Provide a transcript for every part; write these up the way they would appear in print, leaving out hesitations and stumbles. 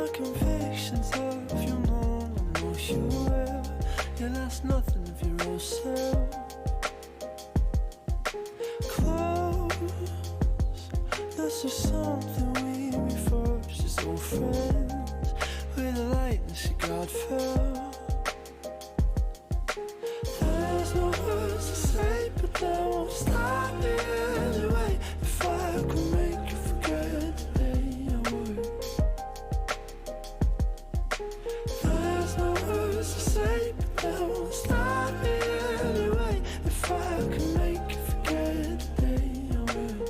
my convictions of you know you will. Yeah, that's nothing of your own self. Close, that's just something we reverse as old friends. With the lightness you God fell. There's no words to say, but that won't stop me anyway. If I could make you forget today, I would. There's no words to say, but that won't stop me anyway. If I could make you forget today, I would.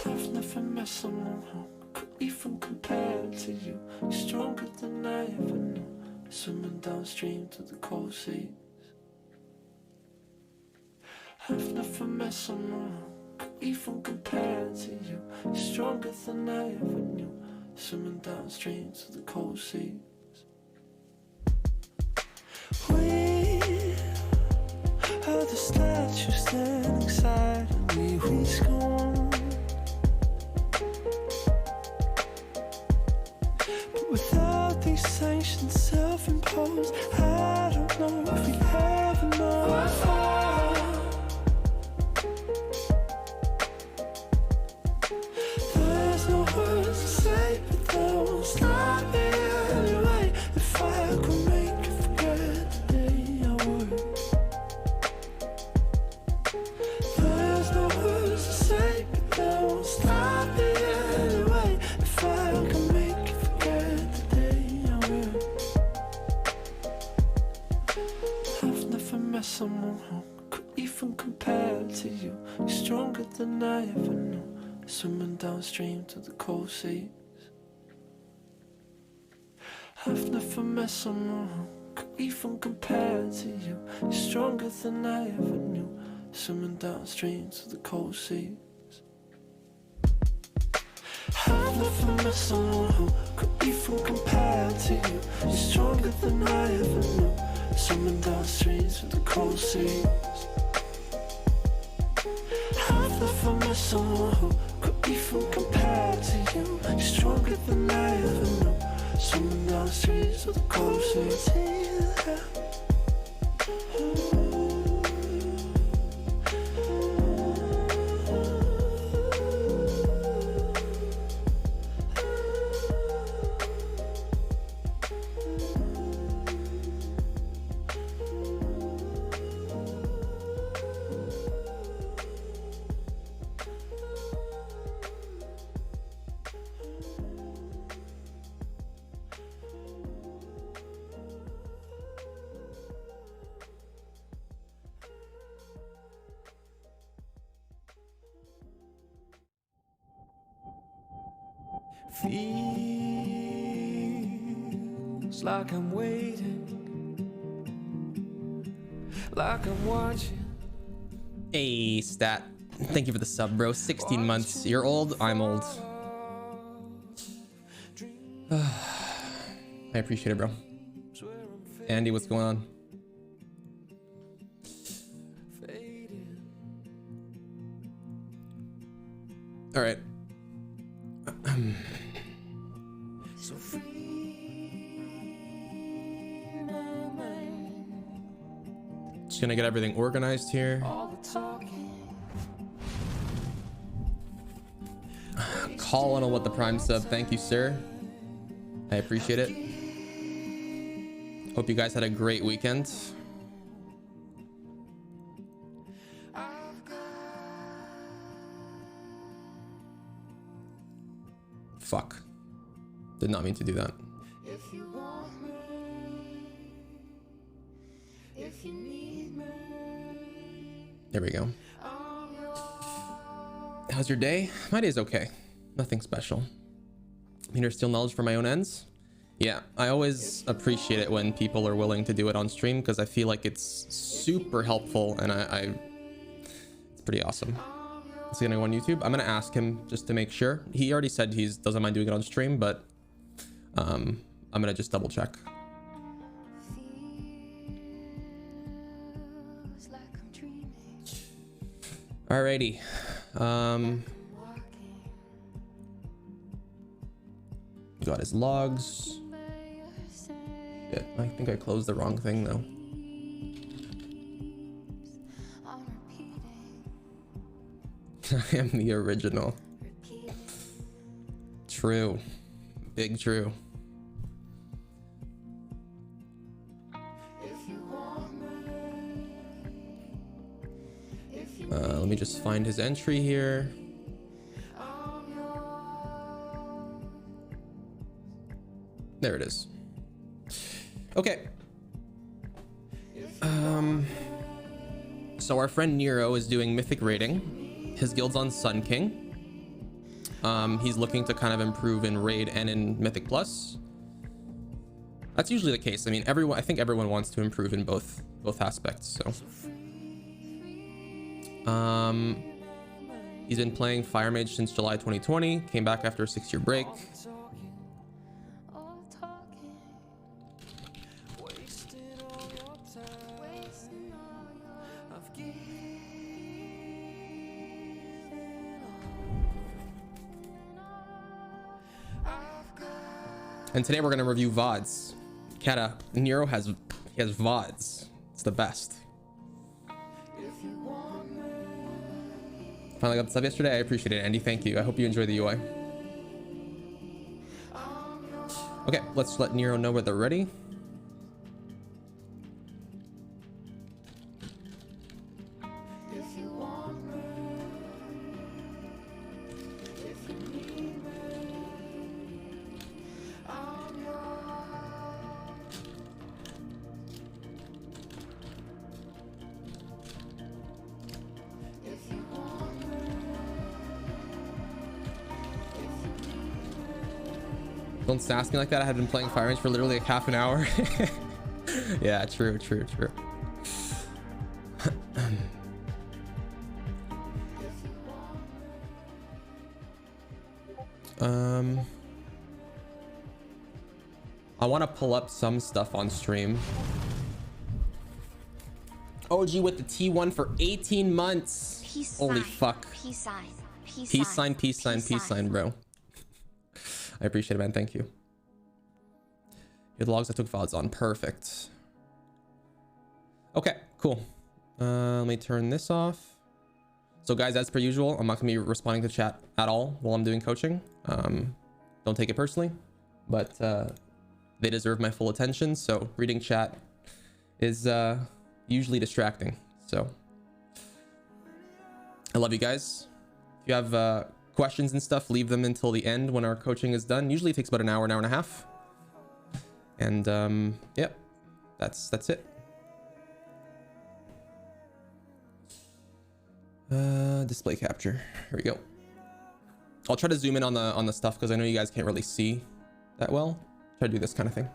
I've never met someone who could even compare to you. You're stronger than I ever knew. Swimming downstream to the cold seas. I've never met someone who could even compare to you. You're stronger than I ever knew. Swimming downstream to the cold seas. We are the statues standing silently. We scorn, but without these sanctions self-imposed, I don't know if we ever know. There's no words to say, but that won't stop me anyway. If I could make you forget today, I would. There's no words to say, but that won't stop me anyway. If I could make you forget today, I will. I've never met someone who could even compare to you. You're stronger than I ever knew. Swimming downstream to the cold seas. I've never met someone who could even compare to you. You're stronger than I ever knew. Swimming downstream to the cold seas. I've never met someone who could even compare to you. You're stronger than I ever knew. Swimming downstream to the cold seas. I've never met someone who could even compare to you. You're stronger than I ever knew. Swimming down the streets of the cold seas. Feels like I'm waiting, like I'm watching. Hey, Stat. Thank you for the sub, bro. 16 months. You're old. I'm old. I appreciate it, bro. Andy, what's going on? All right. Just gonna get everything organized here. Colin with the prime sub. Thank you, sir. I appreciate it. Hope you guys had a great weekend. Fuck. Did not mean to do that. There we go. How's your day? My day's okay. Nothing special. I mean, there's still knowledge for my own ends. Yeah, I always appreciate it when people are willing to do it on stream because I feel like it's super helpful and it's pretty awesome. Is he gonna go on YouTube? I'm gonna ask him just to make sure. He already said he doesn't mind doing it on stream, but I'm gonna just double check. Alrighty. Got his logs. Yeah, I think I closed the wrong thing though. I am the original. True. Big true. Let me just find his entry here. There it is. Okay. So our friend Neroh is doing mythic raiding. His guild's on Sun King. He's looking to kind of improve in raid and in mythic plus. That's usually the case. I mean, I think everyone wants to improve in both aspects. So he's been playing Fire Mage since July 2020. Came back after a 6-year break. And today we're gonna review VODs. Kata, Neroh has VODs. It's the best. Finally got the sub yesterday. I appreciate it, Andy. Thank you. I hope you enjoy the UI. Okay, let's let Neroh know when they're ready. Don't sass me like that. I had been playing Fire Mage for literally like half an hour. Yeah, true. I want to pull up some stuff on stream. OG with the T1 for 18 months. Peace Holy sign. fuck. Peace sign. Peace sign, bro. I appreciate it, man. Thank you. Here are the logs I took VODs on. Perfect. Okay, cool. Let me turn this off. So guys, as per usual, I'm not gonna be responding to chat at all while I'm doing coaching. Don't take it personally, but they deserve my full attention. So reading chat is usually distracting. So I love you guys. If you have questions and stuff, leave them until the end when our coaching is done. Usually it takes about an hour and a half. And yeah, that's it. Display capture. Here we go. I'll try to zoom in on the stuff because I know you guys can't really see that well. Try to do this kind of thing.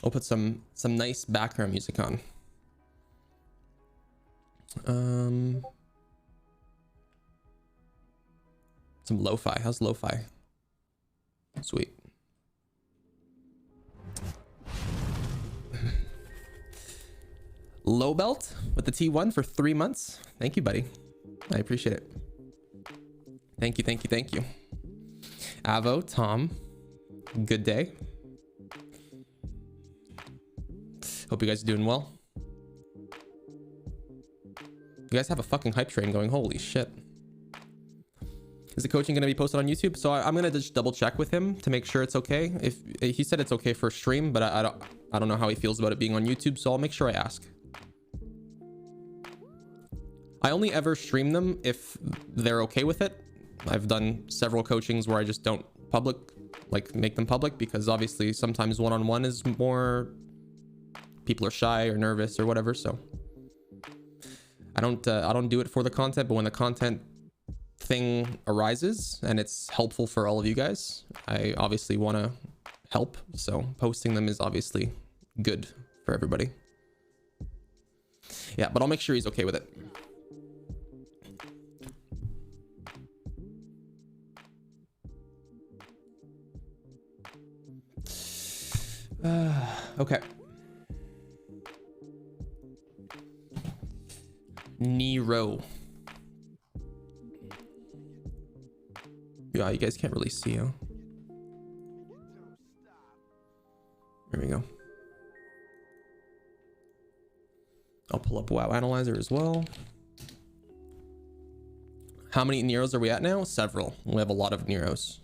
I'll put some nice background music on. Some lo-fi. How's lo-fi? Sweet. Low belt with the T1 for 3 months. Thank you, buddy. I appreciate it. Thank you. Avo, Tom, good day. Hope you guys are doing well. You guys have a fucking hype train going. Holy shit. Is the coaching going to be posted on YouTube? So I'm going to just double check with him to make sure it's okay. If he said it's okay for stream, but I don't know how he feels about it being on YouTube. So I'll make sure I ask. I only ever stream them if they're okay with it. I've done several coachings where I just don't make them public, because obviously sometimes one-on-one is more, people are shy or nervous or whatever. So I don't do it for the content, but when the content thing arises and it's helpful for all of you guys, I obviously want to help. So posting them is obviously good for everybody. Yeah, but I'll make sure he's okay with it. Okay. Neroh. Yeah, you guys can't really see, huh? There we go. I'll pull up WoW Analyzer as well. How many Neros are we at now? Several. We have a lot of Neros.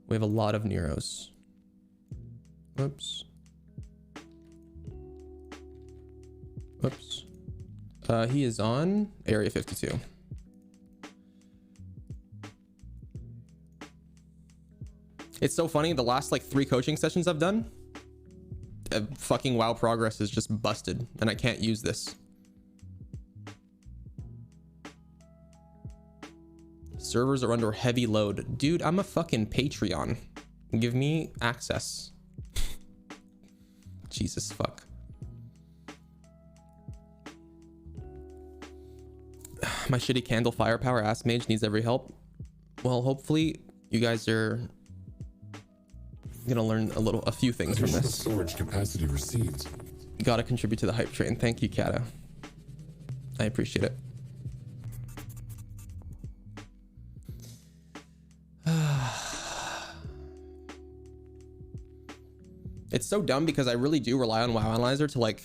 We have a lot of Neros. Oops. Oops. He is on Area 52. It's so funny. The last like 3 coaching sessions I've done, fucking WoW progress is just busted, and I can't use this. Servers are under heavy load. Dude, I'm a fucking Patreon. Give me access. Jesus fuck. My shitty candle firepower ass mage needs every help. Well, hopefully you guys are gonna learn a few things from this. Storage capacity received. Gotta contribute to the hype train. Thank you, Kata. I appreciate it. It's so dumb because I really do rely on WoW Analyzer to like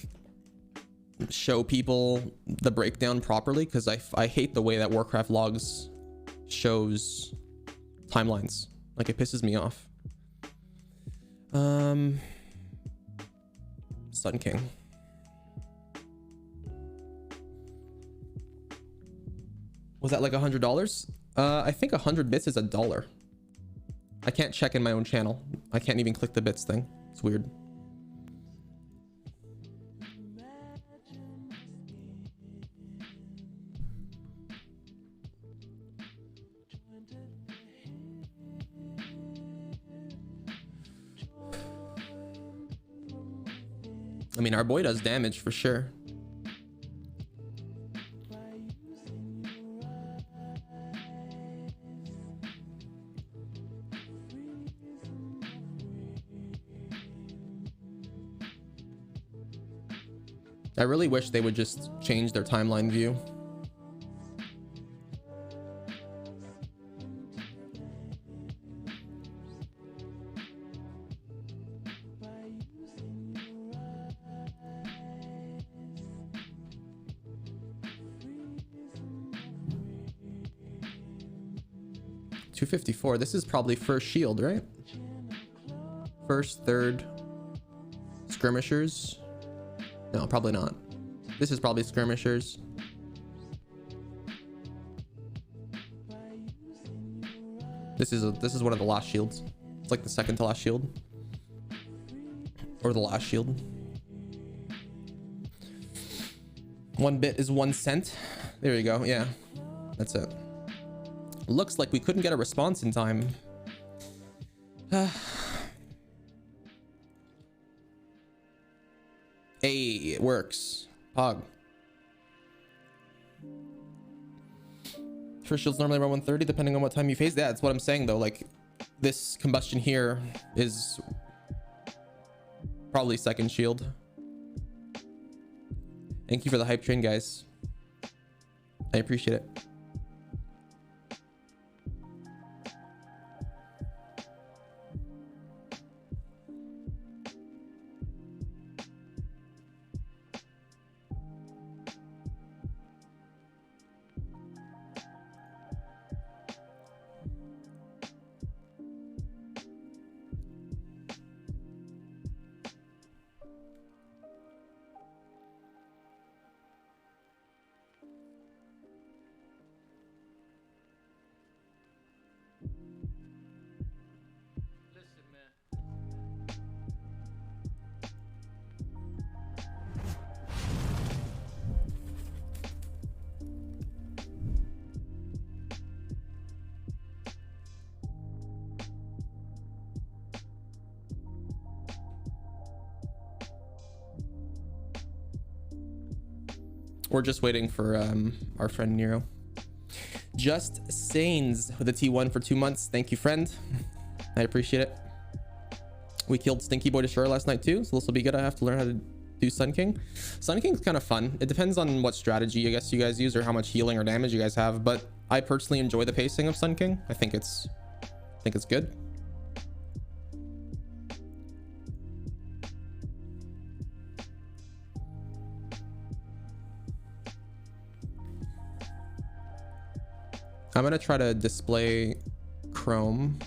show people the breakdown properly, because I hate the way that Warcraft logs shows timelines. Like, it pisses me off. Sun King. Was that like $100? I think 100 bits is $1. I can't check in my own channel. I can't even click the bits thing. It's weird. I mean, our boy does damage for sure. I really wish they would just change their timeline view. $254. This is probably first shield, right? First, third, skirmishers. No, probably not. This is probably skirmishers. This is one of the last shields. It's like the second to last shield, or the last shield. 1 bit is 1 cent. There you go. Yeah, that's it. Looks like we couldn't get a response in time. Hey, it works. Pog. First shield's normally around 130, depending on what time you phase. Yeah, that's what I'm saying though. Like, this combustion here is probably second shield. Thank you for the hype train, guys. I appreciate it. We're just waiting for our friend Neroh. Just Sains with a T1 for 2 months. Thank you, friend. I appreciate it. We killed Stinky Boy Destroyer last night too, so this will be good. I have to learn how to do Sun King. Sun King's kind of fun. It depends on what strategy I guess you guys use or how much healing or damage you guys have, but I personally enjoy the pacing of Sun King. I think it's good. I'm gonna try to display Chrome.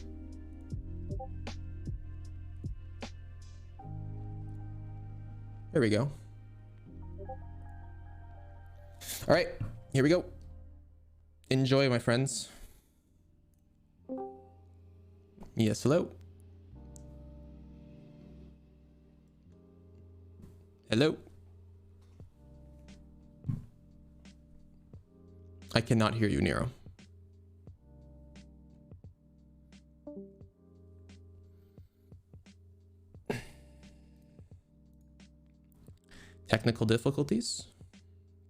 There we go. All right, here we go. Enjoy, my friends. Yes, hello. Hello. I cannot hear you, Nero. Technical difficulties?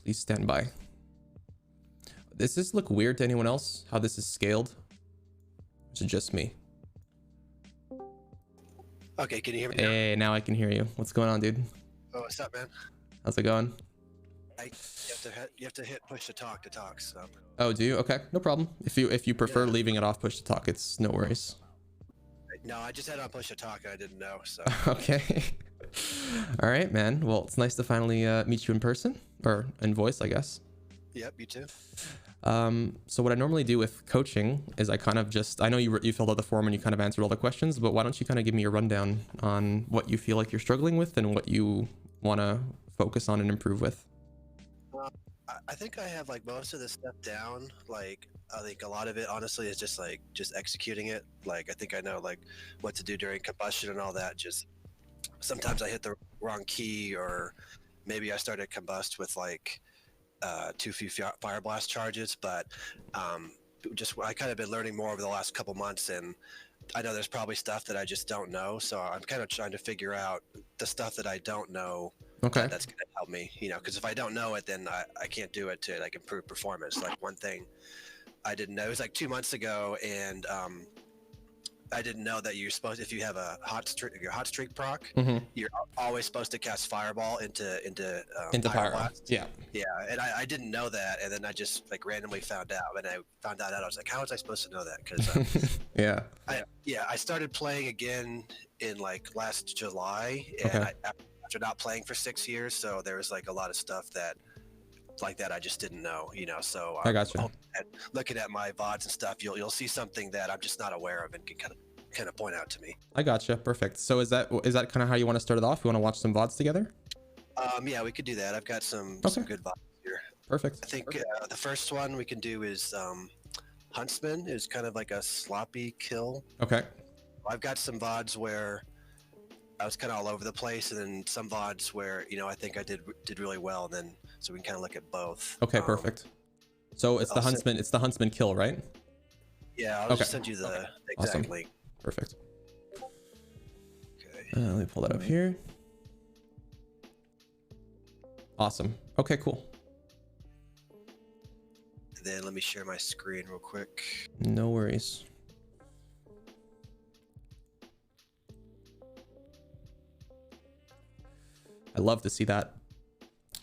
Please stand by. Does this look weird to anyone else? How this is scaled? Or is it just me? Okay, can you hear me? Hey, now I can hear you. What's going on, dude? Oh, what's up, man? How's it going? You have to hit push to talk. So. Oh, do you? Okay, no problem. If you prefer leaving it off push to talk, it's no worries. No, I just had on push to talk. I didn't know. So. Okay. All right, man. Well, it's nice to finally meet you in person or in voice, I guess. Yep, you too. So what I normally do with coaching is I kind of just, I know you filled out the form and you kind of answered all the questions, but why don't you kind of give me a rundown on what you feel like you're struggling with and what you want to focus on and improve with? I think I have like most of the stuff down. Like I think a lot of it honestly is just executing it. Like I think I know like what to do during combustion and all that. Just sometimes I hit the wrong key, or maybe I started combust with like too few fire blast charges. But just I kind of been learning more over the last couple months, and I know there's probably stuff that I just don't know. So I'm kind of trying to figure out the stuff that I don't know. Okay. That's going to help me, because if I don't know it, then I can't do it to like improve performance. Like one thing I didn't know, it was like 2 months ago, and I didn't know that you're supposed, if you have a hot streak proc, you're always supposed to cast Fireball into Pyro. Blast. Yeah. Yeah, and I didn't know that, and then I just like randomly found out. When I found out, I was like, how was I supposed to know that? Because yeah. I started playing again in like last July, and after not playing for 6 years, so there was like a lot of stuff that like that I just didn't know, so I got you. Looking at my VODs and stuff, you'll see something that I'm just not aware of and can kind of point out to me. I gotcha. Perfect. So is that kind of how you want to start it off? You want to watch some VODs together? Yeah, we could do that. I've got some good VODs here. Perfect. I think the first one we can do is Huntsman. Is kind of like a sloppy kill. Okay. I've got some VODs where I was kind of all over the place, and then some VODs where I think I did really well. And then so we can kind of look at both. Okay, perfect. So it's the Huntsman. It's the Huntsman kill, right? Yeah, I'll just send you the exact link. Perfect. Okay. Let me pull that up here. Awesome. Okay, cool. And then let me share my screen real quick. No worries. I love to see that.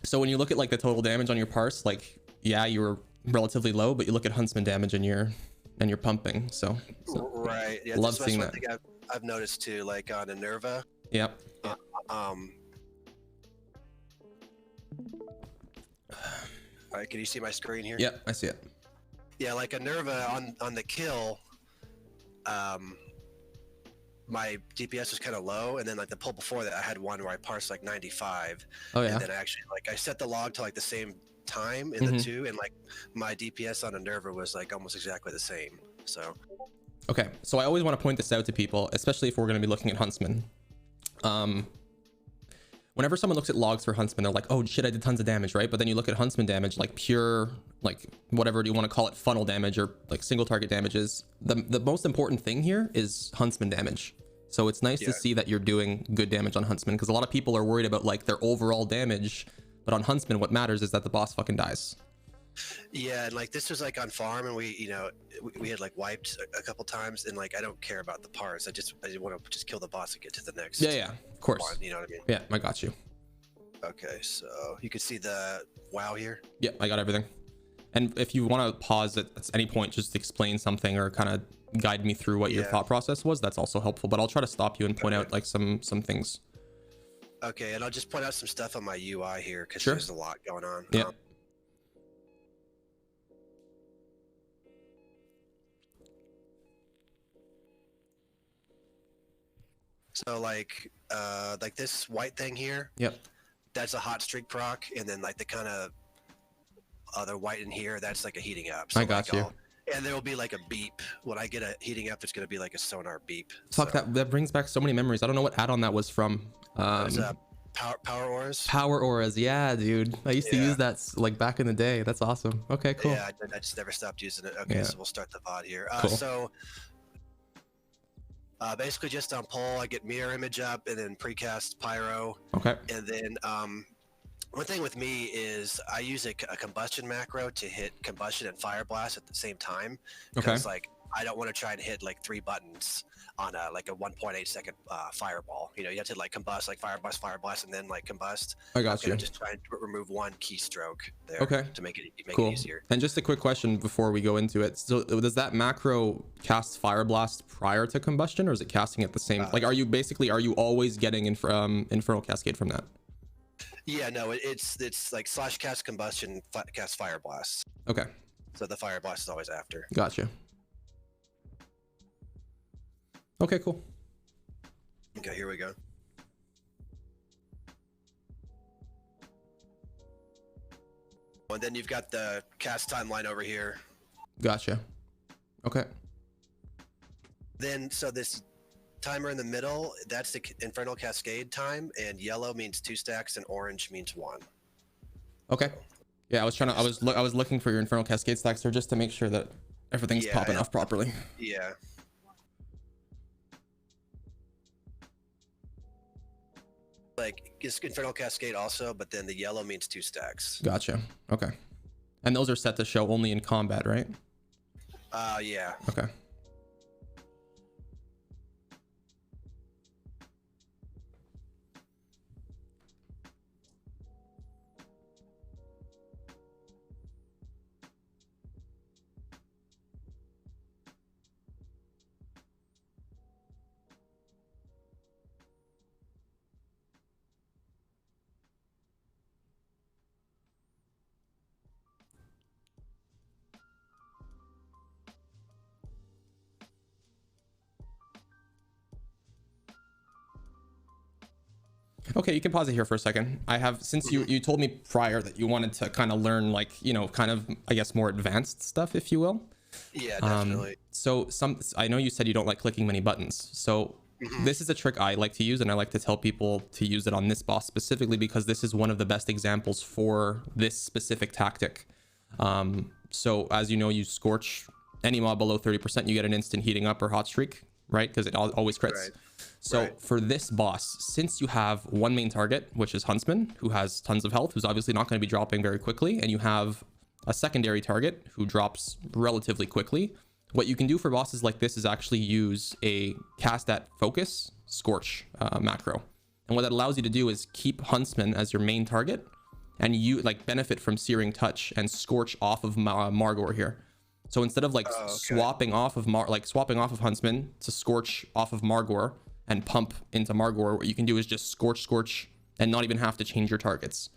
So when you look at like the total damage on your parse, like yeah, you were relatively low, but you look at Huntsman damage and you're pumping. So right, yeah, love seeing that. Thing I've noticed too, like on Enerva. Yep. All right, can you see my screen here? Yep, I see it. Yeah, like Enerva on the kill, my DPS was kind of low, and then like the pull before that, I had one where I parsed like 95. Oh yeah. And then I actually I set the log to like the same time in the two, and like my DPS on Enerva was like almost exactly the same. So. Okay, so I always want to point this out to people, especially if we're going to be looking at Huntsman. Whenever someone looks at logs for Huntsman, they're like, oh shit, I did tons of damage, right? But then you look at Huntsman damage, like pure, like whatever you want to call it, funnel damage or like single target damages. The most important thing here is Huntsman damage. So it's nice to see that you're doing good damage on Huntsman, because a lot of people are worried about like their overall damage, but on Huntsman, what matters is that the boss fucking dies. Yeah, and like this was like on farm, and we had like wiped a couple times, and like I don't care about the parts. I just want to just kill the boss and get to the next. Yeah, of course. One, you know what I mean? Yeah, I got you. Okay, so you can see the WoW here. Yeah, I got everything. And if you want to pause at any point, just explain something or kind of guide me through what your thought process was, that's also helpful. But I'll try to stop you and point out like some things. Okay, and I'll just point out some stuff on my UI here because Sure. there's a lot going on. Yeah. So like this white thing here. Yep. That's a hot streak proc, and then like the kind of other white in here, that's like a heating up. So I got you. And there will be like a beep when I get a heating up. It's going to be like a sonar beep. Fuck, so, that brings back so many memories. I don't know what add-on that was from. Power Auras. Power Auras, yeah, dude. I used to use that like back in the day. That's awesome. Okay, cool. Yeah, I just never stopped using it. Okay, so we'll start the VOD here. Cool. So basically just on pull, I get mirror image up and then precast pyro. Okay. And then one thing with me is I use a combustion macro to hit combustion and fire blast at the same time. Because like I don't want to try and hit like 3 buttons on like a 1.8 second fireball. You know, you have to like combust, like fire blast, and then like combust. I got you. Just try and remove one keystroke there to make it cool. it easier. And just a quick question before we go into it. So does that macro cast fire blast prior to combustion, or is it casting at the same? Like, are you always getting Infernal Cascade from that? Yeah, no, it's like slash cast combustion, cast fire blast. Okay. So the fire blast is always after. Gotcha. Okay, cool. Okay, here we go. And then you've got the cast timeline over here. Gotcha. Okay. Then, so this timer in the middle, that's the Infernal Cascade time, and yellow means 2 stacks and orange means 1. Okay. Yeah, I was looking for your Infernal Cascade stacks there just to make sure that everything's popping off properly. Yeah. Like it's Infernal Cascade also, but then the yellow means 2 stacks. Gotcha. Okay. And those are set to show only in combat, right? Yeah. Okay. Okay, you can pause it here for a second. I have, since you told me prior that you wanted to kind of learn, like, you know, kind of, I guess, more advanced stuff, if you will. Yeah, definitely. So I know you said you don't like clicking many buttons. So this is a trick I like to use, and I like to tell people to use it on this boss specifically because this is one of the best examples for this specific tactic. So as you know, you scorch any mob below 30%, you get an instant heating up or hot streak, right? Because it always crits. Right. So for this boss, since you have one main target, which is Huntsman, who has tons of health, who's obviously not going to be dropping very quickly, and you have a secondary target who drops relatively quickly, what you can do for bosses like this is actually use a cast at focus scorch macro. And what that allows you to do is keep Huntsman as your main target, and you like benefit from Searing Touch and scorch off of Margor here. So instead of like swapping off of Huntsman to scorch off of Margor and pump into Margor, what you can do is just scorch, and not even have to change your targets.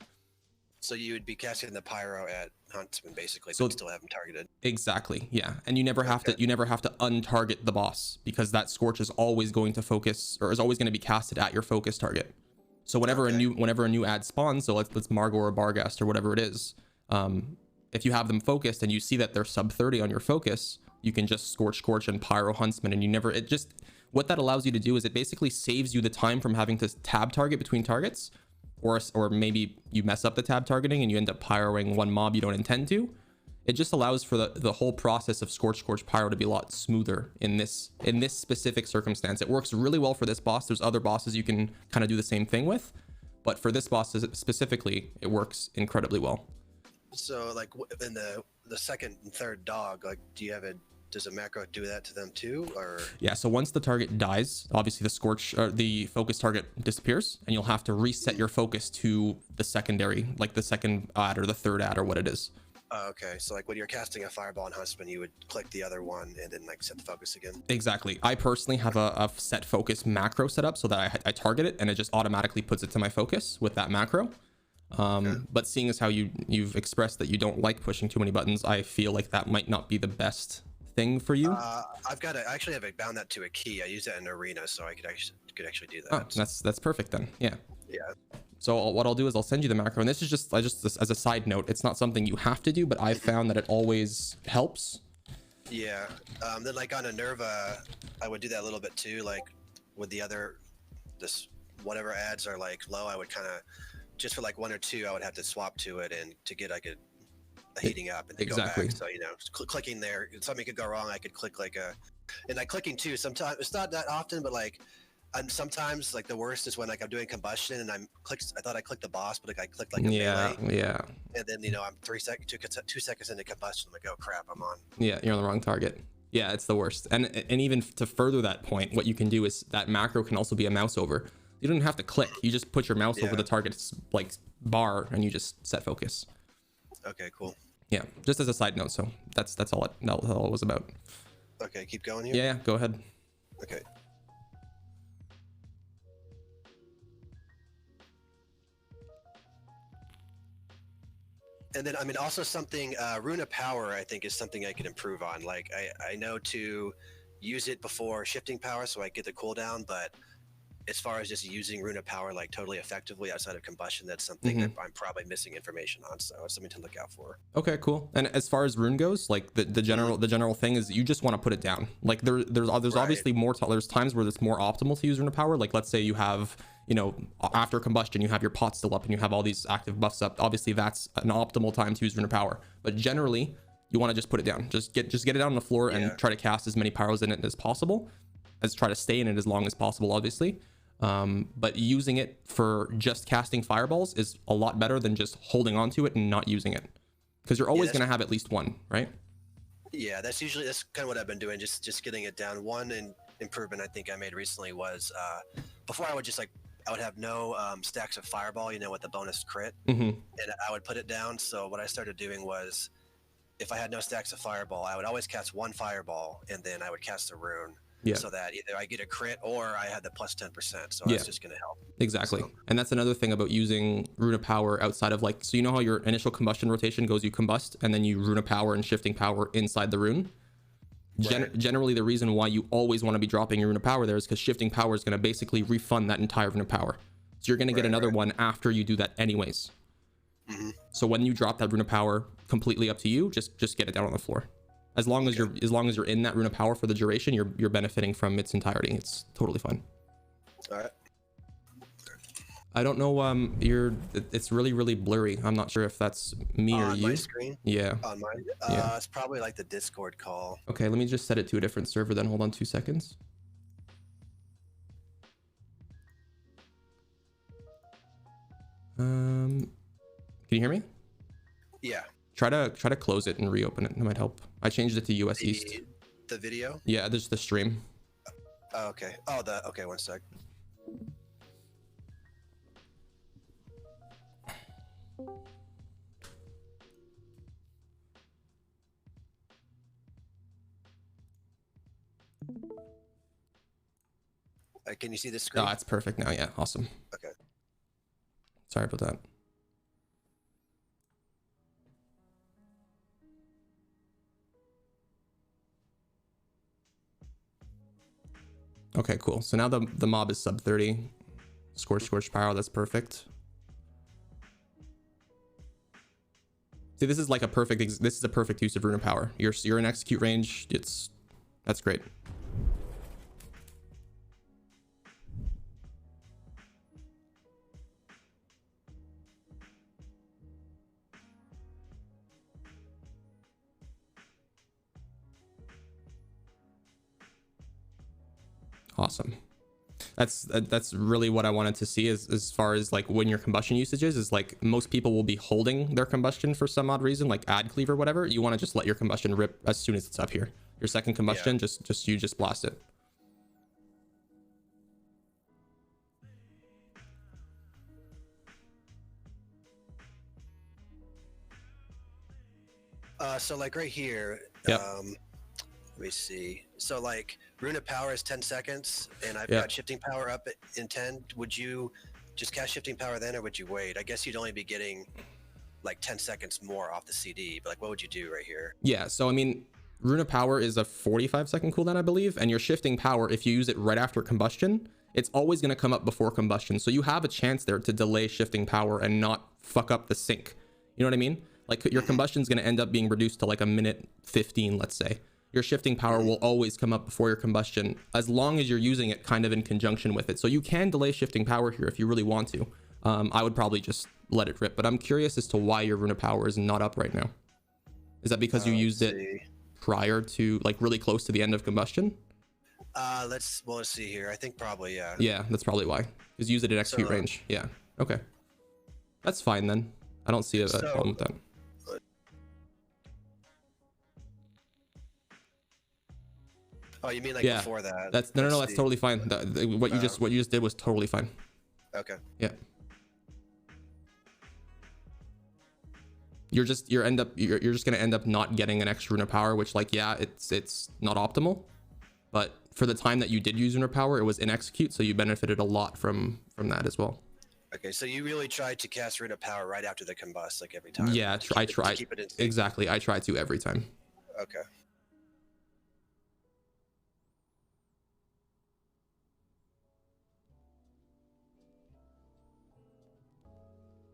So you would be casting the pyro at Huntsman basically, but still have him targeted. Exactly, yeah. And you never have to untarget the boss, because that scorch is always going to focus, or is always going to be casted at your focus target. So whenever a new ad spawns, so let's Margor or Barghast or whatever it is, if you have them focused and you see that they're sub 30 on your focus, you can just scorch and pyro Huntsman, and what that allows you to do is it basically saves you the time from having to tab target between targets, or maybe you mess up the tab targeting and you end up pyroing one mob you don't intend to. It just allows for the whole process of scorch pyro to be a lot smoother in this specific circumstance. It works really well for this boss. There's other bosses you can kind of do the same thing with, but for this boss specifically, it works incredibly well. So like in the second and third dog, like do you have a does a macro do that to them too, or? Yeah, so once the target dies, obviously the scorch or the focus target disappears, and you'll have to reset your focus to the secondary, like the second ad or the third ad or what it is. Oh, okay, so like when you're casting a fireball on Huntsman, you would click the other one and then like set the focus again. Exactly. I personally have a set focus macro set up so that I target it and it just automatically puts it to my focus with that macro. But seeing as how you've expressed that you don't like pushing too many buttons, I feel like that might not be the best thing for you. I actually have bound that to a key. I use that in arena, so I could actually do that. Oh, that's perfect then. Yeah. Yeah. So what I'll do is I'll send you the macro, and this is just as a side note. It's not something you have to do, but I've found that it always helps. Yeah. Then like on a Nerva, I would do that a little bit too. Like with the other, whatever ads are like low, I would kind of just for like one or two, I would have to swap to it and to get like a heating up and then Exactly. go back. So clicking there, something could go wrong. I could click like and like clicking too. Sometimes it's not that often, but like. Sometimes like the worst is when like I'm doing combustion and I thought I clicked the boss, but like I clicked like a melee. Yeah. And then I'm 2 seconds into combustion. I'm like, oh crap, I'm on. Yeah, you're on the wrong target. Yeah, it's the worst. And even to further that point, what you can do is that macro can also be a mouse over. You don't have to click. You just put your mouse over the target's like bar and you just set focus. Okay, cool. Yeah, just as a side note. So that's all it was about. Okay, keep going here. Yeah, go ahead. Okay. And then, I mean, also something, Rune of Power, I think is something I could improve on. Like, I know to use it before shifting power so I get the cooldown, but as far as just using Rune of Power, like, totally effectively outside of combustion, that's something that I'm probably missing information on, so it's something to look out for. Okay, cool. And as far as Rune goes, like, the general thing is you just want to put it down. Like, there's obviously more, there's times where it's more optimal to use Rune of Power. Like, let's say you have, after combustion, you have your pot still up and you have all these active buffs up. Obviously, that's an optimal time to use Rune of Power. But generally, you want to just put it down. Just get it down on the floor and try to cast as many powers in it as possible. Try to stay in it as long as possible, obviously. But using it for just casting fireballs is a lot better than just holding on to it and not using it. Because you're always going to have at least one, right? Yeah, that's kind of what I've been doing, just getting it down. One improvement I think I made recently was before I would have no stacks of fireball, with the bonus crit, and I would put it down. So what I started doing was, if I had no stacks of fireball, I would always cast one fireball, and then I would cast a rune, so that either I get a crit or I had the plus 10%. So that's just going to help. Exactly. So. And that's another thing about using Rune of Power outside of so you know how your initial combustion rotation goes, you combust, and then you Rune of Power and shifting power inside the rune. Generally, the reason why you always want to be dropping your Rune of Power there is because shifting power is going to basically refund that entire Rune of Power. So you're going to get another one after you do that anyways. So when you drop that Rune of Power, completely up to you, just get it down on the floor. As long as you're in that Rune of Power for the duration, you're benefiting from its entirety. It's totally fine. All right. I don't know. It's really, really blurry. I'm not sure if that's me or you. On my screen? Yeah. On mine? It's probably like the Discord call. Okay, let me just set it to a different server then. Hold on 2 seconds. Can you hear me? Yeah. Try to close it and reopen it. That might help. I changed it to US East. The video? Yeah, there's the stream. Oh, okay. Okay, 1 sec. Can you see the screen? Oh, it's perfect now. Yeah, awesome. Okay. Sorry about that. Okay, cool. So now the mob is sub 30. Scorch power, that's perfect. See, this is like a perfect use of Rune of Power. You're in execute range. That's great. Awesome. That's really what I wanted to see as far as like when your combustion usage is like most people will be holding their combustion for some odd reason, like add cleave or whatever. You want to just let your combustion rip as soon as it's up here. Your second combustion, just blast it. So like right here, Yep. let me see. So like Rune of Power is 10 seconds, and I've Yep. got Shifting Power up in 10. Would you just cast Shifting Power then, or would you wait? I guess you'd only be getting like 10 seconds more off the CD, but like what would you do right here? Yeah, so I mean, Rune of Power is a 45-second cooldown, I believe, and your Shifting Power, if you use it right after combustion, it's always going to come up before combustion. So you have a chance there to delay Shifting Power and not fuck up the sync. You know what I mean? Like your combustion is going to end up being reduced to like a minute 15, let's say. Your Shifting Power will always come up before your combustion as long as you're using it kind of in conjunction with it. So you can delay Shifting Power here if you really want to. I would probably just let it rip, but I'm curious as to why your Rune of Power is not up right now. Is that because you used it prior to like really close to the end of combustion? Let's see here. I think probably, yeah. Yeah, that's probably why. Because use it in execute range. Yeah. Okay. That's fine then. I don't see a problem with that. Oh, you mean like before that? That's no, that's totally fine. What you just did was totally fine. Okay. Yeah. You're just gonna end up not getting an extra Rune of Power, which like it's not optimal, but for the time that you did use Rune of Power, it was in execute, so you benefited a lot from that as well. Okay, so you really tried to cast Rune of Power right after the combust, like every time. Yeah, I tried. Exactly, I try to every time. Okay.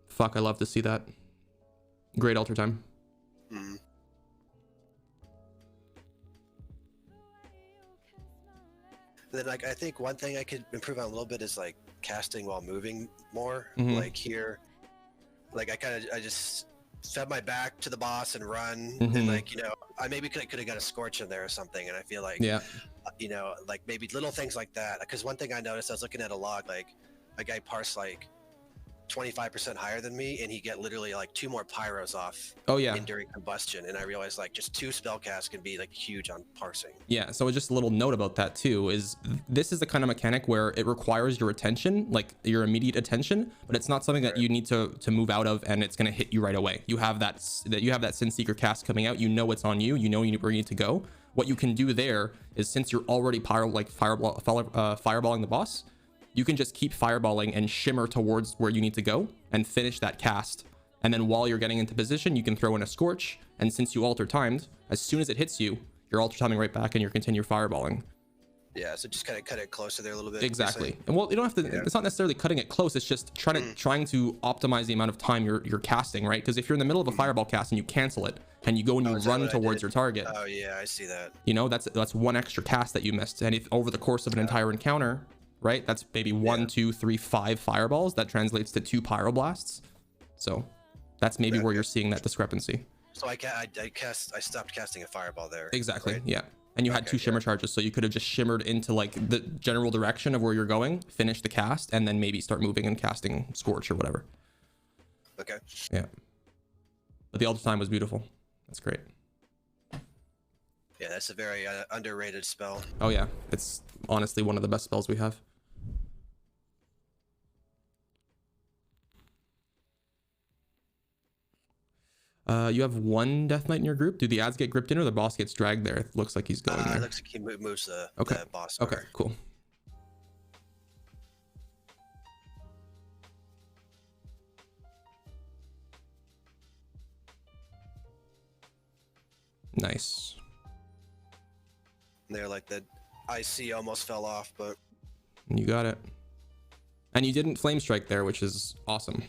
Fuck, I love to see that. Great altar time. Mm-hmm. Then like I think one thing I could improve on a little bit is like casting while moving more. Like here, like I just set my back to the boss and run, and like I maybe could have got a scorch in there or something, and I feel like like maybe little things like that. Because one thing I noticed, I was looking at a log, like a guy parsed like 25% higher than me, and he get literally like 2 more pyros off during combustion, and I realized like just 2 spell casts can be like huge on parsing. Yeah, so just a little note about that too is this is the kind of mechanic where it requires your attention, like your immediate attention, but it's not something that you need to move out of and it's going to hit you right away. You have that Sin Seeker cast coming out, you know it's on you, you know where you need to go. What you can do there is, since you're already fireballing the boss, you can just keep fireballing and shimmer towards where you need to go and finish that cast. And then while you're getting into position, you can throw in a scorch. And since you alter timed, as soon as it hits you, you're alter timing right back and you continue fireballing. Yeah, so just kind of cut it closer there a little bit. Exactly. And well, you don't have to, it's not necessarily cutting it close. It's just trying to optimize the amount of time you're casting, right? Because if you're in the middle of a fireball cast and you cancel it and you go and you run towards your target. Oh yeah, I see that. That's 1 extra cast that you missed. And if over the course of an entire encounter, right, that's maybe 1, 2, 3, 5 fireballs. That translates to 2 pyroblasts. So that's maybe where you're seeing that discrepancy. So I stopped casting a fireball there. Exactly. Right? Yeah. And you had 2 shimmer charges, so you could have just shimmered into like the general direction of where you're going, finish the cast, and then maybe start moving and casting Scorch or whatever. Okay. Yeah. But the altar time was beautiful. That's great. Yeah, that's a very underrated spell. Oh yeah, it's honestly one of the best spells we have. You have 1 Death Knight in your group. Do the ads get gripped in or the boss gets dragged there? It looks like he's going there. It looks like he moves the boss. Okay, cool. Nice. They're like the IC almost fell off, but you got it. And you didn't flame strike there, which is awesome.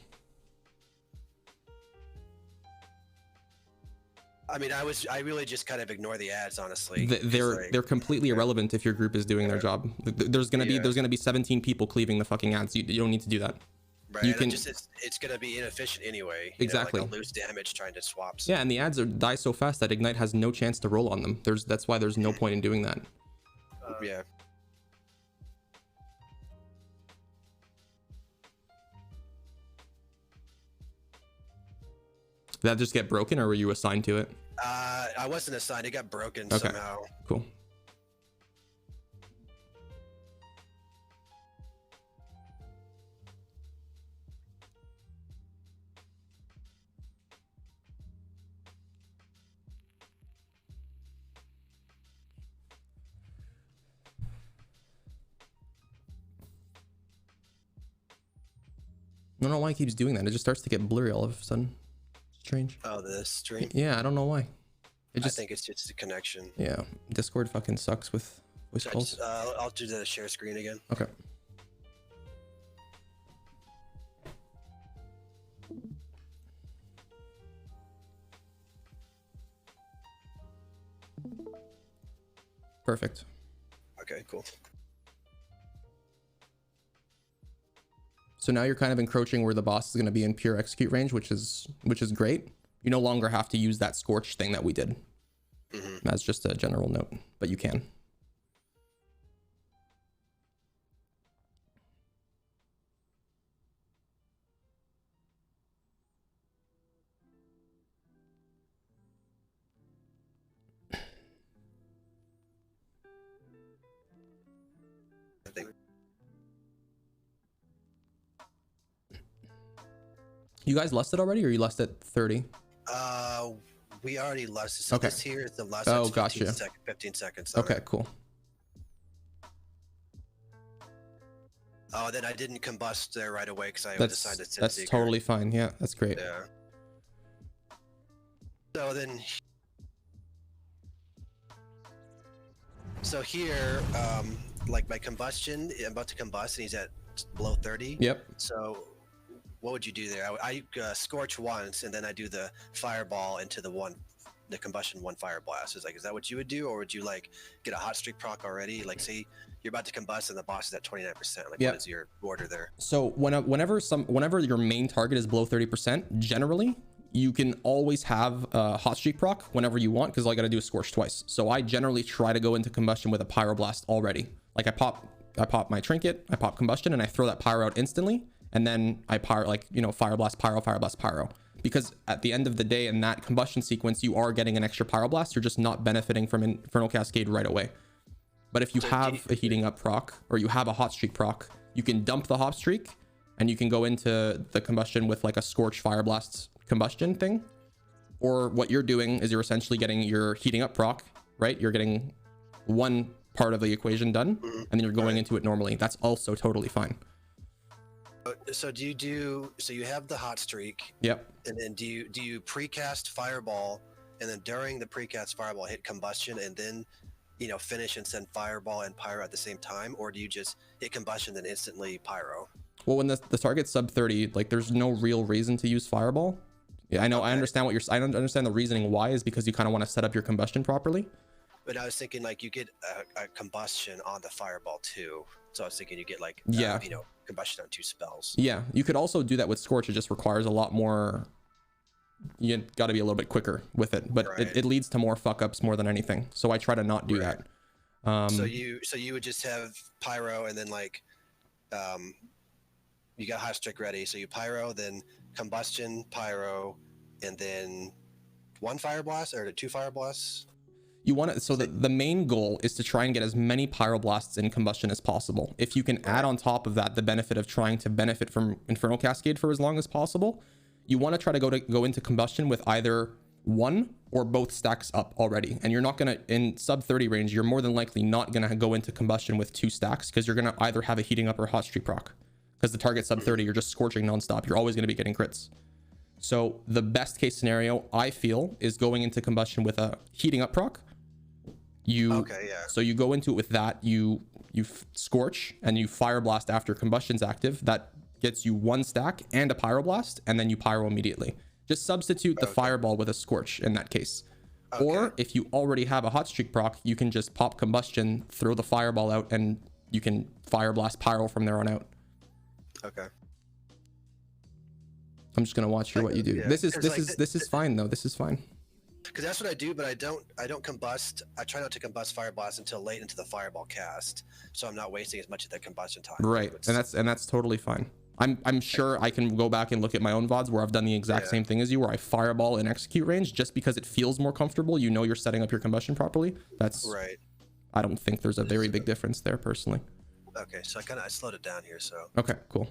I mean, I really just kind of ignore the ads, honestly. They're completely irrelevant if your group is doing their job. There's gonna be 17 people cleaving the fucking ads. You don't need to do that. Right. You can it's gonna be inefficient anyway. Exactly. Like I'll lose damage trying to swap. Yeah, and the ads die so fast that Ignite has no chance to roll on them. That's why there's no point in doing that. Yeah. Did that just get broken, or were you assigned to it? I wasn't assigned. It got broken Okay. somehow. Cool. I don't know why it keeps doing that. It just starts to get blurry all of a sudden. Strange. Oh, the stream. Yeah, I don't know why. It just, I think it's just a connection. yeah, Discord fucking sucks with voice So calls. I'll do the share screen again. Okay. Perfect. Okay, cool. So now you're kind of encroaching where the boss is going to be in pure execute range, which is great. You no longer have to use that scorch thing that we did. That's just a general note, but you can. I think. You guys lusted already, or you lusted at 30? We already lusted. So Okay. this here is the lust. Oh, It's gotcha. 15 seconds. on Okay, it. cool. Oh, then I didn't combust there right away because I was assigned a Sin That's Seeker. totally fine. Yeah, that's great. Yeah. So then. So here, like my combustion, I'm about to combust and he's at below 30. Yep. So what would you do there? I scorch once and then I do the fireball into the combustion one fire blast. Is that what you would do, or would you like get a hot streak proc already? Like say you're about to combust and the boss is at 29%. Like Yeah. what is your order there? So whenever your main target is below 30%, generally you can always have a hot streak proc whenever you want, because all you got to do is scorch twice. So I generally try to go into combustion with a pyroblast already. Like I pop my trinket, I pop combustion, and I throw that pyro out instantly, and then I pyro, like, you know, fireblast, pyro, because at the end of the day in that combustion sequence you are getting an extra pyroblast. You're just not benefiting from Infernal Cascade right away. But if you have a heating up proc, or you have a hot streak proc, you can dump the hot streak and you can go into the combustion with like a scorch fireblast combustion thing. Or what you're doing is you're essentially getting your heating up proc, right? You're getting one part of the equation done, and then you're going into it normally. That's also totally fine. So so you have the hot streak. Yep. And then do you precast fireball, and then during the precast fireball hit combustion and then, you know, finish and send fireball and pyro at the same time, or do you just hit combustion then instantly pyro? Well, when the target's sub 30, like there's no real reason to use fireball. Yeah, I know. Okay. I understand I don't understand the reasoning why, is because you kind of want to set up your combustion properly. But I was thinking like you get a combustion on the fireball too. So I was thinking you get like yeah, you know, combustion on 2 spells. Yeah, you could also do that with scorch. It just requires a lot more. You got to be a little bit quicker with it, but right. it leads to more fuck ups more than anything. So I try to not do that. So you would just have pyro, and then like you got hot streak ready. So you pyro, then combustion, pyro, and then 1 fire blast or 2 fire blasts. You want to, so the main goal is to try and get as many pyroblasts in combustion as possible. If you can add on top of that the benefit of trying to benefit from Infernal Cascade for as long as possible, you want to try to go into combustion with either 1 or both stacks up already. And you're not going to, in sub 30 range, you're more than likely not going to go into combustion with 2 stacks, because you're going to either have a heating up or hot streak proc. Because the target sub 30, you're just scorching nonstop. You're always going to be getting crits. So the best case scenario, I feel, is going into combustion with a heating up proc. So you go into it with that, you scorch and you fire blast after combustion's active. That gets you 1 stack and a pyroblast, and then you pyro immediately. Just substitute the fireball with a scorch in that case. Or if you already have a hot streak proc, you can just pop combustion, throw the fireball out, and you can fire blast pyro from there on out. Okay. I'm just gonna watch what you do. Yeah. This is fine though. This is fine. Because that's what I do, but I don't combust. I try not to combust fire blast until late into the fireball cast, so I'm not wasting as much of that combustion time. Right, and that's totally fine. I'm sure I can go back and look at my own VODs where I've done the exact same thing as you, where I fireball in execute range just because it feels more comfortable. You know, you're setting up your combustion properly. That's Right. I don't think there's a very big difference there personally. Okay, so I slowed it down here, so. Okay, cool.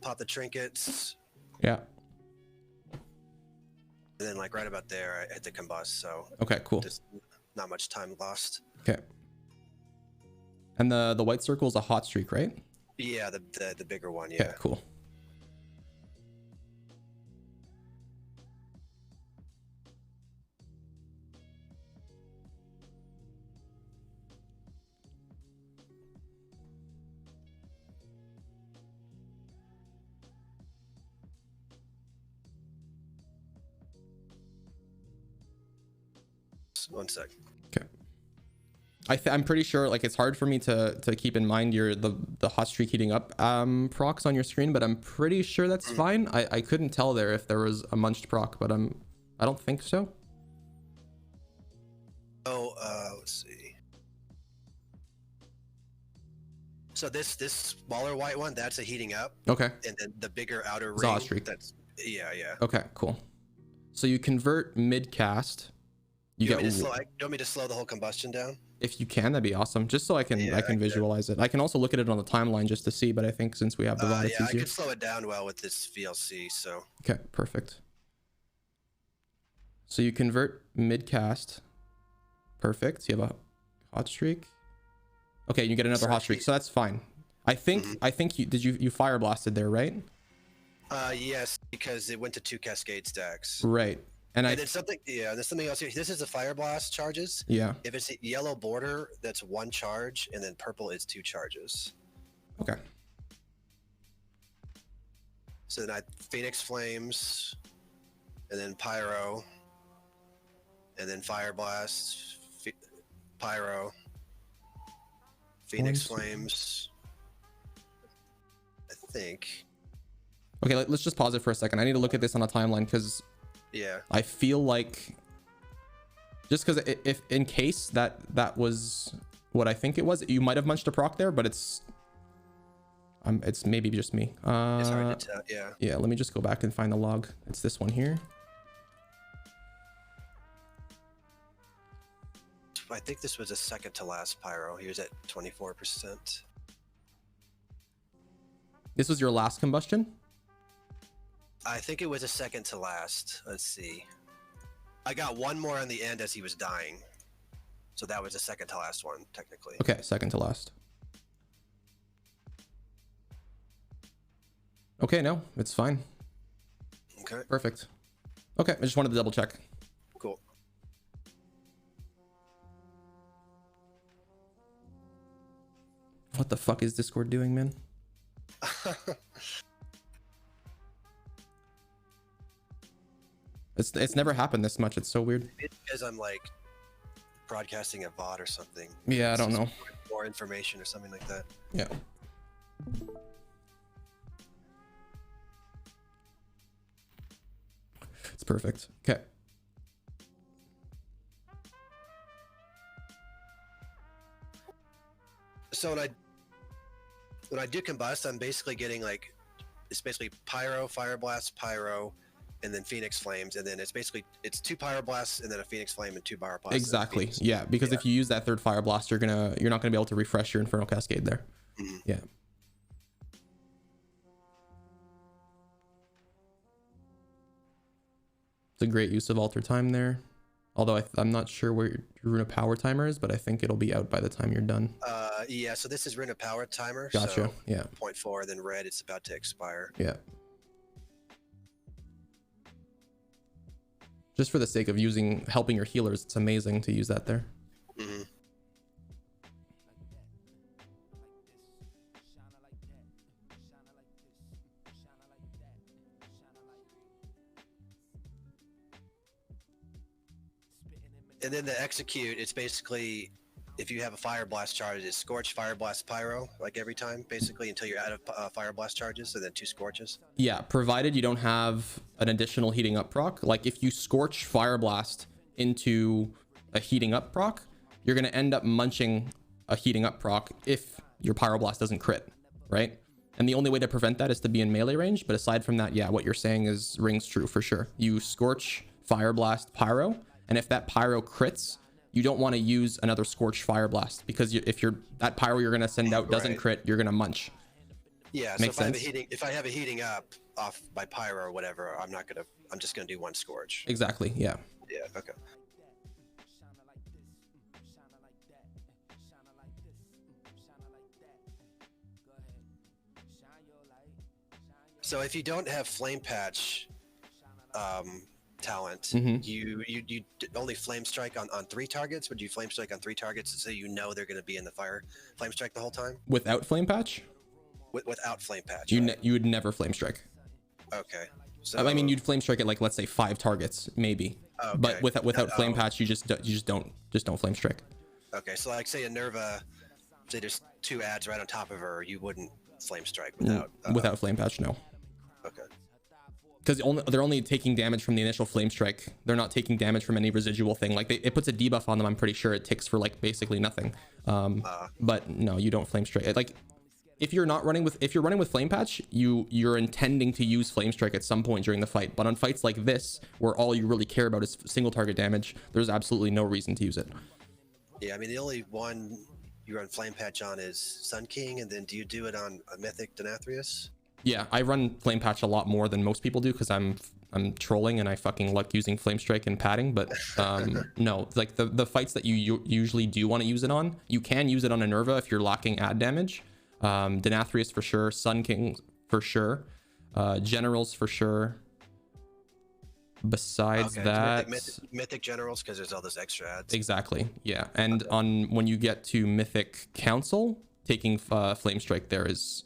Pop the trinkets, Yeah. and then like right about there, I hit the combust. So Okay, cool. just not much time lost. Okay. And the white circle is a hot streak, right? Yeah, the bigger one. Yeah. Okay, cool. One sec. Okay. I'm pretty sure like it's hard for me to keep in mind the hot streak heating up procs on your screen, but I'm pretty sure that's fine. I couldn't tell there if there was a munched proc, but I don't think so. Oh, let's see. So this smaller white one, that's a heating up, Okay. and then the bigger outer It's a hot ring, streak. that's yeah. Okay, cool. So you convert mid cast. You want me to slow the whole combustion down? If you can, that'd be awesome. Just so I can visualize it. I can also look at it on the timeline just to see, but I think since we have the VOD, it's I easier. can slow it down well with this VLC. So Okay, perfect. So you convert mid cast. Perfect. You have a hot streak. Okay, you get another hot streak, so that's fine. I think you fire blasted there, right? yes, because it went to 2 cascade stacks. Right. And there's something else here. This is the fire blast charges. Yeah. If it's a yellow border, that's 1 charge, and then purple is 2 charges. Okay. So then I Phoenix Flames, and then Pyro, and then Fire Blast, Pyro, Phoenix Flames. I think. Okay, let's just pause it for a second. I need to look at this on a timeline because Yeah. I feel like just because if in case that was what I think it was, you might have munched a proc there, but it's maybe just me. It's hard to tell. Yeah. Yeah, let me just go back and find the log. It's this one here. I think this was a second to last Pyro. He was at 24%. This was your last combustion? I think it was a second to last. Let's see. I got one more on the end as he was dying. So that was the second to last one, technically. Okay, second to last. Okay, no, it's fine. Okay. Perfect. Okay, I just wanted to double check. Cool. What the fuck is Discord doing, man? It's never happened this much. It's so weird. It's because I'm like broadcasting a VOD or something. Yeah, I don't know. More information or something like that. Yeah. It's perfect. Okay. So when I do combust, I'm basically getting like, it's basically Pyro, Fire Blast, Pyro, and then Phoenix Flames, and then it's 2 Pyro Blasts and then a Phoenix Flame and 2 Fire Blasts. Exactly. Yeah, because if you use that third Fire Blast, you're not gonna be able to refresh your Infernal Cascade there. Mm-hmm. Yeah. It's a great use of alter time there. Although I'm not sure where your Rune of Power timer is, but I think it'll be out by the time you're done. Yeah, so this is Rune of Power timer. Gotcha. So Yeah. 0.4, then red, it's about to expire. Yeah. Just for the sake of helping your healers, it's amazing to use that there. Mm-hmm. And then the execute, it's basically if you have a fire blast charge, it's scorch, fire blast, pyro, like every time, basically, until you're out of fire blast charges, and then 2 scorches. Yeah, provided you don't have an additional heating up proc. Like if you scorch fire blast into a heating up proc, you're gonna end up munching a heating up proc if your pyroblast doesn't crit, right? And the only way to prevent that is to be in melee range. But aside from that, yeah, what you're saying rings true for sure. You scorch, fire blast, pyro, and if that pyro crits, you don't want to use another scorch fire blast, because if that pyro you're gonna send out doesn't crit, you're gonna munch. Yeah, Makes so sense. if I have a heating up off by pyro or whatever, I'm just gonna do 1 scorch. Exactly. Yeah. Yeah. Okay. So if you don't have flame patch talent, Mhm. you only flame strike on 3 targets. Would you flame strike on 3 targets so you know they're going to be in the fire flame strike the whole time Without flame patch, without flame patch? you right? you would never flame strike. Okay. So I mean, you'd flame strike at like, let's say 5 targets, maybe. Okay. But without flame patch, you just don't flame strike. okay. So like say a Nerva, say there's 2 ads right on top of her, you wouldn't flame strike without Without flame patch, no. Okay. Because they're only taking damage from the initial flame strike. They're not taking damage from any residual thing. Like it puts a debuff on them. I'm pretty sure it ticks for like basically nothing. But no, you don't flame strike. Like if you're running with flame patch, you're intending to use flame strike at some point during the fight. But on fights like this, where all you really care about is single target damage, there's absolutely no reason to use it. Yeah, I mean the only one you run flame patch on is Sun King, and then do you do it on a Mythic Denathrius? Yeah, I run flame patch a lot more than most people do because I'm trolling and I fucking like using flame strike and padding. But no, like the fights that you usually do want to use it on, you can use it on a Nerva if you're lacking ad damage. Denathrius for sure, Sun King for sure, Generals for sure. Besides that, mythic generals, because there's all those extra ads. Exactly, yeah. And when you get to Mythic Council, taking flame strike there is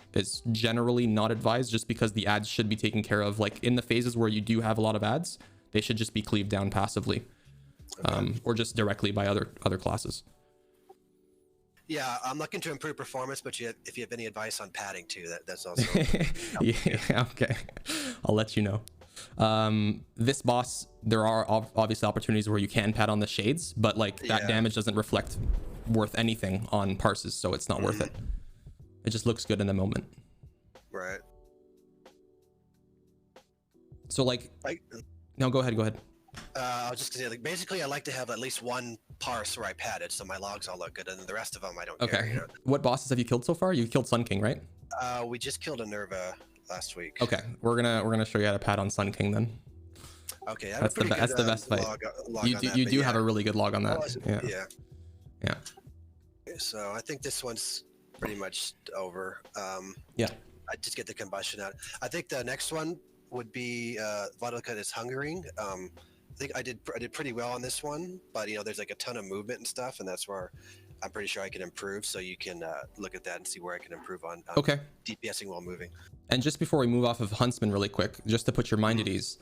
generally not advised, just because the ads should be taken care of. Like in the phases where you do have a lot of ads, they should just be cleaved down passively, or just directly by other classes. Yeah, I'm looking to improve performance, but if you have any advice on padding too, that's also yeah, okay, I'll let you know. This boss, there are obviously opportunities where you can pad on the shades, but like that damage doesn't reflect worth anything on parses, so it's not worth it. It just looks good in the moment. Right. So like no, go ahead. I was just gonna say, like, basically I like to have at least 1 parse where I padded, so my logs all look good, and then the rest of them I don't care. You know? What bosses have you killed so far? You killed Sun King, right? We just killed a Nerva last week. Okay, we're gonna show you how to pad on Sun King then. Okay, that's the best fight. You do have a really good log on that. Yeah. So I think this one's pretty much over. Yeah. I just get the combustion out. I think the next one would be Vodka is Hungering. I think I did pretty well on this one, but you know, there's like a ton of movement and stuff, and that's where I'm pretty sure I can improve. So you can look at that and see where I can improve on DPSing while moving. And just before we move off of Huntsman really quick, just to put your mind at ease,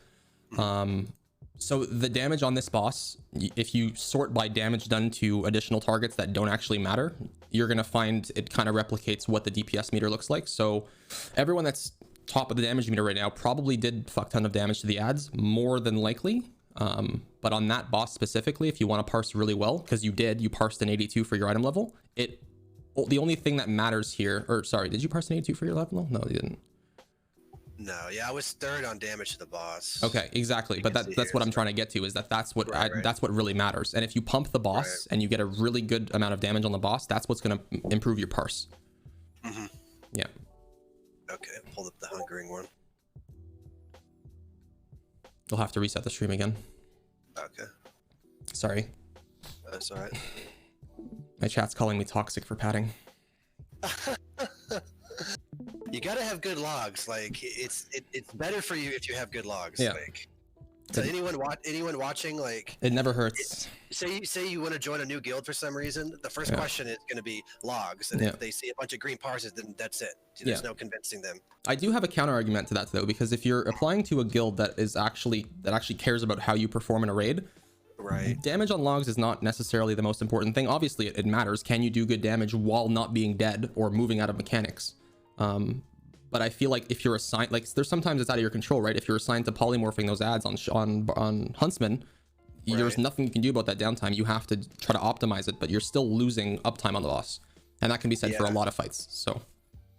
so the damage on this boss, if you sort by damage done to additional targets that don't actually matter, you're gonna find it kind of replicates what the DPS meter looks like. So everyone that's top of the damage meter right now probably did fuck ton of damage to the ads, more than likely. But on that boss specifically, if you want to parse really well, because you parsed an 82 for your item level, the only thing that matters here, or sorry, did you parse an 82 for your level? No, you didn't. No, yeah, I was 3rd on damage to the boss. Okay, exactly. But that's what I'm trying to get to, is that's what that's what really matters. And if you pump the boss and you get a really good amount of damage on the boss, that's what's going to improve your parse. Yeah. Okay, pulled up the Hungering one. You'll have to reset the stream again. Okay. Sorry. That's all right. My chat's calling me toxic for padding. You gotta have good logs. Like it's better for you if you have good logs. Yeah. Like, so anyone watching, like, it never hurts. Say you want to join a new guild for some reason. The first question is going to be logs, and if they see a bunch of green parses, then that's it. There's no convincing them. I do have a counter argument to that though, because if you're applying to a guild that actually cares about how you perform in a raid, Right. Damage on logs is not necessarily the most important thing. Obviously, it matters. Can you do good damage while not being dead or moving out of mechanics? But I feel like if you're assigned, like there's sometimes it's out of your control, right? If you're assigned to polymorphing those ads on Huntsman, there's nothing you can do about that downtime. You have to try to optimize it, but you're still losing uptime on the boss, and that can be said for a lot of fights. So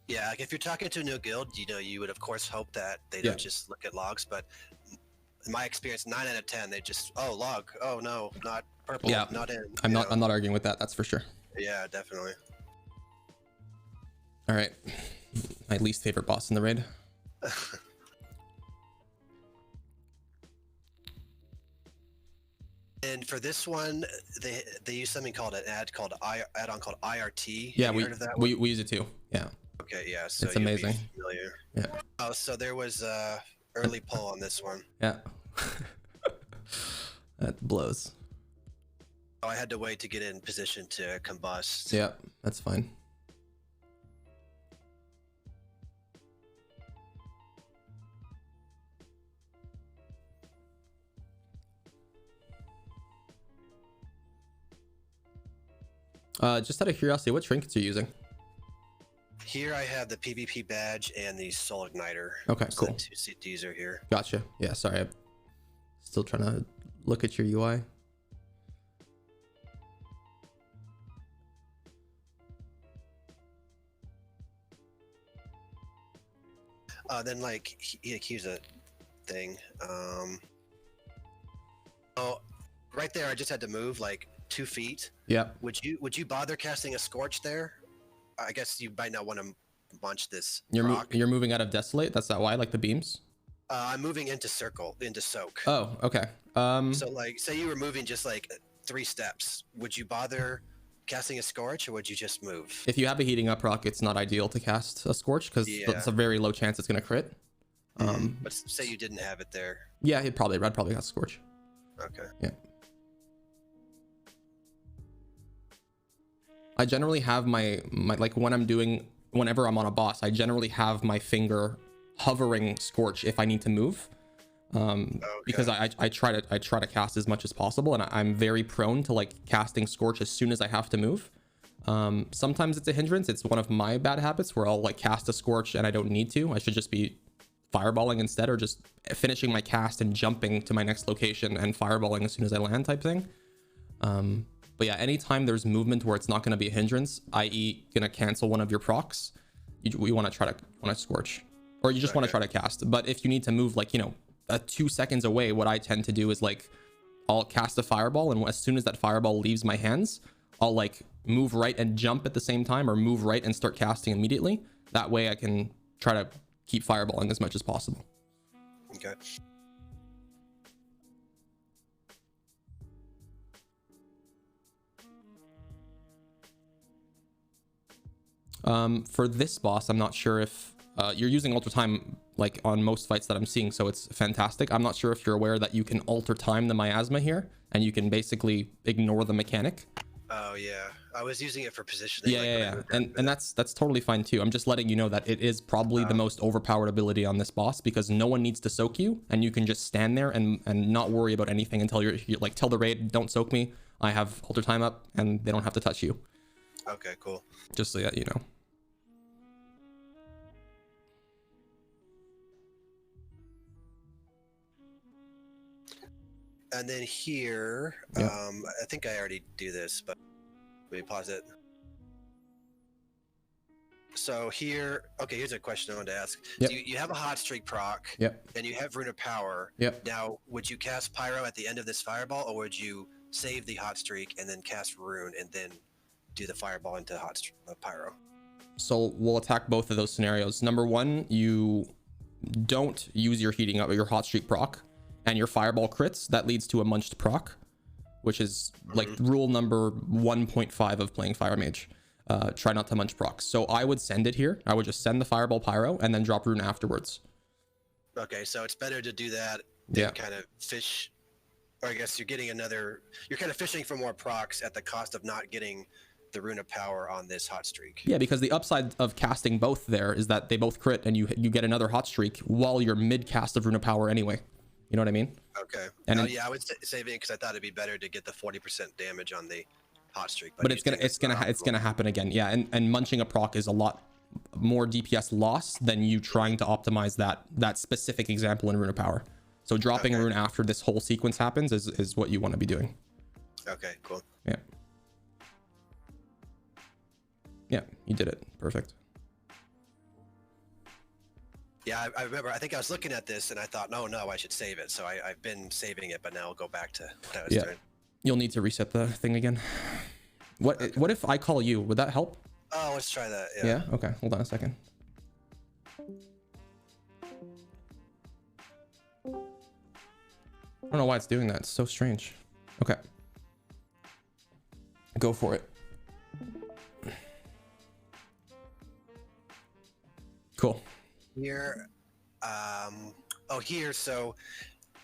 yeah, like if you're talking to a new guild, you know, you would of course hope that they don't just look at logs, but in my experience, 9 out of 10, they just, oh, log, oh no, not purple, not in. I'm not arguing with that. That's for sure. Yeah, definitely. All right, my least favorite boss in the raid. And for this one, they use something called an add-on called IRT. Yeah, heard of that we use it too. Yeah. Okay, yeah. So it's amazing. Familiar. Yeah. Oh, so there was early pull on this one. Yeah. That blows. Oh, I had to wait to get in position to combust. Yeah, that's fine. Just out of curiosity, what trinkets are you using? Here I have the PvP badge and the soul igniter. Okay, so cool. The 2 CDs are here. Gotcha. Yeah, sorry. I'm still trying to look at your UI. Then like here's a thing. Oh, right there I just had to move like 2 feet. Yeah. Would you bother casting a scorch there? I guess you might not want to munch this. You're moving out of desolate. That's that why, like the beams. I'm moving into soak. Oh, okay. So like, say you were moving just like 3 steps. Would you bother casting a scorch, or would you just move? If you have a heating up proc, it's not ideal to cast a scorch because it's a very low chance it's gonna crit. But say you didn't have it there. Yeah, I'd probably cast scorch. Okay. Yeah. I generally have my like whenever I'm on a boss, I generally have my finger hovering scorch if I need to move, because I try to cast as much as possible, and I'm very prone to like casting scorch as soon as I have to move. Sometimes it's a hindrance. It's one of my bad habits where I'll like cast a scorch and I don't need to. I should just be fireballing instead, or just finishing my cast and jumping to my next location and fireballing as soon as I land type thing. But yeah, anytime there's movement where it's not going to be a hindrance, i.e. gonna cancel one of your procs, we want to scorch, or you just want to try to cast. But if you need to move like, 2 seconds away, what I tend to do is like, I'll cast a fireball, and as soon as that fireball leaves my hands, I'll like move right and jump at the same time, or move right and start casting immediately. That way I can try to keep fireballing as much as possible. Okay. For this boss, I'm not sure if you're using alter time like on most fights that I'm seeing, so it's fantastic. I'm not sure if you're aware that you can alter time the miasma here, and you can basically ignore the mechanic. Oh yeah, I was using it for positioning. Yeah. And that's totally fine too. I'm just letting you know that it is probably the most overpowered ability on this boss, because no one needs to soak you, and you can just stand there and not worry about anything until you're like, tell the raid, don't soak me. I have alter time up, and they don't have to touch you. Okay, cool. Just so that you know. And then here, I think I already do this, but let me pause it. So here, okay, here's a question I wanted to ask. Yep. So you have a hot streak proc, and you have Rune of Power. Now, would you cast Pyro at the end of this fireball, or would you save the hot streak and then cast Rune and then do the fireball into Pyro? So we'll attack both of those scenarios. Number one, you don't use your heating up or your hot streak proc, and your fireball crits. That leads to a munched proc, which is like rule number 1.5 of playing Fire Mage. Try not to munch procs. So I would send it here. I would just send the fireball pyro and then drop rune afterwards. Okay, so it's better to do that than kind of fish, or I guess you're kind of fishing for more procs at the cost of not getting the Rune of Power on this hot streak. Yeah, because the upside of casting both there is that they both crit, and you get another hot streak while you're mid cast of Rune of Power anyway. You know what I mean? Okay. And Oh yeah, I was saving it because I thought it'd be better to get the 40% damage on the hot streak. But it's gonna happen again. Yeah, and munching a proc is a lot more DPS loss than you trying to optimize that specific example in Rune of Power. So dropping Rune after this whole sequence happens is what you want to be doing. Okay, cool. Yeah. Yeah, you did it. Perfect. Yeah, I remember. I think I was looking at this and I thought, no, I should save it. So I've been saving it, but now I'll go back to what I was doing. You'll need to reset the thing again. What if I call you? Would that help? Oh, let's try that. Yeah. Okay. Hold on a second. I don't know why it's doing that. It's so strange. Okay. Go for it. Cool. Here, here. So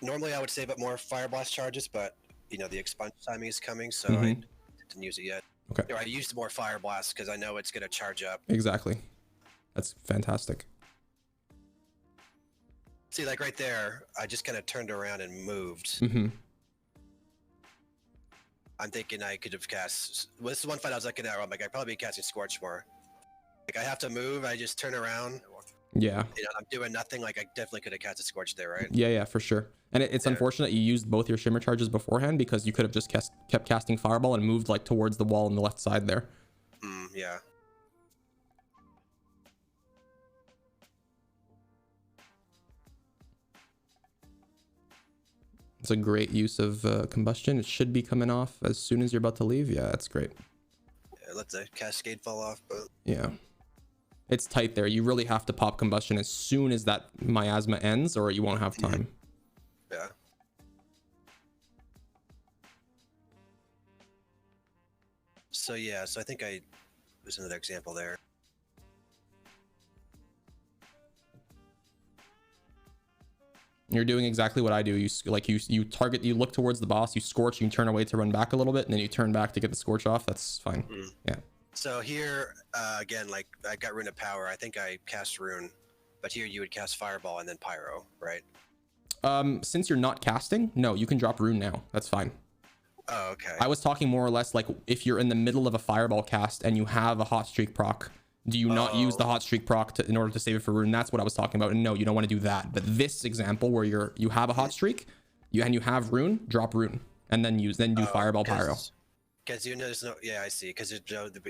normally I would save up more Fire Blast charges, but you know the expunge timing is coming, so I didn't use it yet. Okay. Here, I used more Fire Blast because I know it's gonna charge up. Exactly. That's fantastic. See, like right there, I just kind of turned around and moved. I'm thinking I could have cast. Well, this is one fight I was looking at. Where I'm like, I'd probably be casting Scorch more. Like I have to move. I just turn around. Yeah. You know, I'm doing nothing. Like I definitely could have cast a Scorch there, right? Yeah, for sure. And it's unfortunate you used both your shimmer charges beforehand because you could have just kept casting Fireball and moved like towards the wall on the left side there. Yeah. It's a great use of combustion. It should be coming off as soon as you're about to leave. Yeah, that's great. Yeah, let the cascade fall off, but yeah. It's tight there. You really have to pop combustion as soon as that miasma ends or you won't have time. Yeah. So yeah, so I think there's another example there. You're doing exactly what I do. You target, you look towards the boss, you scorch, you turn away to run back a little bit, and then you turn back to get the scorch off. That's fine. Yeah. So here, again, like I got Rune of Power. I think I cast Rune, but here you would cast Fireball and then Pyro, right? Since you're not casting, no, you can drop Rune now. That's fine. Oh, okay. I was talking more or less like if you're in the middle of a Fireball cast and you have a Hot Streak proc, do you not use the Hot Streak proc in order to save it for Rune? That's what I was talking about. And no, you don't want to do that. But this example where you have a Hot Streak, you have Rune, drop Rune, and then do Fireball Pyro. Because you know, there's no, yeah, I see. Because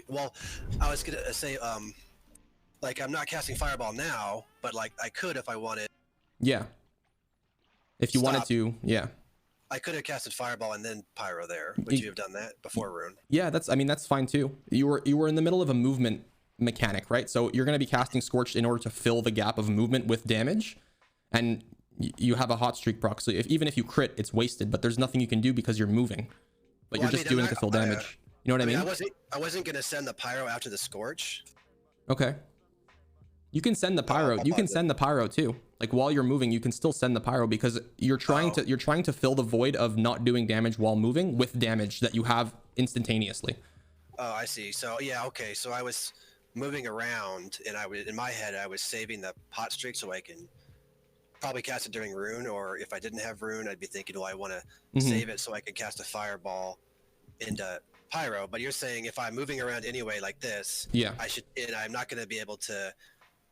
well, I was gonna say, like I'm not casting Fireball now, but like I could if I wanted. Yeah. If you wanted to, yeah. I could have casted Fireball and then Pyro there. Would you have done that before Rune? Yeah, that's fine too. You were in the middle of a movement mechanic, right? So you're going to be casting Scorched in order to fill the gap of movement with damage, and you have a Hot Streak proc. So even if you crit, it's wasted. But there's nothing you can do because you're moving. But you're just doing it to fill damage. You know what I mean? I wasn't gonna send the Pyro after the Scorch. Okay. You can send the Pyro. You can send the Pyro too. Like while you're moving, you can still send the Pyro because you're trying to fill the void of not doing damage while moving with damage that you have instantaneously. Oh, I see. So yeah, okay. So I was moving around, and in my head I was saving the Hot Streak so I can probably cast it during Rune, or if I didn't have Rune, I'd be thinking, well, I want to save it so I can cast a Fireball into Pyro. But you're saying if I'm moving around anyway like this, yeah, and I'm not going to be able to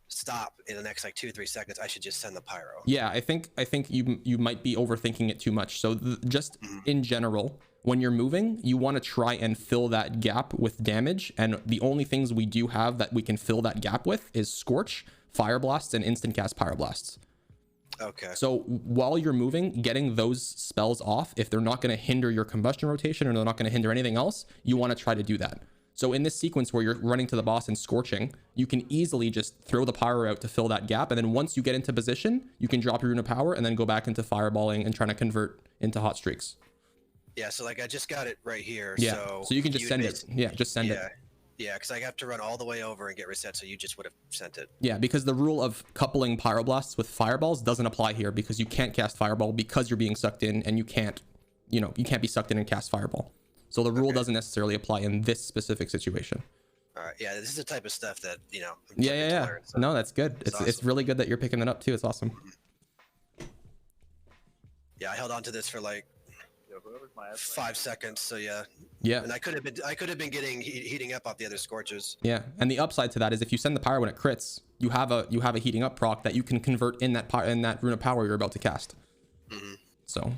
stop in the next like 2-3 seconds, I should just send the Pyro. Yeah, I think you might be overthinking it too much. So just in general, when you're moving, you want to try and fill that gap with damage, and the only things we do have that we can fill that gap with is Scorch, Fire Blasts, and instant cast Pyroblasts. Okay. So while you're moving, getting those spells off, if they're not going to hinder your combustion rotation or they're not going to hinder anything else, you want to try to do that. So in this sequence where you're running to the boss and scorching, you can easily just throw the Pyro out to fill that gap. And then once you get into position, you can drop your Rune of Power and then go back into fireballing and trying to convert into Hot Streaks. Yeah, so like I just got it right here. Yeah, so you can just send it. Yeah, just send it. Yeah, because I have to run all the way over and get reset, so you just would have sent it. Yeah, because the rule of coupling Pyroblasts with Fireballs doesn't apply here because you can't cast Fireball because you're being sucked in, and you can't be sucked in and cast Fireball. So the rule doesn't necessarily apply in this specific situation. All right, yeah, this is the type of stuff that, I'm yeah. learn, so no, that's good. It's awesome. It's really good that you're picking that up too. It's awesome. Yeah, I held on to this for like Yo, whoever's my ass 5 seconds. So yeah, Yeah. and I could have been getting heating up off the other scorches. Yeah, and the upside to that is if you send the pyro when it crits, you have a heating up proc that you can convert in that rune of power you're about to cast. Mm-hmm. So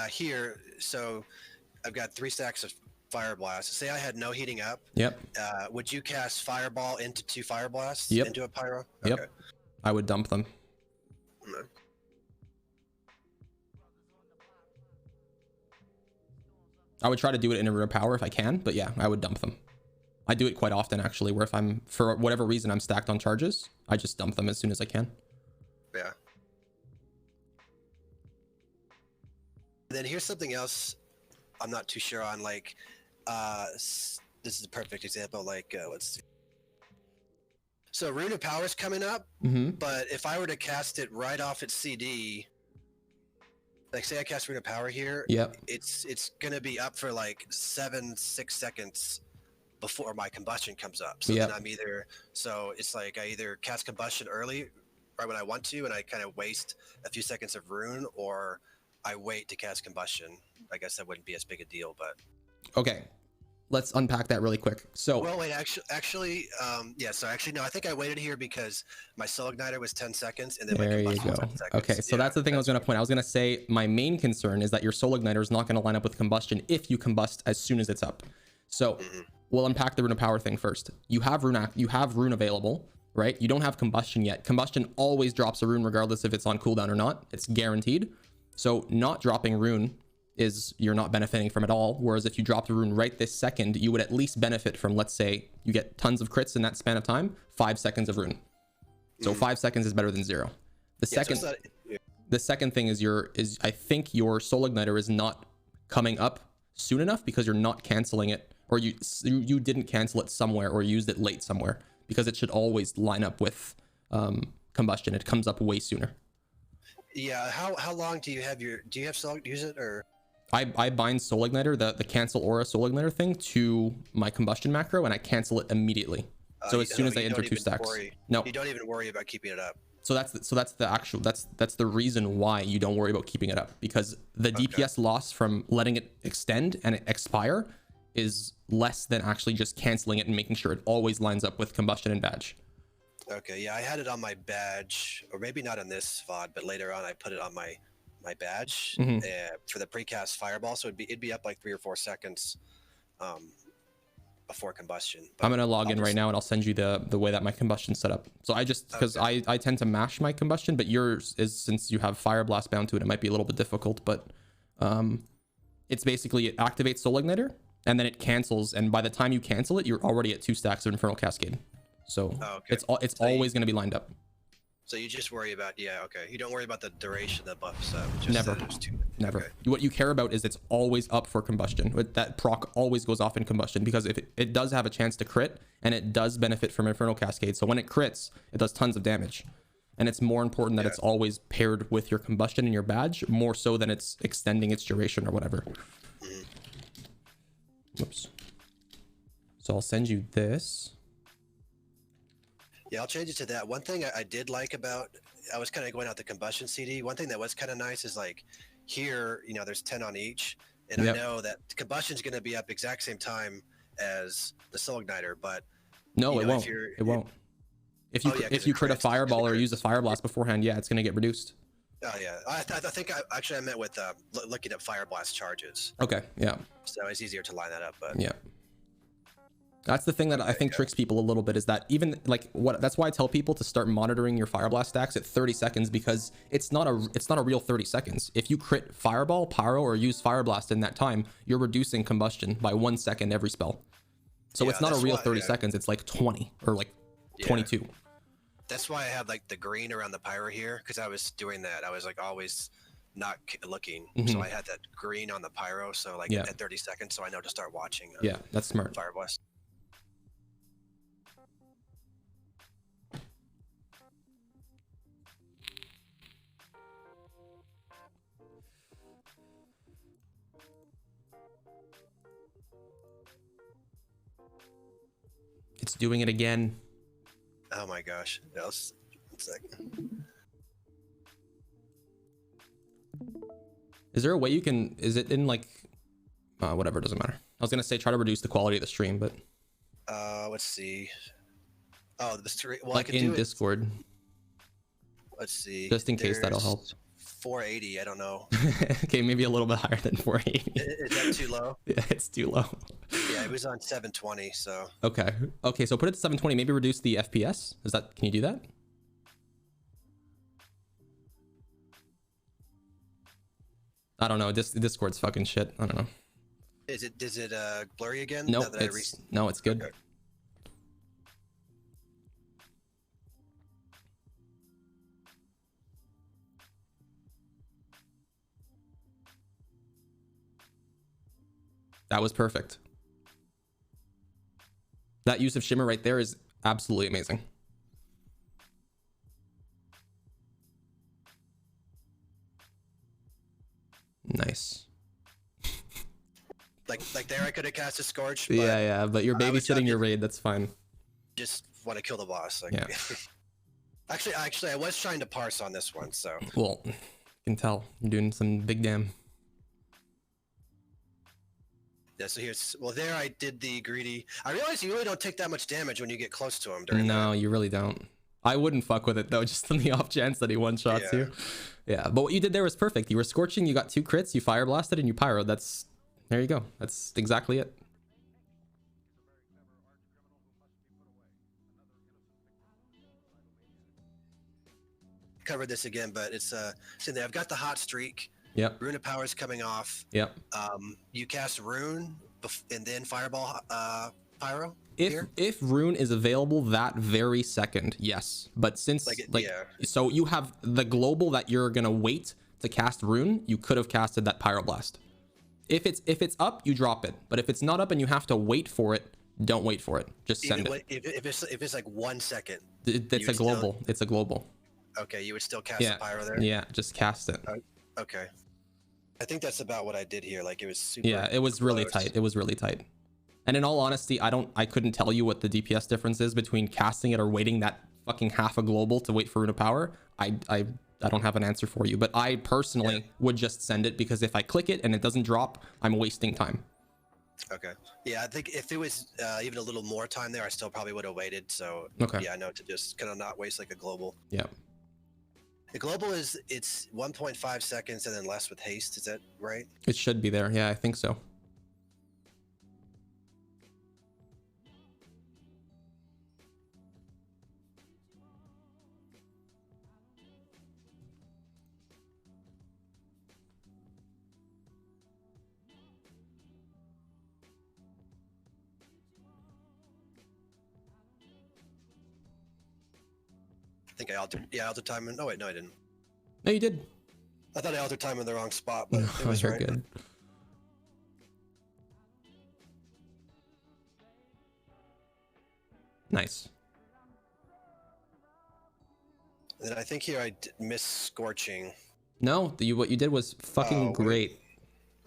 here, so I've got 3 stacks of fire blasts. Say I had no heating up. yep, Would you cast fireball into 2 fire blasts Yep. into a pyro? yep, Okay. I would dump them. Mm. I would try to do it in a rune of power if I can, but yeah, I would dump them. I do it quite often actually, where if I'm, for whatever reason, I'm stacked on charges, I just dump them as soon as I can. Yeah. And then here's something else I'm not too sure on. Like, this is a perfect example. Like, let's see. So Rune of Power is coming up, Mm-hmm. but if I were to cast it right off its CD, like say I cast Rune of Power here, Yep. it's gonna be up for like 6 seconds before my combustion comes up. So Yep. then I'm either, so it's like I either cast combustion early right when I want to, and I kind of waste a few seconds of rune, or I wait to cast combustion. I guess that wouldn't be as big a deal, but Okay, let's unpack that really quick. So well, wait, actually, yeah. So actually, no. I think I waited here because my soul igniter was 10 seconds, and then my there you combustion go. was 10 seconds. Okay, so Yeah, that's the thing I was going to point. I was going to say my main concern is that your soul igniter is not going to line up with combustion if you combust as soon as it's up. So we'll unpack the rune of power thing first. You have rune available, right? You don't have combustion yet. Combustion always drops a rune regardless if it's on cooldown or not. It's guaranteed. So not dropping rune is you're not benefiting from at all. Whereas if you drop the rune right this second, you would at least benefit from, let's say you get tons of crits in that span of time, 5 seconds of rune. So 5 seconds is better than 0. The Yeah, so second it's not- yeah. the second thing is I think your soul igniter is not coming up soon enough because you're not canceling it, or you didn't cancel it somewhere or used it late somewhere, because it should always line up with combustion. It comes up way sooner. Yeah. How long do you have soul use it, or? I bind soul igniter, the cancel aura soul igniter thing, to my combustion macro, and I cancel it immediately. So as soon as I enter 2 stacks. No. You don't even worry about keeping it up. So that's the reason why you don't worry about keeping it up, because the DPS loss from letting it extend and it expire is less than actually just canceling it and making sure it always lines up with combustion and badge. Okay, yeah, I had it on my badge, or maybe not on this VOD, but later on I put it on my badge for the precast fireball, so it'd be up like 3 or 4 seconds before combustion. But I'm gonna log in right now and I'll send you the way that my combustion's set up. So I just, because I tend to mash my combustion, but yours is, since you have fire blast bound to it, it might be a little bit difficult, but it's basically, it activates soul igniter and then it cancels, and by the time you cancel it, you're already at 2 stacks of infernal cascade. So it's always going to be lined up. So you just worry about, you don't worry about the duration of the buffs up. Never. Never. Okay. What you care about is it's always up for combustion. That proc always goes off in combustion, because if it does have a chance to crit, and it does benefit from infernal cascade. So when it crits, it does tons of damage, and it's more important that it's always paired with your combustion and your badge, more so than it's extending its duration or whatever. Whoops. So I'll send you this. Yeah, I'll change it to that. One thing I did like about, I was kind of going out the combustion CD. One thing that was kind of nice is like here, there's 10 on each, and I know that combustion's going to be up exact same time as the soul igniter, but no, it won't. It won't. If you crit a fireball or use a fire blast beforehand, it's going to get reduced. Oh yeah, I think I meant with looking at fire blast charges. Okay, yeah. So it's easier to line that up, but yeah. That's the thing that I think tricks people a little bit, is that even that's why I tell people to start monitoring your fire blast stacks at 30 seconds, because it's not a real 30 seconds. If you crit fireball, pyro, or use fire blast in that time, you're reducing combustion by 1 second every spell. So it's not a real 30 seconds. It's like 20 or like 22. That's why I have like the green around the pyro here, because I was doing that. I was like always not looking, so I had that green on the pyro. So like at 30 seconds, so I know to start watching. That's smart. Fire blast. It's doing it again. Oh my gosh. Yeah, one second. Is there a way you can, is it in like, whatever, doesn't matter. I was gonna say try to reduce the quality of the stream, but Let's see. Oh, the stream. Well, like I can in do Discord, Let's see. just in case that'll There's help. 480. I don't know. Okay, maybe a little bit higher than 480. Is that too low? Yeah, it's too low. Yeah, it was on 720. So Okay. Okay, so put it to 720. Maybe reduce the FPS. Is that? Can you do that? I don't know. Discord's fucking shit. I don't know. is it blurry again? No, Now that I no, it's good. Okay. That was perfect. That use of shimmer right there is absolutely amazing. Nice. Like there, I could have cast a Scorch. But Yeah, but you're I would babysitting your just- raid. That's fine. Just want to kill the boss. Like, Yeah. actually, I was trying to parse on this one. So Well, you can tell you're doing some big damn. yeah. So here's there. I did the greedy. I realize you really don't take that much damage when you get close to him. During No, you really don't. I wouldn't fuck with it though, just on the off chance that he one shots Yeah. you. Yeah, but what you did there was perfect. You were scorching, you got 2 crits, you fire blasted, and you pyro. There you go. That's exactly it. Covered this again, but it's in there. I've got the hot streak. Yep. Rune of Power's coming off. Yep. You cast Rune and then Fireball Pyro. If rune is available that very second, yes. But since yeah. so you have the global that you're gonna wait to cast rune, you could have casted that pyroblast. If it's up, you drop it. But if it's not up and you have to wait for it, don't wait for it. Just send it. If it's like 1 second. It's a global. It's a global. Okay, you would still cast Yeah. the Pyro there. Yeah, just cast it. Okay. I think that's about what I did here. Like it was super. Yeah, it was really close. tight. It was really tight. And in all honesty, I couldn't tell you what the DPS difference is between casting it or waiting that fucking half a global to wait for Rune of Power. I don't have an answer for you, but I personally would just send it because if I click it and it doesn't drop, I'm wasting time. Okay. Yeah, I think if it was even a little more time there, I still probably would have waited. So Okay. yeah, I know to just kind of not waste like a global. Yeah. The global it's 1.5 seconds and then less with haste. Is that right? It should be there. Yeah, I think so. I think I altered. Yeah, altered time. No, wait, no, I didn't. No, you did. I thought I altered time in the wrong spot, but it was You're right. good. Nice. And then I think here I missed scorching. No, what you did was fucking wait. great.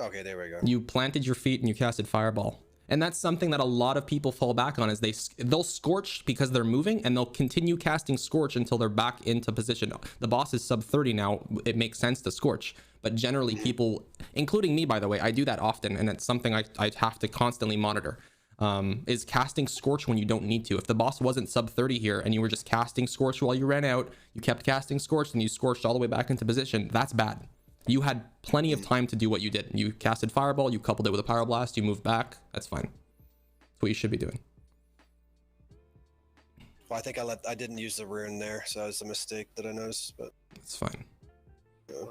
Okay, there we go. You planted your feet and you casted fireball. And that's something that a lot of people fall back on is they'll scorch because they're moving and they'll continue casting scorch until they're back into position. The boss is sub 30 now. It makes sense to scorch, but generally people, including me, by the way, I do that often. And it's something I have to constantly monitor, is casting scorch when you don't need to. If the boss wasn't sub 30 here and you were just casting scorch while you ran out, you kept casting scorch and you scorched all the way back into position. That's bad. You had plenty of time to do what you did. You casted fireball, you coupled it with a pyroblast, you moved back. That's fine. That's what you should be doing. Well, I think I didn't use the rune there, so that was a mistake that I noticed. But It's fine. yeah.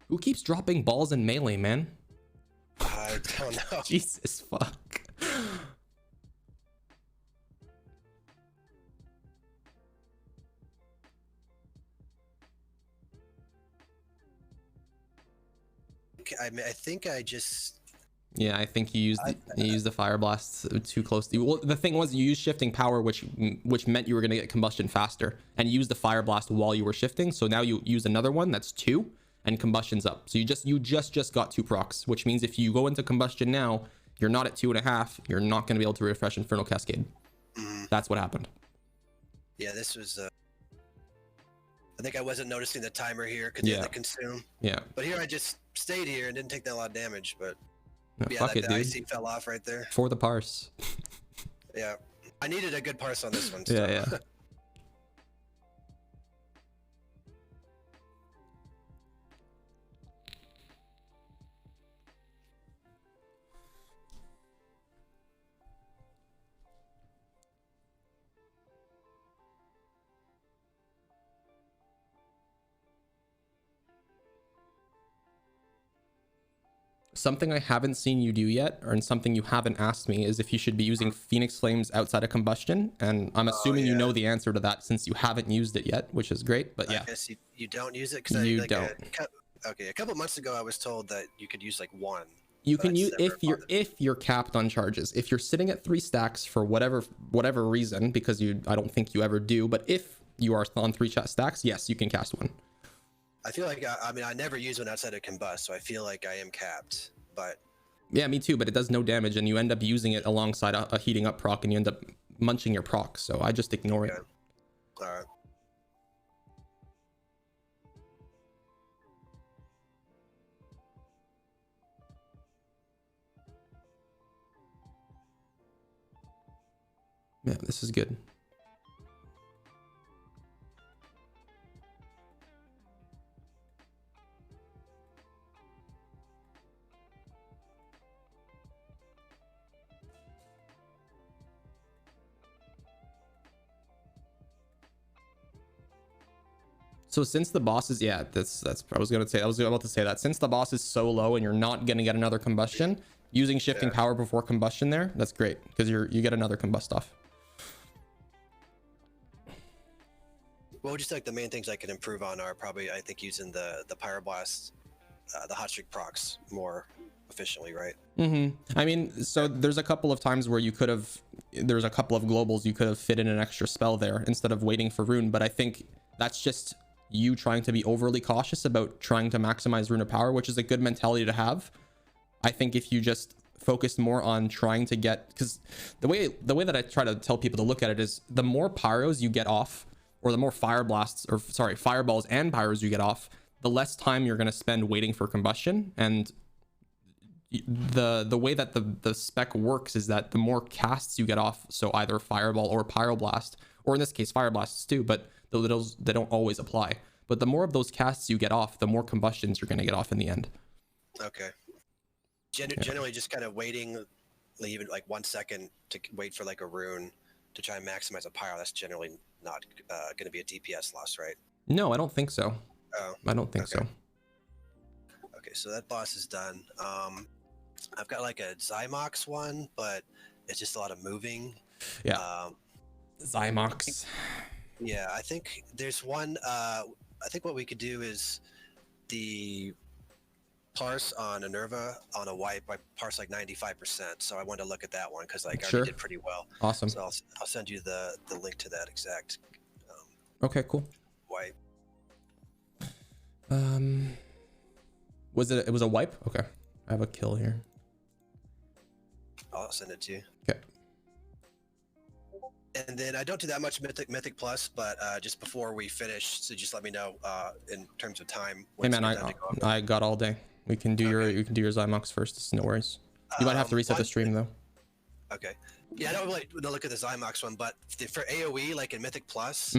Who keeps dropping balls in melee, man? I don't know. Jesus fuck. I think I just. Yeah, I think you used the fire blast too close to you. Well, the thing was you used shifting power, which meant you were gonna get combustion faster, and you used the fire blast while you were shifting. So now you use another one that's 2, and combustion's up. So you just got 2 procs, which means if you go into combustion now, you're not at 2.5, you're not going to be able to refresh Infernal Cascade. That's what happened. Yeah, this was. I think I wasn't noticing the timer here because the consume. Yeah. But here I just stayed here and didn't take that a lot of damage. But No, yeah, fuck it, the dude. IC fell off right there. For the parse. Yeah, I needed a good parse on this one. So. Yeah. Something I haven't seen you do yet, or something you haven't asked me, is if you should be using Phoenix Flames outside of combustion. And I'm assuming you know the answer to that since you haven't used it yet, which is great. But yeah, I guess you don't use it because you don't. A couple months ago I was told that you could use like one. You can use if you're capped on charges. If you're sitting at 3 stacks for whatever reason, because I don't think you ever do, but if you are on 3 stacks, yes, you can cast one. I feel like I never use one outside of combust, so I feel like I am capped. But yeah, me too. But it does no damage, and you end up using it alongside a heating up proc, and you end up munching your proc. So I just ignore it. All right. Yeah, this is good. So since the boss is, yeah, that's I was about to say that since the boss is so low and you're not gonna get another combustion, using shifting power before combustion there, that's great because you get another combust off. Well, just like the main things I can improve on are probably, I think, using the pyroblast, the hot streak procs more efficiently, right? I mean, so there's a couple of times where there's a couple of globals you could have fit in an extra spell there instead of waiting for rune, but I think that's just you trying to be overly cautious about trying to maximize rune of power, which is a good mentality to have. I think if you just focused more on trying to get, because the way that I try to tell people to look at it is the more pyros you get off, or the more fireballs and pyros you get off, the less time you're going to spend waiting for combustion. And the way that the spec works is that the more casts you get off, so either fireball or pyroblast, or in this case fireblasts too, but those they don't always apply, but the more of those casts you get off, the more combustions you're going to get off in the end. Okay. Generally just kind of waiting even like 1 second to wait for like a rune to try and maximize a pyro, that's generally not going to be a DPS loss, right? No, I don't think so. Oh, I don't think so. Okay, so that boss is done. I've got like a Zymox one, but it's just a lot of moving. Yeah. Zymox. Yeah, I think there's one. I think what we could do is the parse on Enerva on a wipe. I parse like 95%, so I wanted to look at that one because like I already did pretty well. Awesome. So I'll send you the link to that exact. Okay, cool. Wipe. Was it a wipe? Okay, I have a kill here. I'll send it to you. Okay. And then I don't do that much Mythic Plus, but just before we finish, so just let me know in terms of time. Hey man, I got all day. We can do your Zymox first. It's no worries. You might have to reset the stream though. Okay. Yeah, I don't really look at the Zymox one, but for AOE, like in Mythic Plus,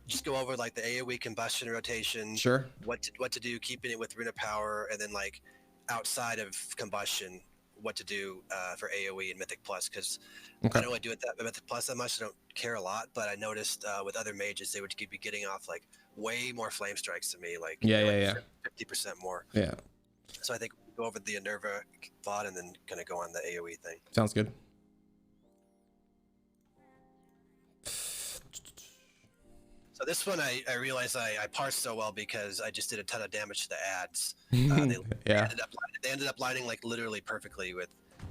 just go over like the AOE combustion rotation. Sure. What to do, keeping it with Rune of Power, and then like outside of combustion, what to do for AOE and Mythic Plus, because I don't really do it that Mythic Plus that much. I don't care a lot, but I noticed with other mages they would be getting off like way more flame strikes to me, like 50% more. Yeah. So I think we'll go over the Enerva thought and then kind of go on the AOE thing. Sounds good. So this one I realized I parsed so well because I just did a ton of damage to the ads. They ended up lining like literally perfectly with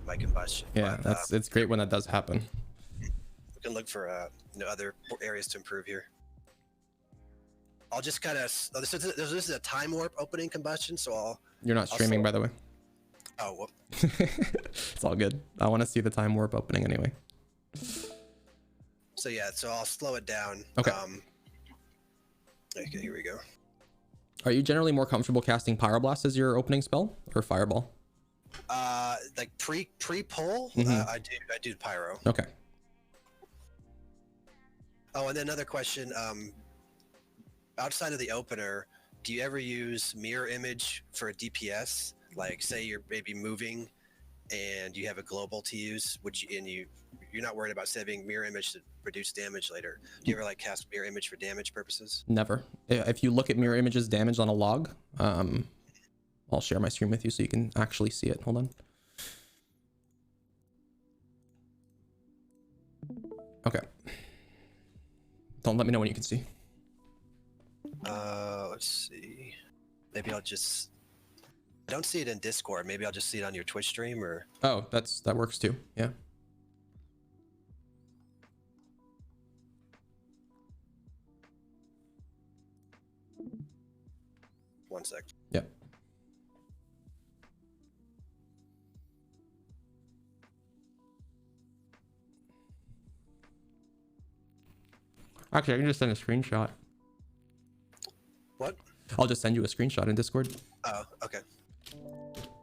my combustion. Yeah, but, it's great when that does happen. We can look for other areas to improve here. I'll just kind of this is a time warp opening combustion, so You're not streaming, by the way. Oh, well, It's all good. I want to see the time warp opening anyway. so yeah, so I'll slow it down. Okay. Okay, here we go. Are you generally more comfortable casting Pyroblast as your opening spell or Fireball? Like pre-pull, Mhm. I do pyro. Okay. Oh, and then another question. Outside of the opener, do you ever use mirror image for a DPS? Like, say you're maybe moving, and you have a global to use, you're not worried about saving mirror image to reduce damage later. Do you ever like cast mirror image for damage purposes? Never. If you look at mirror images damage on a log, I'll share my screen with you so you can actually see it. Hold on. Okay. Don't let me know when you can see. Let's see. Maybe I don't see it in Discord. Maybe I'll just see it on your Twitch stream or. Oh, that works too. Yeah. One sec. Yep. Actually, I can just send a screenshot. What? I'll just send you a screenshot in Discord. Oh, okay.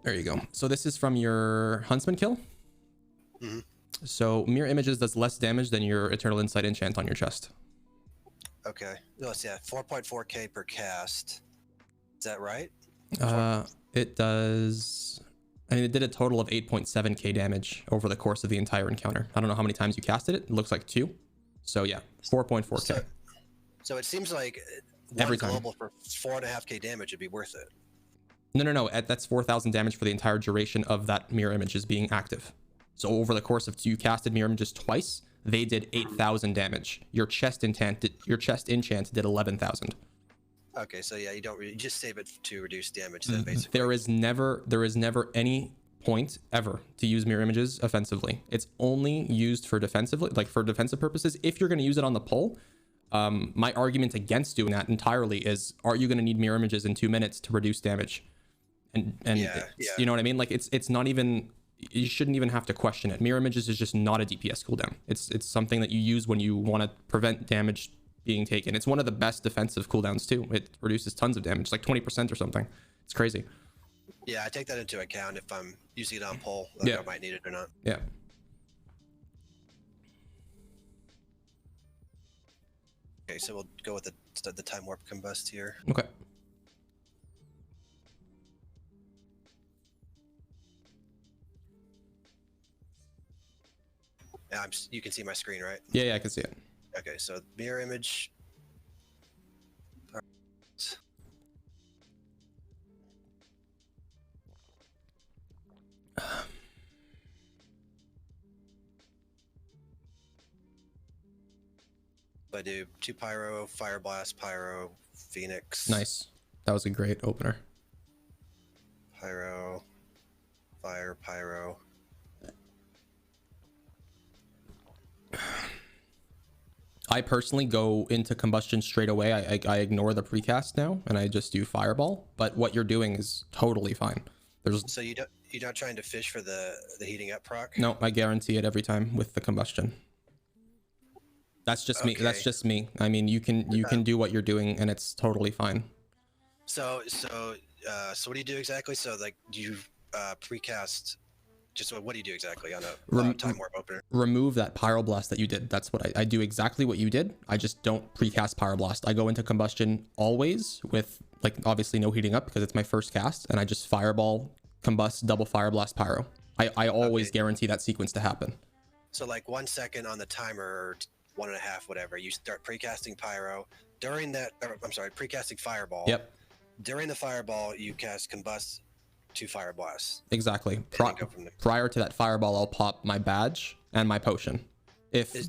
There you go. So this is from your Huntsman kill. Mm-hmm. So mirror images does less damage than your Eternal Insight enchant on your chest. Okay. Let's see. 4.4k per cast. Is that right? It does. I mean, it did a total of 8.7k damage over the course of the entire encounter. I don't know how many times you casted it. It looks like 2. So yeah, 4.4k. So it seems like Every one time. global for 4.5k damage would be worth it. No. That's 4,000 damage for the entire duration of that mirror images being active. So over the course of 2 casted mirror images twice, they did 8,000 damage. Your chest enchant did 11,000. Okay, so yeah, you just save it to reduce damage then basically. There is never any point ever to use mirror images offensively. It's only used for defensively, like for defensive purposes. If you're going to use it on the pull, my argument against doing that entirely is, are you going to need mirror images in 2 minutes to reduce damage? And Yeah. You know what I mean? Like it's not even, you shouldn't even have to question it. Mirror images is just not a DPS cooldown. It's something that you use when you want to prevent damage being taken. It's one of the best defensive cooldowns too. It reduces tons of damage, like 20% or something. It's crazy. Yeah, I take that into account if I'm using it on pull. Like I might need it or not. Yeah. Okay, so we'll go with the time warp combust here. Okay. Yeah, you can see my screen, right? Yeah, I can see it. Okay, so mirror image. I do 2 pyro, fire blast, pyro, phoenix. Nice. That was a great opener. Pyro, fire, pyro. I personally go into combustion straight away. I ignore the precast now and I just do fireball. But what you're doing is totally fine. So you're not trying to fish for the heating up proc? No, I guarantee it every time with the combustion. That's just me. Okay. That's just me. I mean, you can do what you're doing and it's totally fine. So what do you do exactly? So like, do you precast? Just what do you do exactly on a time warp opener? Remove that pyroblast that you did. That's what I do exactly what you did. I just don't precast pyroblast. I go into combustion always with, like, obviously no heating up because it's my first cast, and I just fireball, combust, double fireblast, pyro. I always guarantee that sequence to happen. So like 1 second on the timer, or 1.5, whatever. You start precasting pyro during that. Precasting fireball. Yep. During the fireball, you cast combust, 2 fire blasts. Exactly. Go from there. Prior to that fireball, I'll pop my badge and my potion, if you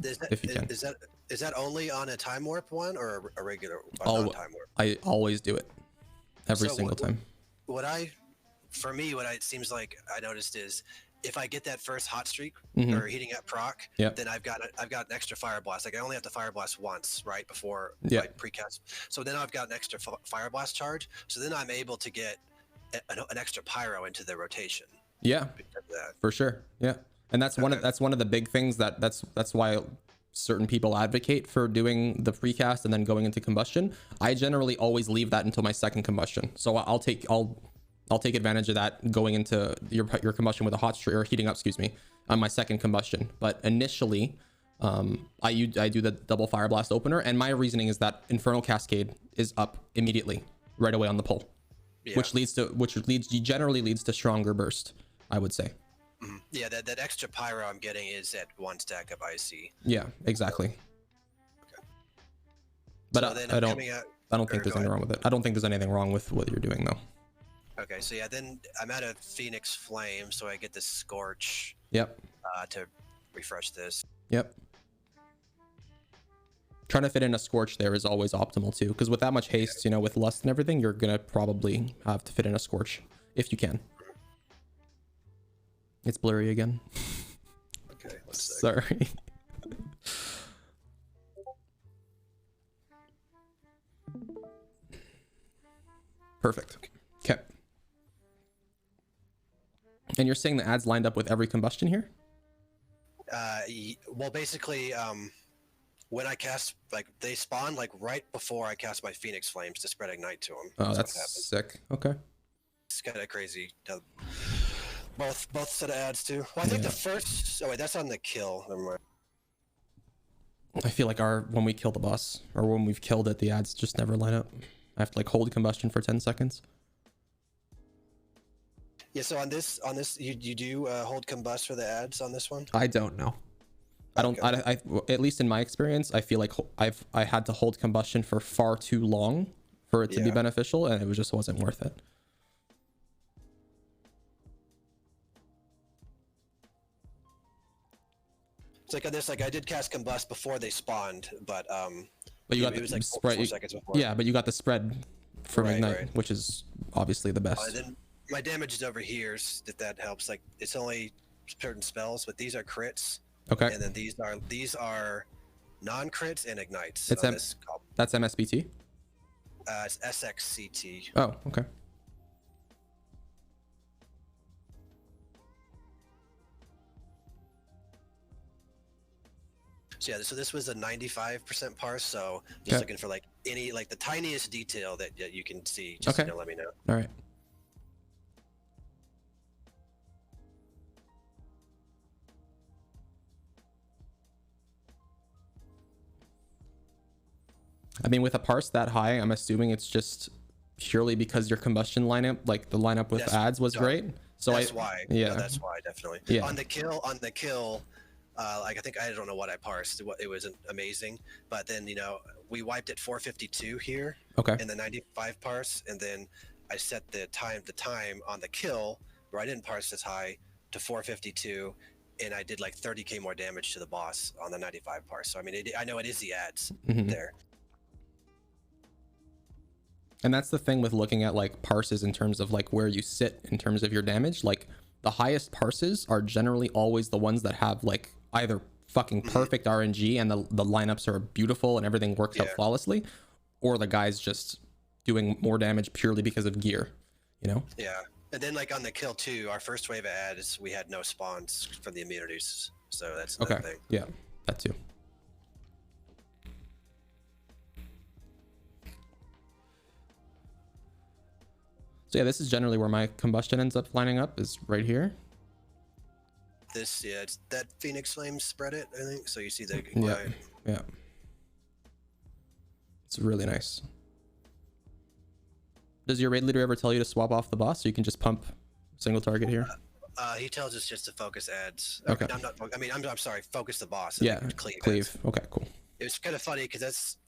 can. Is that only on a time warp one or a regular non-time warp? I always do it every single time. What it seems like I noticed is, if I get that first hot streak or heating up proc, then I've got an extra fire blast. Like I only have to fire blast once, right, before like precast. So then I've got an extra fire blast charge. So then I'm able to get an extra pyro into the rotation. Yeah, because of that. for sure. Yeah, and that's one of the big things that's why certain people advocate for doing the precast and then going into combustion. I generally always leave that until my second combustion. So I'll take advantage of that going into your combustion with a hot streak, or heating up, excuse me, on my second combustion. But initially, I do the double fire blast opener, and my reasoning is that Infernal Cascade is up immediately, right away on the pull, Yeah. which generally leads to stronger burst, I would say. Yeah, that extra pyro I'm getting is at 1 stack of IC. Yeah, exactly. Okay. But So then I I'm don't coming out, I don't think there's anything wrong with it. I don't think there's anything wrong with what you're doing though. Okay, so yeah, then I'm out of Phoenix Flame, so I get the Scorch Yep. to refresh this. Yep. Trying to fit in a Scorch there is always optimal too, because with that much haste, you know, with Lust and everything, you're gonna probably have to fit in a Scorch if you can. It's blurry again. Okay, 1 sec. Sorry. Perfect. Okay. And you're saying the ads lined up with every combustion here? Well, basically, when I cast, like, they spawn like right before I cast my Phoenix Flames to spread Ignite to them. Oh, that's sick. Okay. It's kind of crazy. Both set of ads too. Well, I think the first. Oh wait, that's on the kill. Never mind. I feel like when we kill the boss, or when we've killed it, the ads just never line up. I have to like hold combustion for 10 seconds. Yeah. So on this, you do hold combust for the ads on this one. I don't know. I don't. I at least in my experience, I feel like I had to hold combustion for far too long for it to be beneficial, and it just wasn't worth it. It's like on this, like I did cast combust before they spawned, but you got it the was like spread. 4 seconds before. Yeah, but you got the spread from Right, Ignite, right. which is obviously the best. And then my damage is over here, if that helps. Like it's only certain spells, but these are crits. Okay. And then these are non-crits and ignites. It's on this comp. That's MSBT. It's SXCT. Oh, okay. So yeah, so this was a 95% parse. So just looking for like the tiniest detail that you can see. Just let me know. All right. I mean, with a parse that high, I'm assuming it's just purely because your combustion lineup, like the lineup with ads, was great. So that's why. Yeah. No, that's why definitely. Yeah. On the kill. Like I think I don't know what I parsed. It wasn't amazing, but then we wiped at 452 here. Okay. In the 95 parse, and then I set the time on the kill where I didn't parse as high to 452, and I did like 30k more damage to the boss on the 95 parse. So I mean, I know it is the ads there. And that's the thing with looking at like parses in terms of like where you sit in terms of your damage. Like the highest parses are generally always the ones that have like either fucking perfect RNG and the lineups are beautiful and everything works out flawlessly, or the guy's just doing more damage purely because of gear, Yeah. And then like on the kill too, our first wave of ads, we had no spawns from the immunities. So that's another thing. Yeah, that too. So yeah, this is generally where my combustion ends up lining up, is right here. This, it's that Phoenix Flame spread it, I think. So you see the yeah. It's really nice. Does your raid leader ever tell you to swap off the boss so you can just pump single target here? He tells us just to focus ads. Okay. I'm sorry, focus the boss. Yeah, cleave. Ads. Okay, cool. It was kind of funny because that's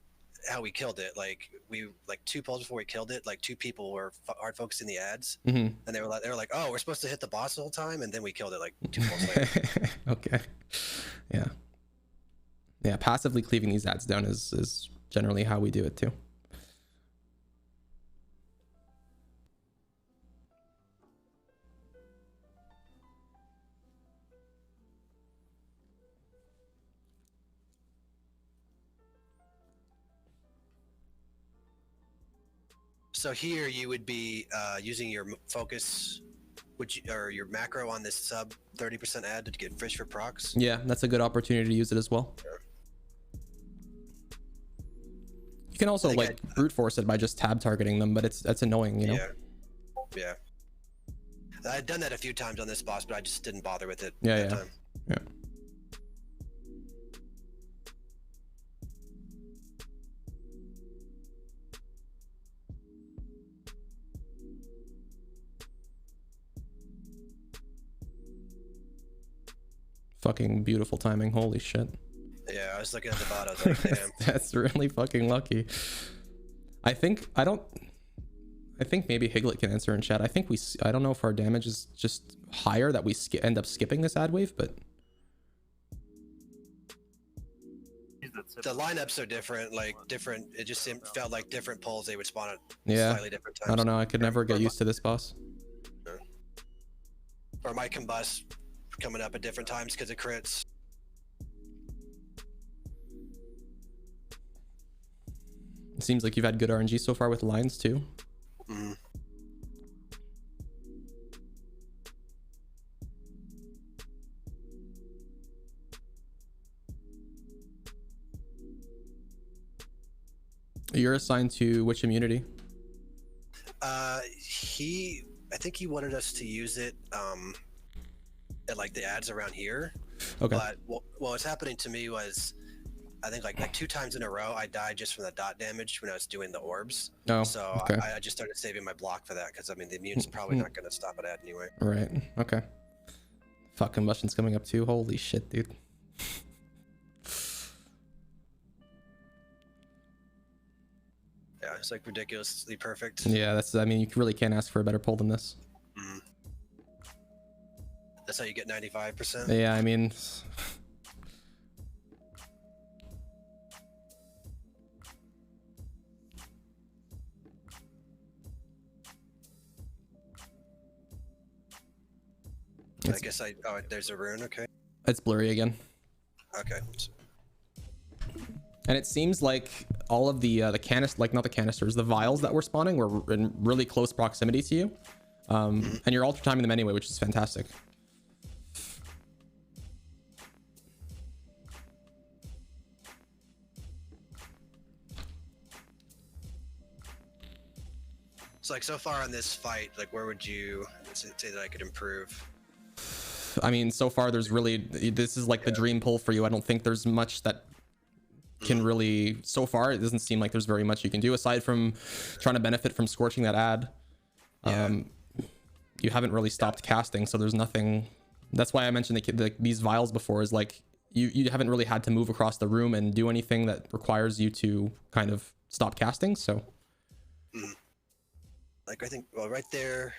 how we killed it. Like we 2 pulls before we killed it, like 2 people were hard focusing the ads, and they were like, oh, we're supposed to hit the boss the whole time, and then we killed it like 2 pulls later. Okay. Yeah, passively cleaving these ads down is generally how we do it too. So here you would be using your focus would you, or your macro on this sub 30% ad to get fish for procs? Yeah, that's a good opportunity to use it as well. You can also like brute force it by just tab targeting them, but that's annoying, you know? Yeah. I'd done that a few times on this boss, but I just didn't bother with it Yeah, that time. Yeah. Fucking beautiful timing. Holy shit. Yeah, I was looking at the bot. I was like, damn. That's really fucking lucky. I think maybe Higlet can answer in chat. I don't know if our damage is just higher that we end up skipping this ad wave, but The lineups are different, like different. It just felt like different pulls they would spawn at slightly different times. I don't know. I could never get used to this boss. Or my combust coming up at different times because of crits. It seems like you've had good RNG so far with lines too. Mm. You're assigned to which immunity? I think he wanted us to use it at like the ads around here. Okay. But what's happening to me was, I think like 2 times in a row I died just from the dot damage when I was doing the orbs. Oh, so okay. I just started saving my block for that because I mean the immune's probably not going to stop at ad anyway. Right. Okay. Fuck, combustion's coming up too. Holy shit, dude. Yeah, it's like ridiculously perfect. Yeah, I mean, you really can't ask for a better pull than this. Mm. That's how you get 95%. Yeah, I mean, I guess oh, there's a rune. Okay. it's blurry again. Okay. And it seems like all of the canister, like not the canisters, the vials that were spawning were in really close proximity to you. And you're ultra timing them anyway, which is fantastic. So like so far on this fight, like where would you say that I could improve? I mean, so far this is like the dream pull for you. I don't think there's much that can really, so far it doesn't seem like there's very much you can do aside from trying to benefit from scorching that ad. You haven't really stopped casting, so there's nothing. That's why I mentioned these vials before, is like you haven't really had to move across the room and do anything that requires you to kind of stop casting. So like I think, well, right there,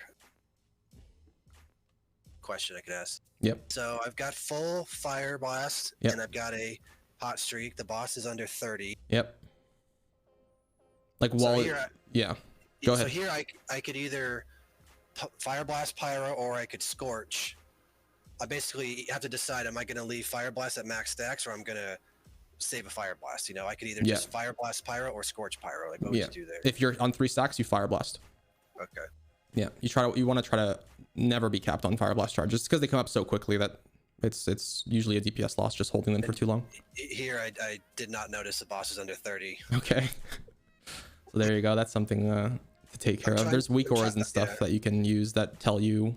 question I could ask. Yep. So I've got full fire blast, Yep. and I've got a hot streak. The boss is under 30. Yep. Like So wall. here Yeah. Go ahead. So here I could either fire blast pyro or I could scorch. I basically have to decide: am I going to leave fire blast at max stacks, or I'm going to save a fire blast? You know, I could either just fire blast pyro or scorch pyro. Like what would you do there? If you're on 3 stacks, you fire blast. Okay. Yeah, you want to try to never be capped on fire blast charges because they come up so quickly that it's usually a DPS loss just holding them for too long. Here I did not notice the boss is under 30. Okay. So there you go. That's something to take care of. There's WeakAuras and stuff that you can use that tell you.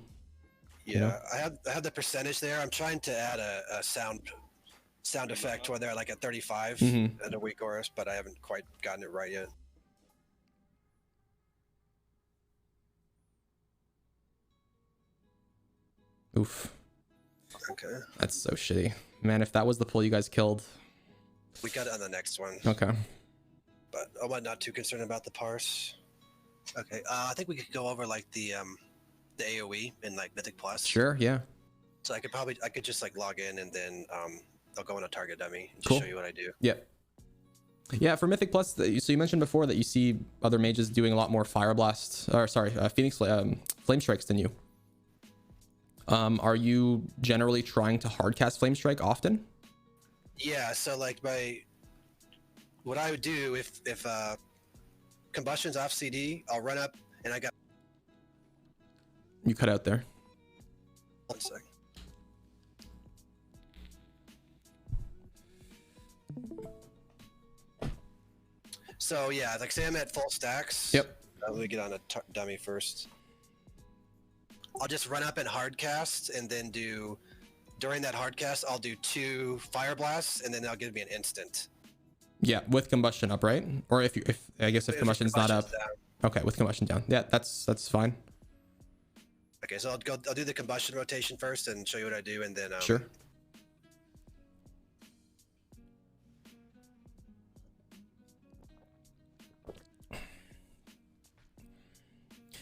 Yeah, you know? I have the percentage there. I'm trying to add a sound effect where they're like at 35 and a WeakAuras, but I haven't quite gotten it right yet. Oof. Okay. That's so shitty. Man, if that was the pull you guys killed. We got it on the next one. Okay. But I'm not too concerned about the parse. Okay. I think we could go over like the AoE in like Mythic Plus. Sure, yeah. So I could just like log in and then I'll go on a target dummy and just Cool. show you what I do. Yeah. Yeah, for Mythic Plus, so you mentioned before that you see other mages doing a lot more Fire Blast, or sorry, Phoenix Flame Strikes than you. Are you generally trying to hardcast Flame Strike often? Yeah, so like what I would do if Combustion's off CD, I'll run up and I got. You cut out there. One sec. So yeah, like say I'm at full stacks. Yep. Let me get on a dummy first. I'll just run up and hard cast, and then do during that hard cast, I'll do 2 fire blasts, and then they'll give me an instant. Yeah, with combustion up, right? Or if I guess if combustion's not up. Down. Okay, with combustion down. Yeah, that's fine. Okay, so I'll do the combustion rotation first and show you what I do, and then Sure.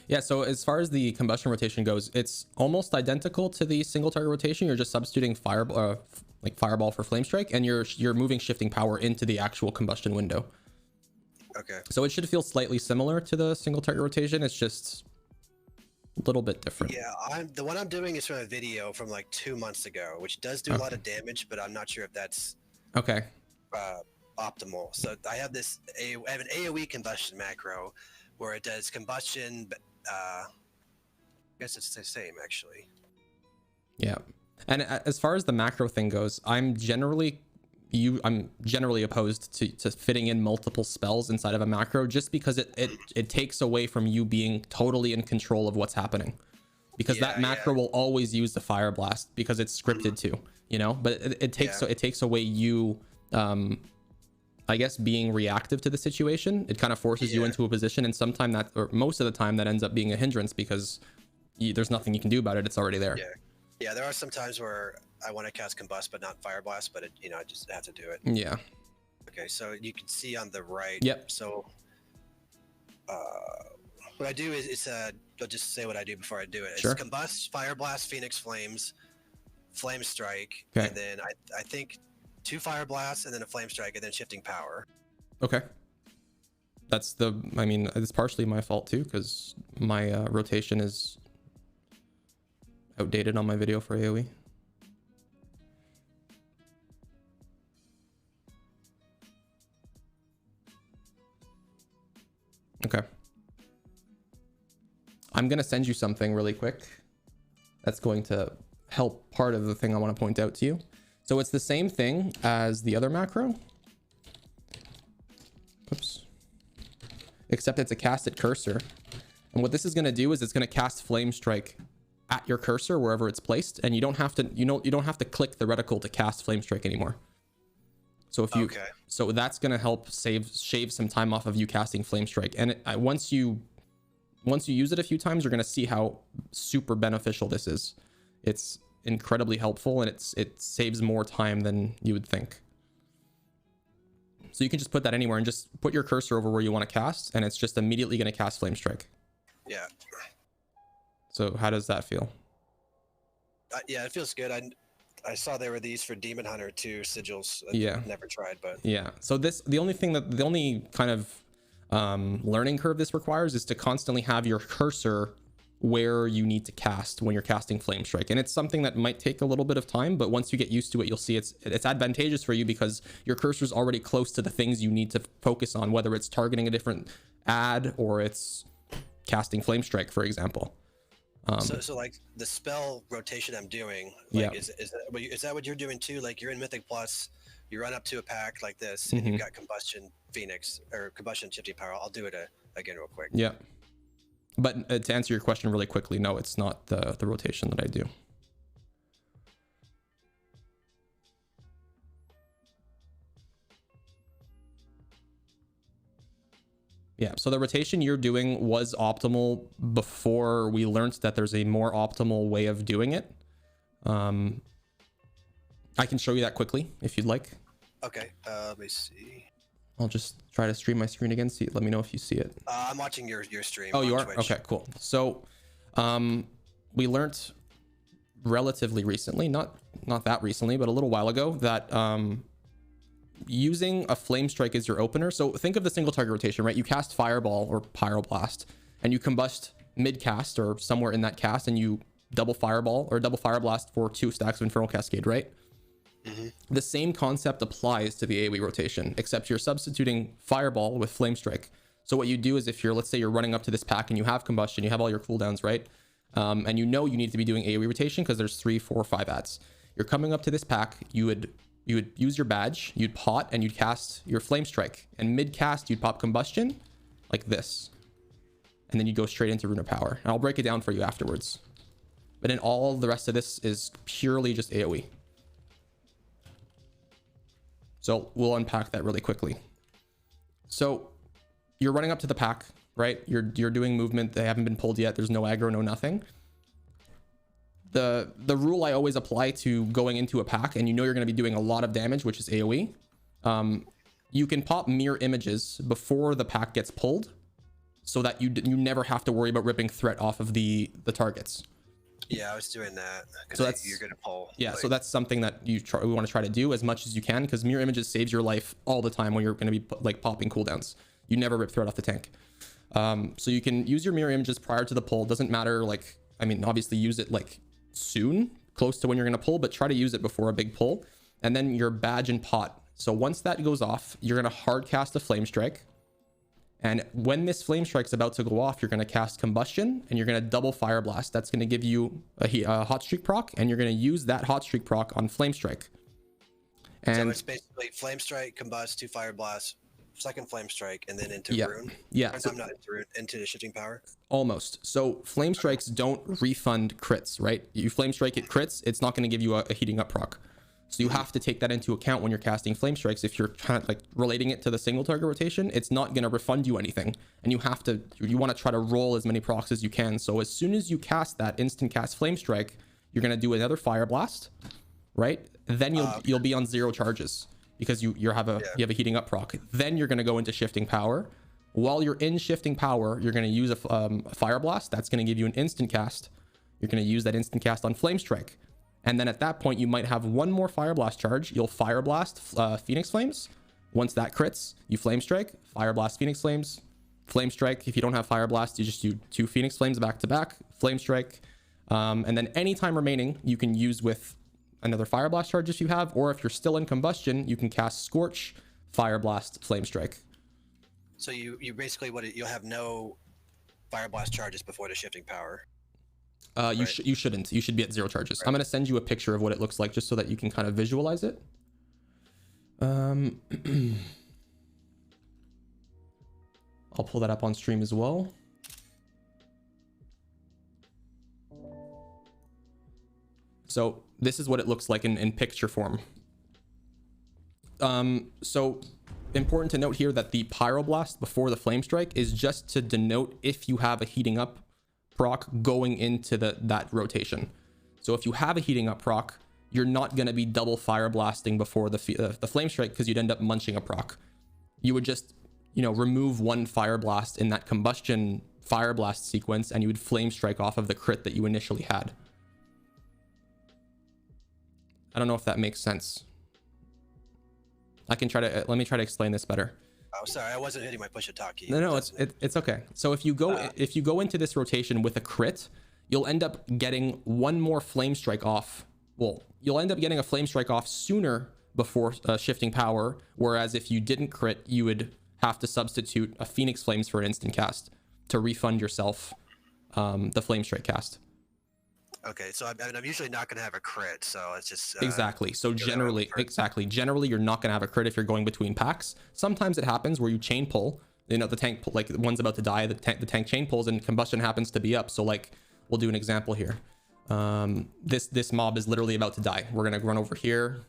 Yeah, so as far as the combustion rotation goes, it's almost identical to the single target rotation. You're just substituting fireball for flame strike, and you're moving shifting power into the actual combustion window. Okay. So it should feel slightly similar to the single target rotation. It's just a little bit different. Yeah, the one I'm doing is from a video from like 2 months ago, which does do a lot of damage, but I'm not sure if that's Okay. Optimal. So I have I have an AoE combustion macro where it does combustion. I guess it's the same actually. Yeah. And as far as the macro thing goes, I'm generally opposed to fitting in multiple spells inside of a macro, just because it takes away from you being totally in control of what's happening, because that macro will always use the fire blast because it's scripted to, you know, but it takes away you, I guess, being reactive to the situation. It kind of forces you into a position, and sometimes that, or most of the time, that ends up being a hindrance because there's nothing you can do about it. It's already there. Yeah, there are some times where I want to cast combust but not fire blast, but I just have to do it. Yeah. Okay, so you can see on the right. Yep. So what I do is I'll just say what I do before I do it. Sure. It's combust, fire blast, phoenix flames, flame strike, Okay. and then I think 2 fire blasts and then a flame strike and then shifting power. Okay. It's partially my fault too, because my rotation is outdated on my video for AoE. Okay. I'm going to send you something really quick that's going to help part of the thing I want to point out to you. So it's the same thing as the other macro. Oops. Except it's a casted cursor. And what this is going to do is it's going to cast Flame Strike at your cursor wherever it's placed, and you don't have to you don't have to click the reticle to cast Flame Strike anymore. So if you so that's going to help shave some time off of you casting Flame Strike. And once you use it a few times, you're going to see how super beneficial this is. It's incredibly helpful, and it saves more time than you would think. So you can just put that anywhere and just put your cursor over where you want to cast, and it's just immediately going to cast Flame Strike. Yeah. So how does that feel? Yeah, it feels good. I saw there were these for Demon Hunter too, sigils. I've never tried, but yeah. So the only kind of learning curve this requires is to constantly have your cursor where you need to cast when you're casting Flame Strike, and it's something that might take a little bit of time, but once you get used to it, you'll see it's advantageous for you because your cursor is already close to the things you need to focus on, whether it's targeting a different ad or it's casting Flame Strike, for example. So like the spell rotation I'm doing, like is that what you're doing too? Like you're in Mythic Plus, you run up to a pack like this, and you've got Combustion Phoenix or Combustion Shifting Power. I'll do it again real quick. Yeah. But to answer your question really quickly, no, it's not the rotation that I do. Yeah, so the rotation you're doing was optimal before we learned that there's a more optimal way of doing it. I can show you that quickly if you'd like. Okay, let me see. I'll just try to stream my screen again. Let me know if you see it. I'm watching your stream. Oh, you are? Twitch. Okay, cool. So we learned relatively recently, not that recently, but a little while ago, that using a Flame Strike as your opener. So think of the single target rotation, right? You cast Fireball or Pyroblast, and you combust mid-cast or somewhere in that cast, and you double Fireball or double Fire Blast for 2 stacks of Infernal Cascade, right? The same concept applies to the AoE rotation, except you're substituting Fireball with Flame Strike. So what you do is if let's say you're running up to this pack and you have Combustion, you have all your cooldowns, right? and you know you need to be doing AoE rotation because there's 3, 4, 5 ads. You're coming up to this pack, you would use your badge, you'd pot, and you'd cast your Flame Strike. And mid-cast, you'd pop Combustion, like this. And then you go straight into Rune of Power. And I'll break it down for you afterwards. But then all the rest of this is purely just AoE. So we'll unpack that really quickly. So you're running up to the pack, right? You're doing movement. They haven't been pulled yet. There's no aggro, no nothing. The rule I always apply to going into a pack, and you know you're going to be doing a lot of damage, which is AoE. You can pop mirror images before the pack gets pulled, so that you never have to worry about ripping threat off of the targets. Yeah, I was doing that. So that's, you're gonna pull. Yeah, like, so that's something that we want to try to do as much as you can, because mirror images saves your life all the time when you're going to be like popping cooldowns. You never rip threat off the tank. So you can use your mirror images prior to the pull. Doesn't matter, like, I mean, obviously use it like soon, close to when you're going to pull, but try to use it before a big pull. And then your badge and pot. So once that goes off, you're going to hard cast a Flame Strike. And when this Flame Strike's about to go off, you're going to cast Combustion, and you're going to double Fire Blast. That's going to give you a Hot Streak proc, and you're going to use that Hot Streak proc on Flame Strike. And so it's basically Flame Strike, Combust, 2 Fire Blasts, second Flame Strike, and then into Rune. Yeah. Or, So, I'm not into Rune, into the Shifting Power. almost. So Flame Strikes don't refund crits, right? You Flame Strike it crits, it's not going to give you a heating up proc. So you have to take that into account when you're casting Flame Strikes. If you're kind of like relating it to the single target rotation, it's not going to refund you anything. And you want to try to roll as many procs as you can. So as soon as you cast that instant cast Flame Strike, you're going to do another Fire Blast, right? Then you'll be on 0 charges because you have a heating up proc. Then you're going to go into Shifting Power. While you're in Shifting Power, you're going to use a Fire Blast. That's going to give you an instant cast. You're going to use that instant cast on Flame Strike. And then at that point, you might have one more Fire Blast charge. You'll Fire Blast Phoenix Flames. Once that crits, you Flame Strike, Fire Blast Phoenix Flames, Flame Strike. If you don't have Fire Blast, you just do 2 Phoenix Flames back to back, Flame Strike. And then any time remaining, you can use with another Fire Blast charge if you have, or if you're still in Combustion, you can cast Scorch, Fire Blast, Flame Strike. So you basically you'll have no Fire Blast charges before the Shifting Power. You shouldn't. You should be at 0 charges. Right. I'm going to send you a picture of what it looks like just so that you can kind of visualize it. I'll pull that up on stream as well. So this is what it looks like in picture form. So important to note here that the Pyroblast before the Flame Strike is just to denote if you have a heating up proc going into that rotation. So if you have a heating up proc, you're not going to be double Fire Blasting before the Flame Strike, because you'd end up munching a proc. You would just, remove one Fire Blast in that Combustion Fire Blast sequence, and you would Flame Strike off of the crit that you initially had. I don't know if that makes sense. Let me try to explain this better. Oh, sorry, I wasn't hitting my push attack key. No, it's okay. So if you go into this rotation with a crit, you'll end up getting one more Flame Strike off. Well, you'll end up getting a Flame Strike off sooner before Shifting Power, whereas if you didn't crit, you would have to substitute a Phoenix Flames for an instant cast to refund yourself the Flame Strike cast. Okay, so I'm usually not going to have a crit, so it's just... exactly. So generally, you're not going to have a crit if you're going between packs. Sometimes it happens where you chain pull, the tank, like one's about to die, the tank chain pulls and Combustion happens to be up. So like, we'll do an example here. This mob is literally about to die. We're going to run over here.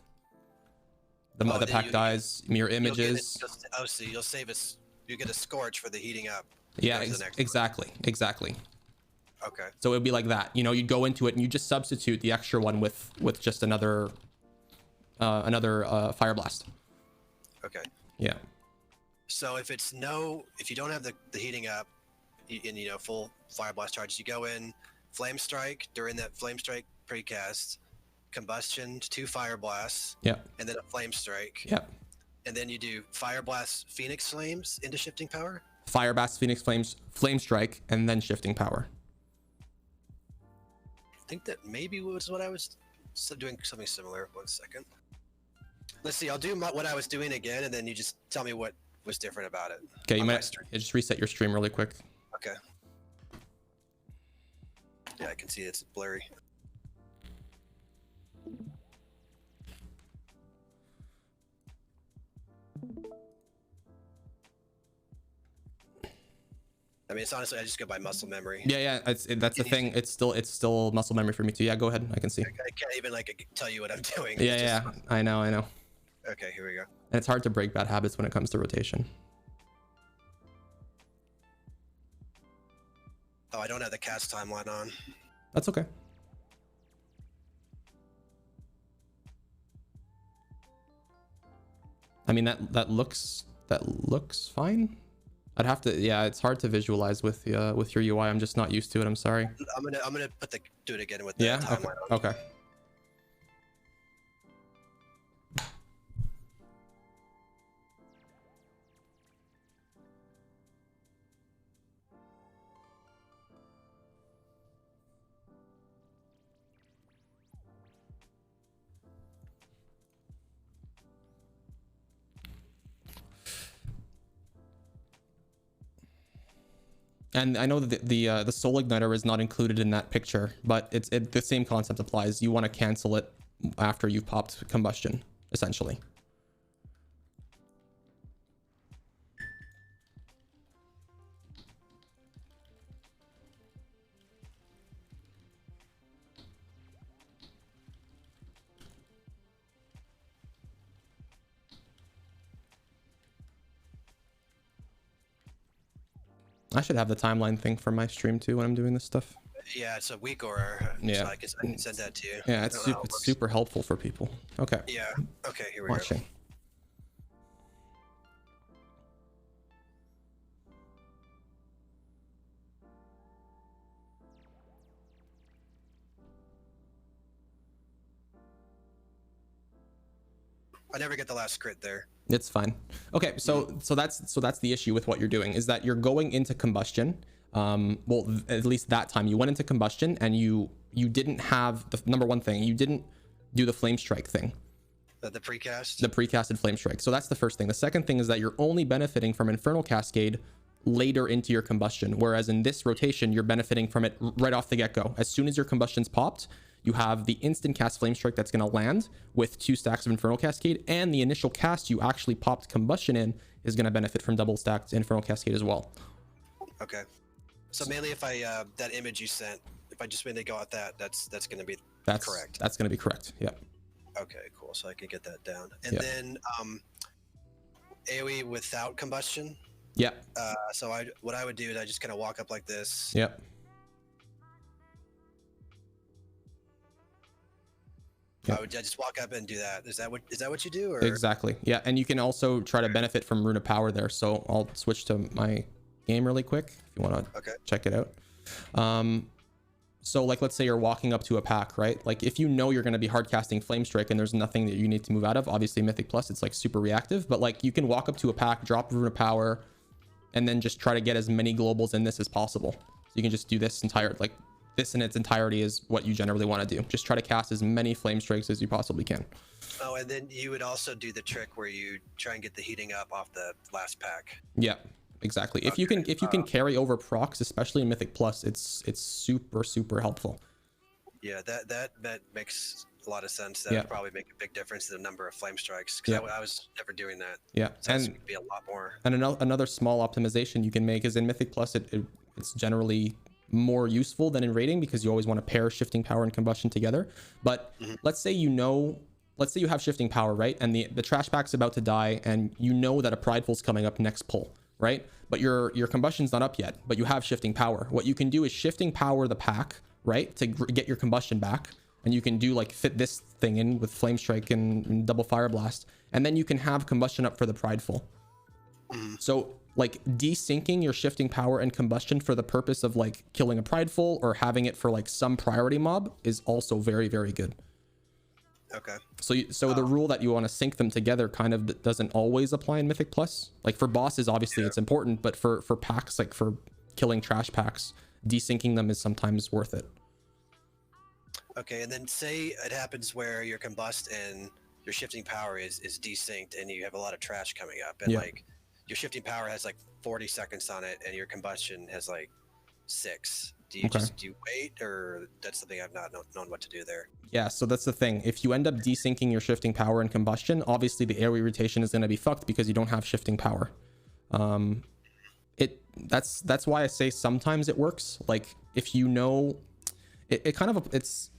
The pack dies, mirror images. So you'll save us, you get a Scorch for the heating up. Yeah, exactly. Okay. So it would be like that. You'd go into it and you just substitute the extra one with just another Fire Blast. Okay. Yeah. So if you don't have the heating up and full Fire Blast charges, you go in Flame Strike during that Flame Strike precast, Combustion, 2 Fire Blasts. Yeah. And then a Flame Strike. Yeah. And then you do Fire Blast Phoenix Flames into Shifting Power. Fire Blast Phoenix Flames, Flame Strike, and then Shifting Power. I think that maybe was what I was doing, something similar. 1 second. Let's see. I'll do what I was doing again, and then you just tell me what was different about it. Okay, you might just reset your stream really quick. Okay. Yeah, I can see it's blurry. I mean, it's honestly, I just go by muscle memory. Yeah, that's the thing. It's still muscle memory for me too. Yeah, go ahead. I can see. I can't even like tell you what I'm doing. Yeah, I know. Okay, here we go. And it's hard to break bad habits when it comes to rotation. Oh, I don't have the cast timeline on. That's okay. I mean, that looks fine. I'd have to, yeah, it's hard to visualize with your UI. I'm just not used to it. I'm sorry. I'm gonna do it again with the Yeah. timeline on. Okay. And I know that the soul igniter is not included in that picture, but the same concept applies. You want to cancel it after you've popped combustion, essentially. I should have the timeline thing for my stream too when I'm doing this stuff. Yeah, it's a WeakAuras. Yeah. So I can send that to you. Yeah, it's super helpful for people. Okay. Yeah. Okay, here we Watching. go. I never get the last crit there. It's fine. Okay, so that's the issue with what you're doing, is that you're going into combustion. Well, at least that time you went into combustion and you didn't have the number one thing. You didn't do the flame strike thing. The precast? The precasted flame strike. So that's the first thing. The second thing is that you're only benefiting from Infernal Cascade later into your combustion, whereas in this rotation you're benefiting from it right off the get-go. As soon as your combustion's popped, you have the instant cast flame strike that's going to land with 2 stacks of Infernal Cascade, and the initial cast you actually popped combustion in is going to benefit from double stacked Infernal Cascade as well. Okay. So mainly if I that image you sent, if I just mainly go at that's going to be correct. That's going to be correct. Yeah. Okay, cool. So I can get that down. And then AoE without combustion. Yeah. So what I would do is I just kind of walk up like this. Yep. I just walk up and do that. Is that what you do? Or? Exactly. Yeah, and you can also try to benefit from Rune of Power there. So I'll switch to my game really quick if you want to check it out. So like, let's say you're walking up to a pack, right? Like if you know you're going to be hard casting Flame Strike and there's nothing that you need to move out of, obviously Mythic Plus, it's like super reactive, but like you can walk up to a pack, drop Rune of Power, and then just try to get as many globals in this as possible. So you can just do this this in its entirety is what you generally want to do. Just try to cast as many Flame Strikes as you possibly can. Oh, and then you would also do the trick where you try and get the heating up off the last pack. Yeah, exactly. If you can carry over procs, especially in Mythic Plus, it's super helpful. Yeah, that makes a lot of sense. That would probably make a big difference in the number of Flame Strikes, because I was never doing that. Yeah, so and be a lot more. And another small optimization you can make is in Mythic Plus, it's generally more useful than in rating, because you always want to pair Shifting Power and Combustion together. But let's say you have Shifting Power, right? And the trash pack's about to die, and you know that a Prideful's coming up next pull, right? But your Combustion's not up yet, but you have Shifting Power. What you can do is Shifting Power the pack, right, to get your Combustion back, and you can do like fit this thing in with Flame Strike and double Fire Blast, and then you can have Combustion up for the Prideful. So like desyncing your Shifting Power and Combustion for the purpose of like killing a Prideful or having it for like some priority mob is also very good. Okay. So the rule that you want to sync them together kind of doesn't always apply in Mythic Plus. Like for bosses, obviously it's important, but for packs, like for killing trash packs, desyncing them is sometimes worth it. Okay, and then say it happens where your Combust and your Shifting Power is desynced, and you have a lot of trash coming up, and like your Shifting Power has like 40 seconds on it, and your Combustion has like 6. Do you do you wait, or that's something I've not known what to do there? Yeah, so that's the thing. If you end up desyncing your shifting power and combustion, obviously the AoE rotation is going to be fucked because you don't have shifting power. That's why I say sometimes it works. Like if you know, it's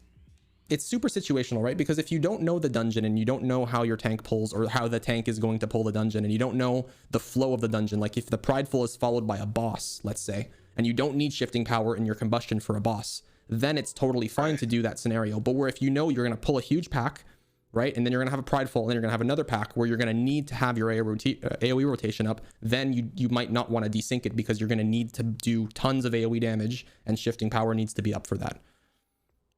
super situational, right? Because if you don't know the dungeon and you don't know how your tank pulls or how the tank is going to pull the dungeon, and you don't know the flow of the dungeon, like if the prideful is followed by a boss, let's say, and you don't need shifting power in your combustion for a boss, then it's totally fine to do that scenario. But where if you know you're going to pull a huge pack, right, and then you're going to have a prideful, and then you're going to have another pack where you're going to need to have your AoE rotation up, then you might not want to desync it because you're going to need to do tons of AoE damage, and shifting power needs to be up for that.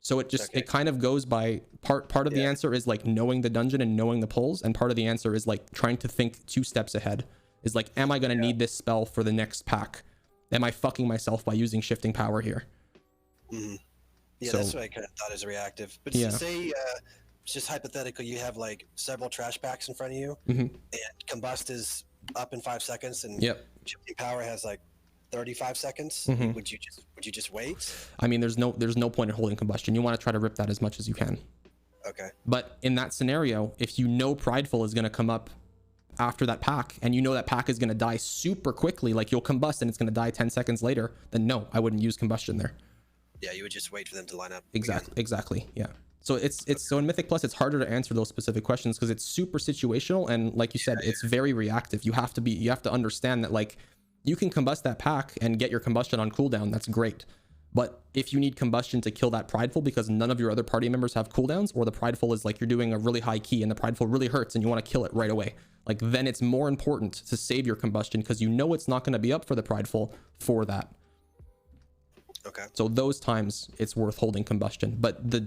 So it just it kind of goes by part of the answer is like knowing the dungeon and knowing the pulls, and part of the answer is like trying to think 2 steps ahead. Is like, am I going to need this spell for the next pack? Am I fucking myself by using shifting power here? Mm-hmm. Yeah, so, that's what I kind of thought as reactive. But say, just hypothetically, you have like several trash packs in front of you, and combust is up in 5 seconds, and shifting power has like 35 seconds. Would you just wait? I mean, there's no point in holding combustion. You want to try to rip that as much as you can. Okay. But in that scenario, if you know prideful is going to come up after that pack, and you know that pack is going to die super quickly, like you'll combust and it's going to die 10 seconds later, then no, I wouldn't use combustion there. Yeah, you would just wait for them to line up. Exactly. Yeah. So it's so in Mythic Plus, it's harder to answer those specific questions because it's super situational, and like you said, it's very reactive. You have to understand that like you can combust that pack and get your combustion on cooldown. That's great. But if you need combustion to kill that prideful because none of your other party members have cooldowns, or the prideful is like you're doing a really high key and the prideful really hurts and you want to kill it right away, like then it's more important to save your combustion because you know it's not going to be up for the prideful for that. Okay. So those times it's worth holding combustion. But the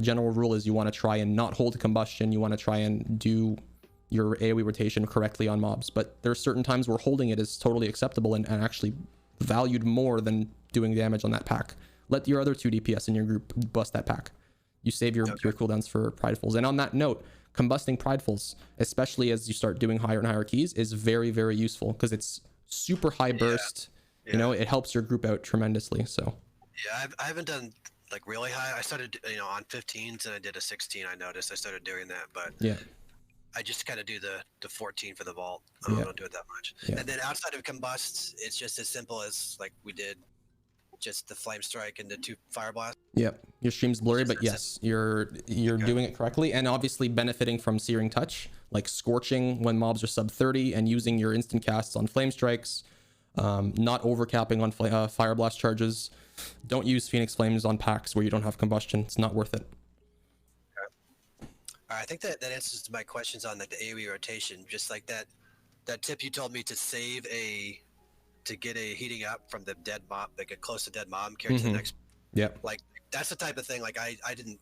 general rule is you want to try and not hold combustion. You want to try and do your AoE rotation correctly on mobs. But there are certain times where holding it is totally acceptable and actually valued more than doing damage on that pack. Let your other 2 DPS in your group bust that pack. You save your cooldowns for pridefuls. And on that note, combusting pridefuls, especially as you start doing higher and higher keys, is very, very useful because it's super high burst. You know, it helps your group out tremendously. So yeah, I haven't done like really high. I started on 15s and I did a 16. I noticed I started doing that, but I just kind of do the 14 for the vault. I don't do it that much. And then outside of combusts, it's just as simple as like we did just the flame strike and the 2 fire blasts. Yep, your stream's blurry, but yes, you're doing it correctly, and obviously benefiting from searing touch, like scorching when mobs are sub 30 and using your instant casts on flame strikes, not overcapping on fire blast charges. Don't use Phoenix Flames on packs where you don't have combustion. It's not worth it. I think that answers to my questions on like the AoE rotation. Just like that tip you told me to get a heating up from the dead mob, like a close to dead mob, carry to the next. Yeah. Like that's the type of thing. Like I didn't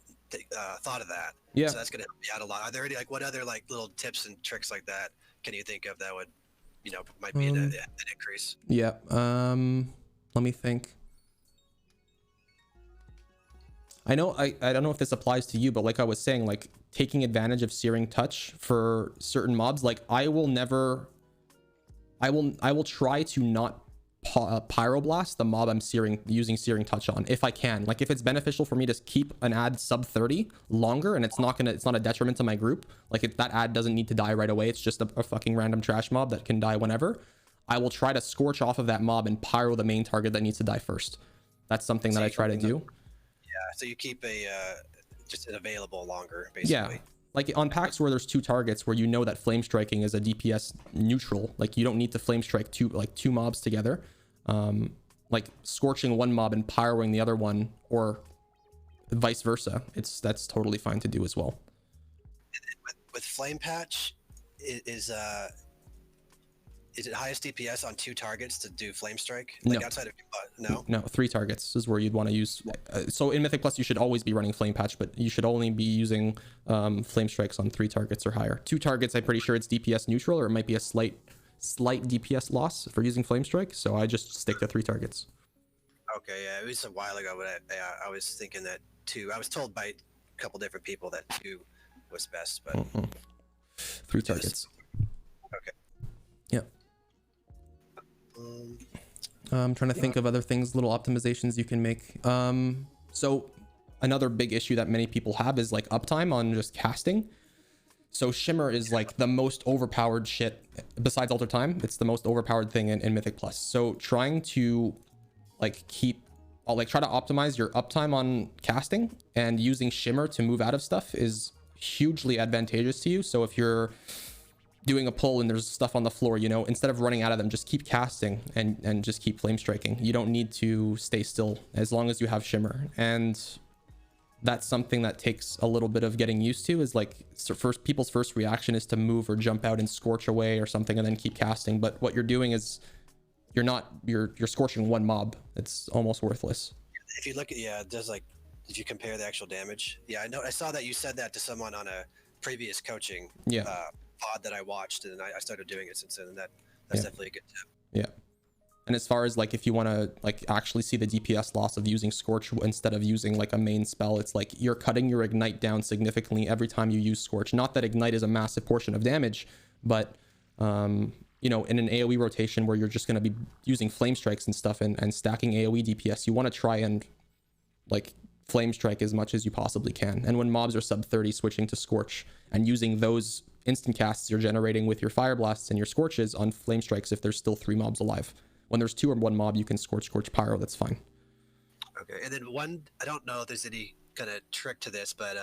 thought of that. Yeah. So that's gonna help me out a lot. Are there any like what other like little tips and tricks like that can you think of that would might be an increase? Yeah. Let me think. I don't know if this applies to you, but like I was saying, like taking advantage of searing touch for certain mobs, like I will try to not pyroblast the mob I'm using searing touch on if I can. Like if it's beneficial for me to keep an ad sub 30 longer and it's not a detriment to my group, like if that ad doesn't need to die right away, it's just a fucking random trash mob that can die whenever, I will try to scorch off of that mob and pyro the main target that needs to die first. That's something that I try to do. So you keep just available longer, basically. Yeah, like on packs where there's 2 targets where you know that flame striking is a DPS neutral, like you don't need to flame strike two mobs together. Like scorching one mob and pyroing the other one, or vice versa. That's totally fine to do as well. With flame patch, is it highest DPS on 2 targets to do flame strike? Like outside of no, 3 targets is where you'd want to use. So in Mythic Plus, you should always be running flame patch, but you should only be using flame strikes on 3 targets or higher. 2 targets, I'm pretty sure it's DPS neutral, or it might be a slight DPS loss for using flame strike. So I just stick to 3 targets. Okay, yeah, it was a while ago, but I was thinking that 2. I was told by a couple different people that 2 was best, but 3 targets. Okay. Yeah. I'm trying to think of other things, little optimizations you can make. So another big issue that many people have is like uptime on just casting. So Shimmer is like the most overpowered shit besides Alter Time. It's the most overpowered thing in Mythic Plus. So trying to like try to optimize your uptime on casting and using Shimmer to move out of stuff is hugely advantageous to you. So if you're doing a pull and there's stuff on the floor, you know, instead of running out of them, just keep casting and just keep flame striking. You don't need to stay still as long as you have Shimmer. And that's something that takes a little bit of getting used to, is like people's first reaction is to move or jump out and scorch away or something and then keep casting. But what you're doing is you're scorching one mob. It's almost worthless. If you look at, yeah, it does, like, if you compare the actual damage. Yeah, I saw that you said that to someone on a previous coaching pod that I watched, and I started doing it since then, and that's definitely a good tip. Yeah. And as far as like, if you want to like actually see the DPS loss of using Scorch instead of using like a main spell, it's like you're cutting your Ignite down significantly every time you use Scorch. Not that Ignite is a massive portion of damage, but you know, in an AoE rotation where you're just going to be using flame strikes and stuff and stacking AoE DPS, you want to try and like flame strike as much as you possibly can. And when mobs are sub 30, switching to Scorch and using those instant casts you're generating with your Fire Blasts and your Scorches on flame strikes if there's still 3 mobs alive. When there's 2 or 1 mob, you can Scorch Pyro. That's fine. Okay, and then I don't know if there's any kind of trick to this, but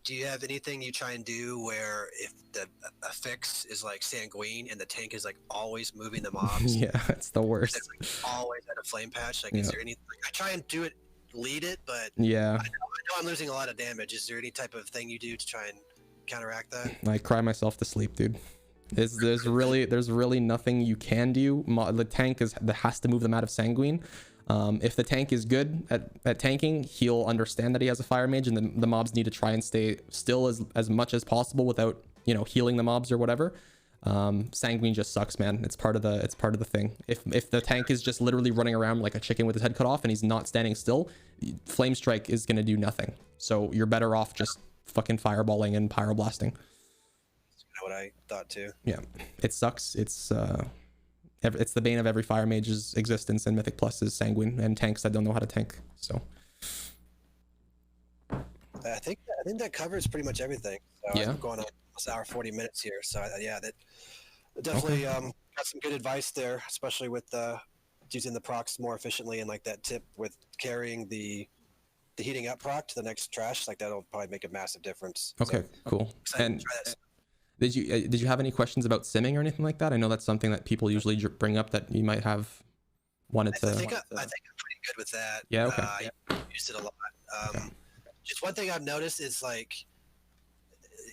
do you have anything you try and do where if a fix is like Sanguine and the tank is like always moving the mobs? Yeah, it's the worst. It's like always at a flame patch. Like, is there any? Like, I try and do it, lead it, but yeah, I know I'm losing a lot of damage. Is there any type of thing you do to try and counteract that? I cry myself to sleep, dude. There's really nothing you can do. The tank has to move them out of Sanguine. If the tank is good at tanking, he'll understand that he has a Fire Mage, and the mobs need to try and stay still as much as possible without, you know, healing the mobs or whatever. Sanguine just sucks, man. It's part of the thing. If the tank is just literally running around like a chicken with his head cut off and he's not standing still, Flame Strike is gonna do nothing. So you're better off just fucking fireballing and pyroblasting. What I thought too. Yeah, it sucks. It's the bane of every Fire Mage's existence in Mythic Plus is Sanguine and tanks that don't know how to tank. So I think that covers pretty much everything. So yeah, I'm going on almost hour 40 minutes here. So yeah, that definitely got some good advice there, especially with using the procs more efficiently, and like that tip with carrying the heating up proc to the next trash. Like that'll probably make a massive difference. Okay, so, cool. And did you have any questions about simming or anything like that? I know that's something that people usually bring up that you might have wanted to. I think I'm pretty good with that. Yeah, okay. I used it a lot. Just one thing I've noticed is like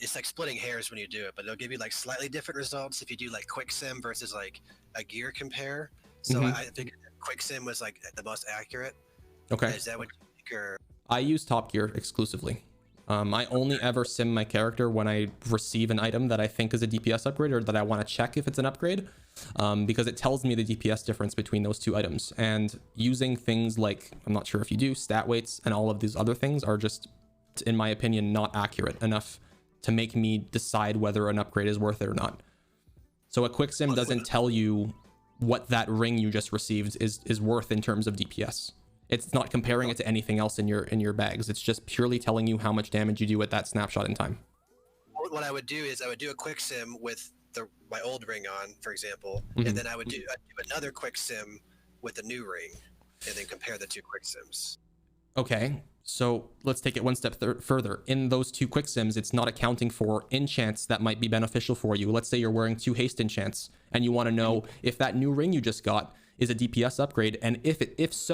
it's like splitting hairs when you do it, but it'll give you like slightly different results if you do like quick sim versus like a gear compare. So I think quick sim was like the most accurate. Okay. Is that what you think, or? I use Top Gear exclusively. I only ever sim my character when I receive an item that I think is a DPS upgrade or that I want to check if it's an upgrade, because it tells me the DPS difference between those 2 items. And using things like, I'm not sure if you do, stat weights and all of these other things are just, in my opinion, not accurate enough to make me decide whether an upgrade is worth it or not. So a quick sim doesn't tell you what that ring you just received is worth in terms of DPS. It's not comparing it to anything else in your bags. It's just purely telling you how much damage you do at that snapshot in time. What I would do is I would do a quick sim with my old ring on, for example, and then I'd do another quick sim with the new ring, and then compare the 2 quick sims. Okay, so let's take it one step further. In those 2 quick sims, it's not accounting for enchants that might be beneficial for you. Let's say you're wearing 2 haste enchants, and you want to know if that new ring you just got is a DPS upgrade, and if it is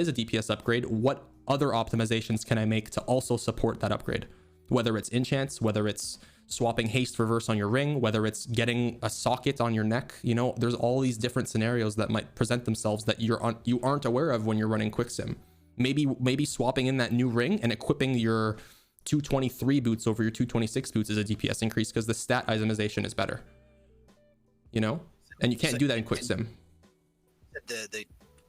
a DPS upgrade, what other optimizations can I make to also support that upgrade? Whether it's enchants, whether it's swapping haste reverse on your ring, whether it's getting a socket on your neck, you know, there's all these different scenarios that might present themselves that you aren't aware of when you're running quick sim. Maybe swapping in that new ring and equipping your 223 boots over your 226 boots is a DPS increase because the stat itemization is better, you know, and you can't do that in quick sim.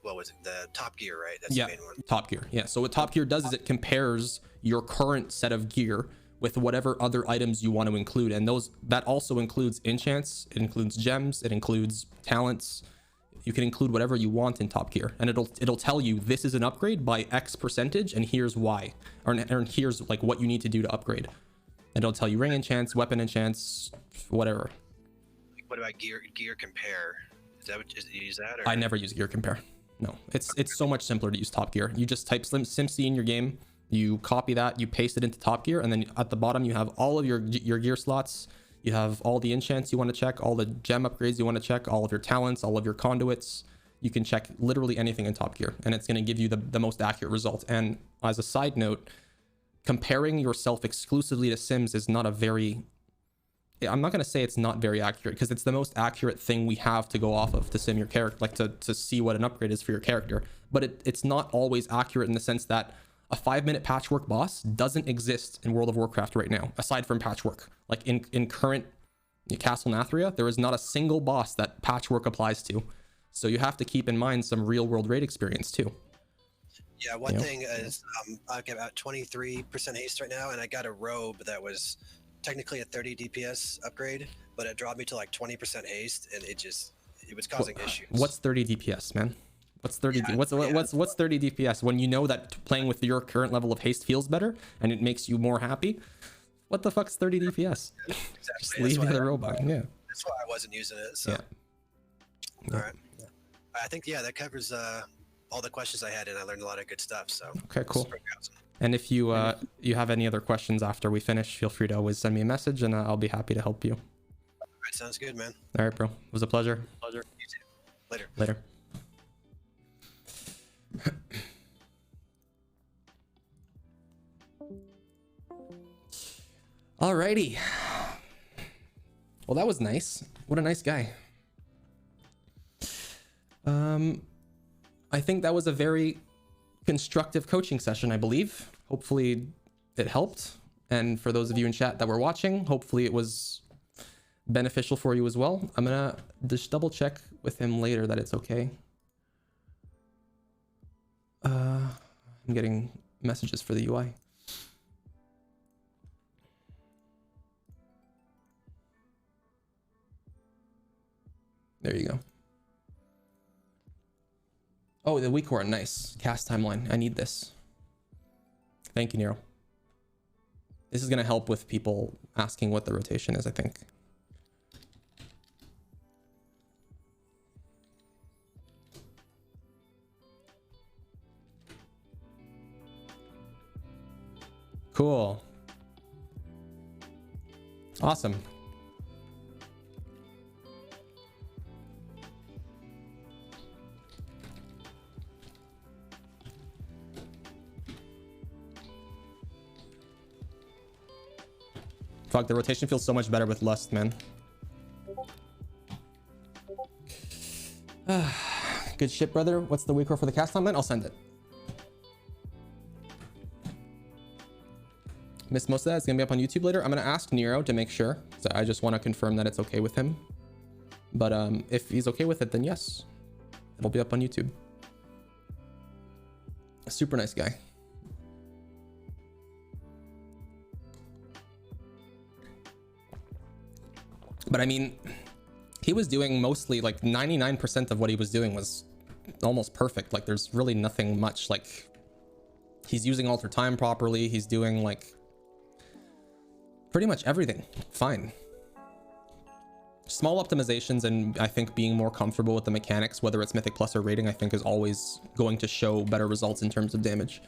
What was it? The Top Gear, right? That's the main one. Top Gear. Yeah. So what Top Gear does is it compares your current set of gear with whatever other items you want to include, and that also includes enchants, it includes gems, it includes talents, You can include whatever you want in Top Gear, and it'll tell you this is an upgrade by X percentage, and here's why, or here's like what you need to do to upgrade. And it'll tell you ring enchants, weapon enchants, whatever. What about gear compare? Is that what you use that? Or? I never use gear compare. No, it's so much simpler to use Top Gear. You just type SimC in your game, you copy that, you paste it into Top Gear, and then at the bottom you have all of your gear slots. You have all the enchants you want to check, all the gem upgrades you want to check, all of your talents, all of your conduits. You can check literally anything in Top Gear, and it's going to give you the most accurate result. And as a side note, comparing yourself exclusively to Sims is not a very... I'm not going to say it's not very accurate, because it's the most accurate thing we have to go off of to sim your character, like to see what an upgrade is for your character. But it's not always accurate in the sense that a 5-minute patchwork boss doesn't exist in World of Warcraft right now, aside from patchwork. Like in current Castle Nathria, there is not a single boss that patchwork applies to. So you have to keep in mind some real world raid experience too. Yeah, one thing is I get about 23% haste right now, and I got a robe that was technically a 30 DPS upgrade, but it dropped me to like 20% haste, and it was causing issues. What's 30 DPS, man? What's 30? What's 30 DPS when you know that playing with your current level of haste feels better and it makes you more happy? What the fuck's 30 DPS? Exactly. Just leave the robot. Yeah. That's why I wasn't using it. So. Yeah. All right. I think that covers all the questions I had, and I learned a lot of good stuff. So. Okay, cool. And if you you have any other questions after we finish, feel free to always send me a message, and I'll be happy to help you. All right, sounds good, man. All right, bro. It was a pleasure. You too. Later. Later. Alrighty. Well, that was nice. What a nice guy. I think that was a very constructive coaching session, I believe. Hopefully it helped. And for those of you in chat that were watching, hopefully it was beneficial for you as well. I'm gonna just double check with him later that it's okay. I'm getting messages for the UI. There you go. Oh, the WeakAuras, nice. Cast timeline. I need this. Thank you, Nero. This is going to help with people asking what the rotation is, I think. Cool. Awesome. Fuck, the rotation feels so much better with Lust, man. Good shit, brother. What's the WeakAuras for the cast timeline? I'll send it. Missed most of that. It's gonna be up on YouTube later. I'm gonna ask Neroh to make sure. So I just want to confirm that it's okay with him. But if he's okay with it, then yes, it'll be up on YouTube. A super nice guy. But I mean, he was doing mostly like 99% of what he was doing was almost perfect. Like there's really nothing much. Like he's using alter time properly. He's doing like pretty much everything fine. Small optimizations, and I think being more comfortable with the mechanics, whether it's Mythic Plus or rating, I think is always going to show better results in terms of damage.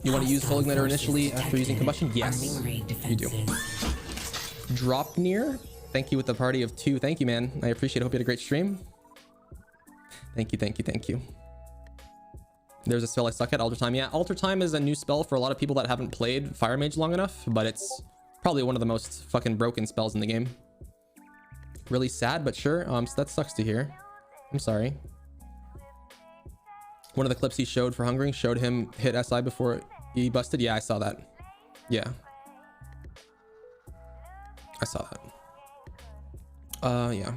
You want to use Soul Igniter initially after using Combustion? Yes, you do. Drop near. Thank you with the party of 2. Thank you, man. I appreciate it. Hope you had a great stream. Thank you, thank you, thank you. There's a spell I suck at, Alter Time. Yeah, Alter Time is a new spell for a lot of people that haven't played Fire Mage long enough, but it's probably one of the most fucking broken spells in the game. Really sad, but sure. So that sucks to hear. I'm sorry. One of the clips he showed for Hungering showed him hit SI before he busted. Yeah, I saw that. Yeah. I saw that. Yeah.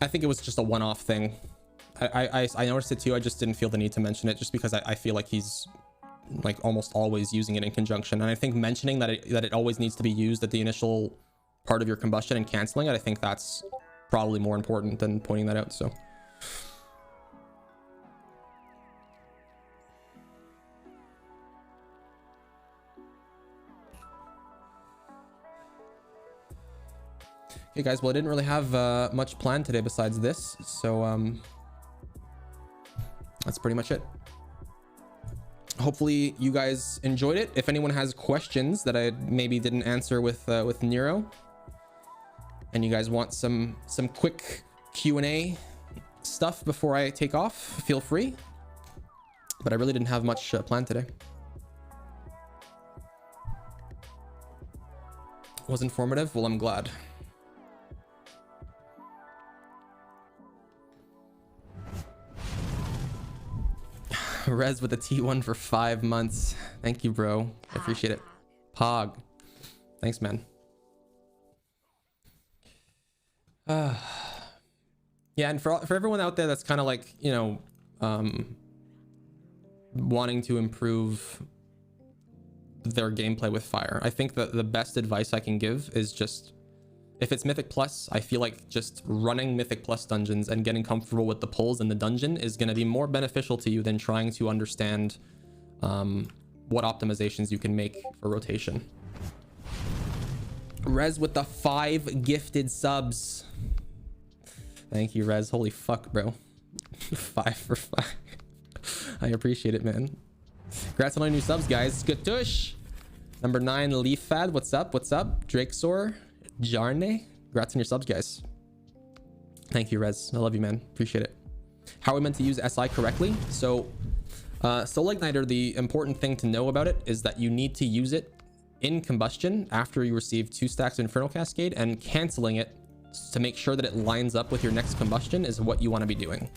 I think it was just a one-off thing. I noticed it too. I just didn't feel the need to mention it just because I feel like he's like almost always using it in conjunction. And I think mentioning that it always needs to be used at the initial part of your combustion and canceling it, I think that's probably more important than pointing that out. So okay guys, well I didn't really have much planned today besides this, so that's pretty much it. Hopefully you guys enjoyed it. If anyone has questions that I maybe didn't answer with Neroh, and you guys want some quick Q&A stuff before I take off, feel free. But I really didn't have much planned today. Was informative? Well, I'm glad. Rez with a T1 for 5 months. Thank you, bro. I appreciate it. Pog. Thanks, man. Yeah, and for everyone out there that's kind of like, you know, wanting to improve their gameplay with fire, I think that the best advice I can give is just, if it's Mythic Plus, I feel like just running Mythic Plus dungeons and getting comfortable with the pulls in the dungeon is going to be more beneficial to you than trying to understand what optimizations you can make for rotation. Rez with the 5 gifted subs. Thank you, Rez. Holy fuck, bro. 5 for 5. I appreciate it, man. Congrats on all your new subs, guys. Good tush. Number 9, Leaf Fad. What's up? What's up? Drakesor. Jarne. Congrats on your subs, guys. Thank you, Rez. I love you, man. Appreciate it. How are we meant to use SI correctly? So, Soul Igniter, the important thing to know about it is that you need to use it in combustion after you receive 2 stacks of Infernal Cascade, and canceling it to make sure that it lines up with your next combustion is what you want to be doing.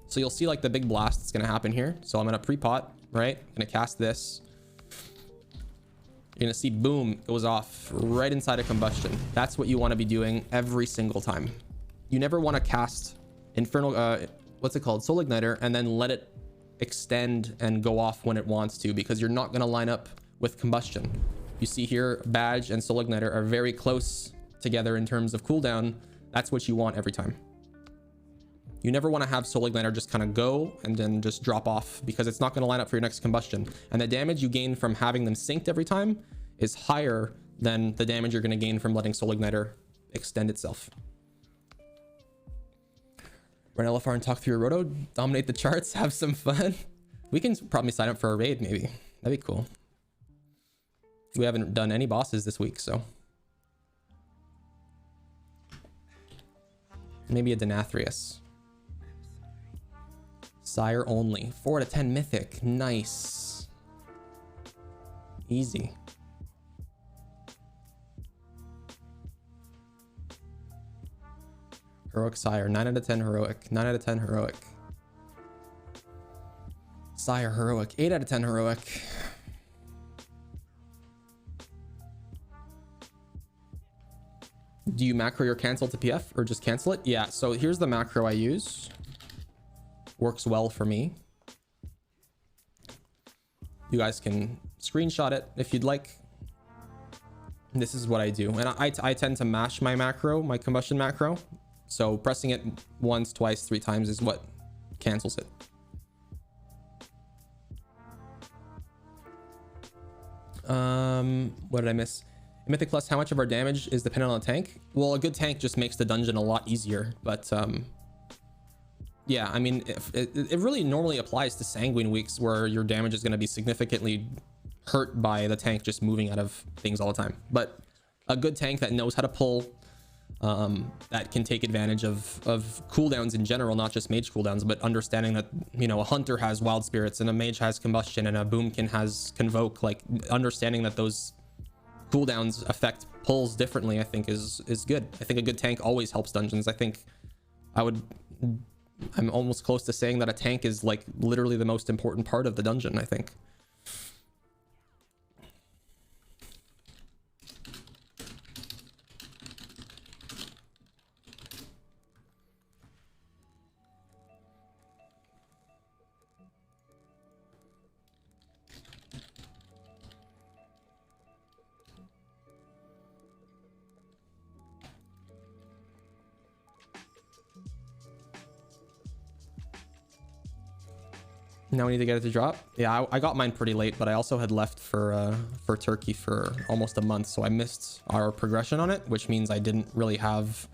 So you'll see like the big blast that's going to happen here. So I'm going to pre-pot, right? I'm going to cast this. You're going to see, boom, goes off right inside of combustion. That's what you want to be doing every single time. You never want to cast Infernal, what's it called? Soul Igniter, and then let it extend and go off when it wants to, because you're not going to line up with combustion. You see here, Badge and Soul Igniter are very close together in terms of cooldown. That's what you want every time. You never want to have Soul Igniter just kind of go and then just drop off, because it's not going to line up for your next combustion. And the damage you gain from having them synced every time is higher than the damage you're going to gain from letting Soul Igniter extend itself. Run LFR and talk through your roto, dominate the charts, have some fun. We can probably sign up for a raid, maybe. That'd be cool. We haven't done any bosses this week, so maybe a Denathrius. Sire only. 4 out of 10 mythic. Nice. Easy. Heroic Sire. 9 out of 10 heroic. 9 out of 10 heroic. Sire heroic. 8 out of 10 heroic. Do you macro your cancel to PF or just cancel it? Yeah, so here's the macro I use. Works well for me. You guys can screenshot it if you'd like. This is what I do. And I tend to mash my macro, my combustion macro. So pressing it once, twice, 3 times is what cancels it. What did I miss? In Mythic Plus, how much of our damage is dependent on the tank? Well, a good tank just makes the dungeon a lot easier, but yeah, I mean, it really normally applies to Sanguine weeks where your damage is going to be significantly hurt by the tank just moving out of things all the time. But a good tank that knows how to pull, that can take advantage of cooldowns in general, not just mage cooldowns, but understanding that, you know, a hunter has wild spirits and a mage has combustion and a boomkin has convoke, like understanding that those cooldowns affect pulls differently, I think is good. I think a good tank always helps dungeons. I think I'm almost close to saying that a tank is like literally the most important part of the dungeon, I think. Now we need to get it to drop. Yeah, I got mine pretty late, but I also had left for Turkey for almost a month, so I missed our progression on it, which means I didn't really have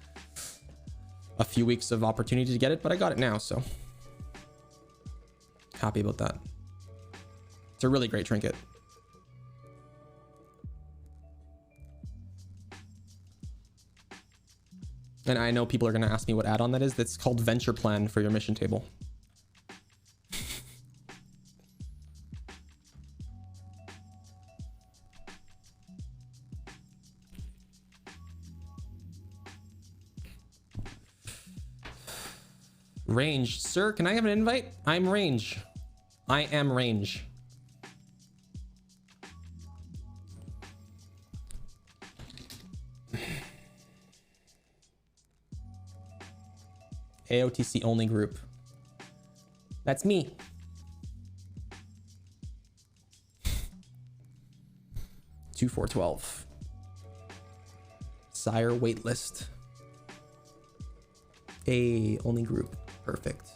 a few weeks of opportunity to get it, but I got it now, so happy about that. It's a really great trinket. And I know people are going to ask me what add-on that is. That's called Venture Plan for your mission table. Range. Sir, can I have an invite? I'm Range. I am Range. AOTC only group. That's me. Two 412. Sire waitlist. A only group. Perfect.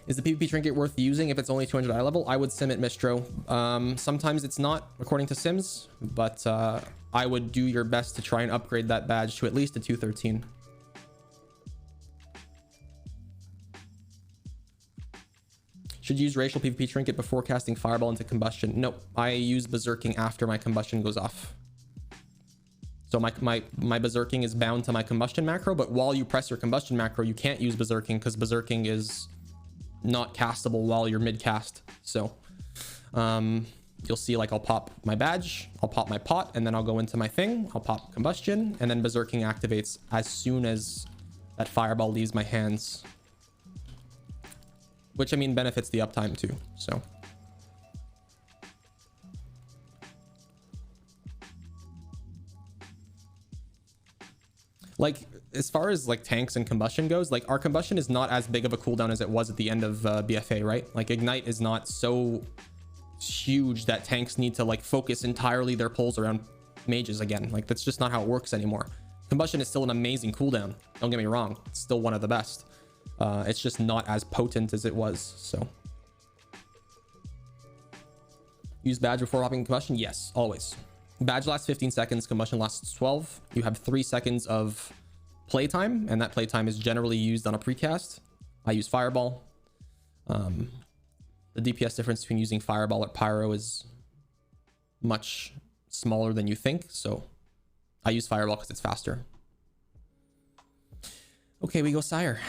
Is the PvP trinket worth using if it's only 200 eye level? I would sim it, Mistro. Sometimes it's not, according to sims, but I would do your best to try and upgrade that badge to at least a 213. Should use racial PvP trinket before casting fireball into combustion. Nope, I use berserking after my combustion goes off. So my berserking is bound to my combustion macro, but while you press your combustion macro, you can't use berserking because berserking is not castable while you're mid cast. So you'll see, like, I'll pop my badge, I'll pop my pot, and then I'll go into my thing, I'll pop combustion, and then berserking activates as soon as that fireball leaves my hands. Which, I mean, benefits the uptime too, so. Like, as far as like tanks and combustion goes, like our combustion is not as big of a cooldown as it was at the end of BFA, right? Like ignite is not so huge that tanks need to like focus entirely their pulls around mages again. Like that's just not how it works anymore. Combustion is still an amazing cooldown. Don't get me wrong. It's still one of the best. It's just not as potent as it was, so. Use badge before hopping combustion? Yes, always. Badge lasts 15 seconds, combustion lasts 12. You have 3 seconds of playtime, and that playtime is generally used on a precast. I use fireball. The DPS difference between using fireball or pyro is much smaller than you think, so I use fireball because it's faster. Okay, we go Sire.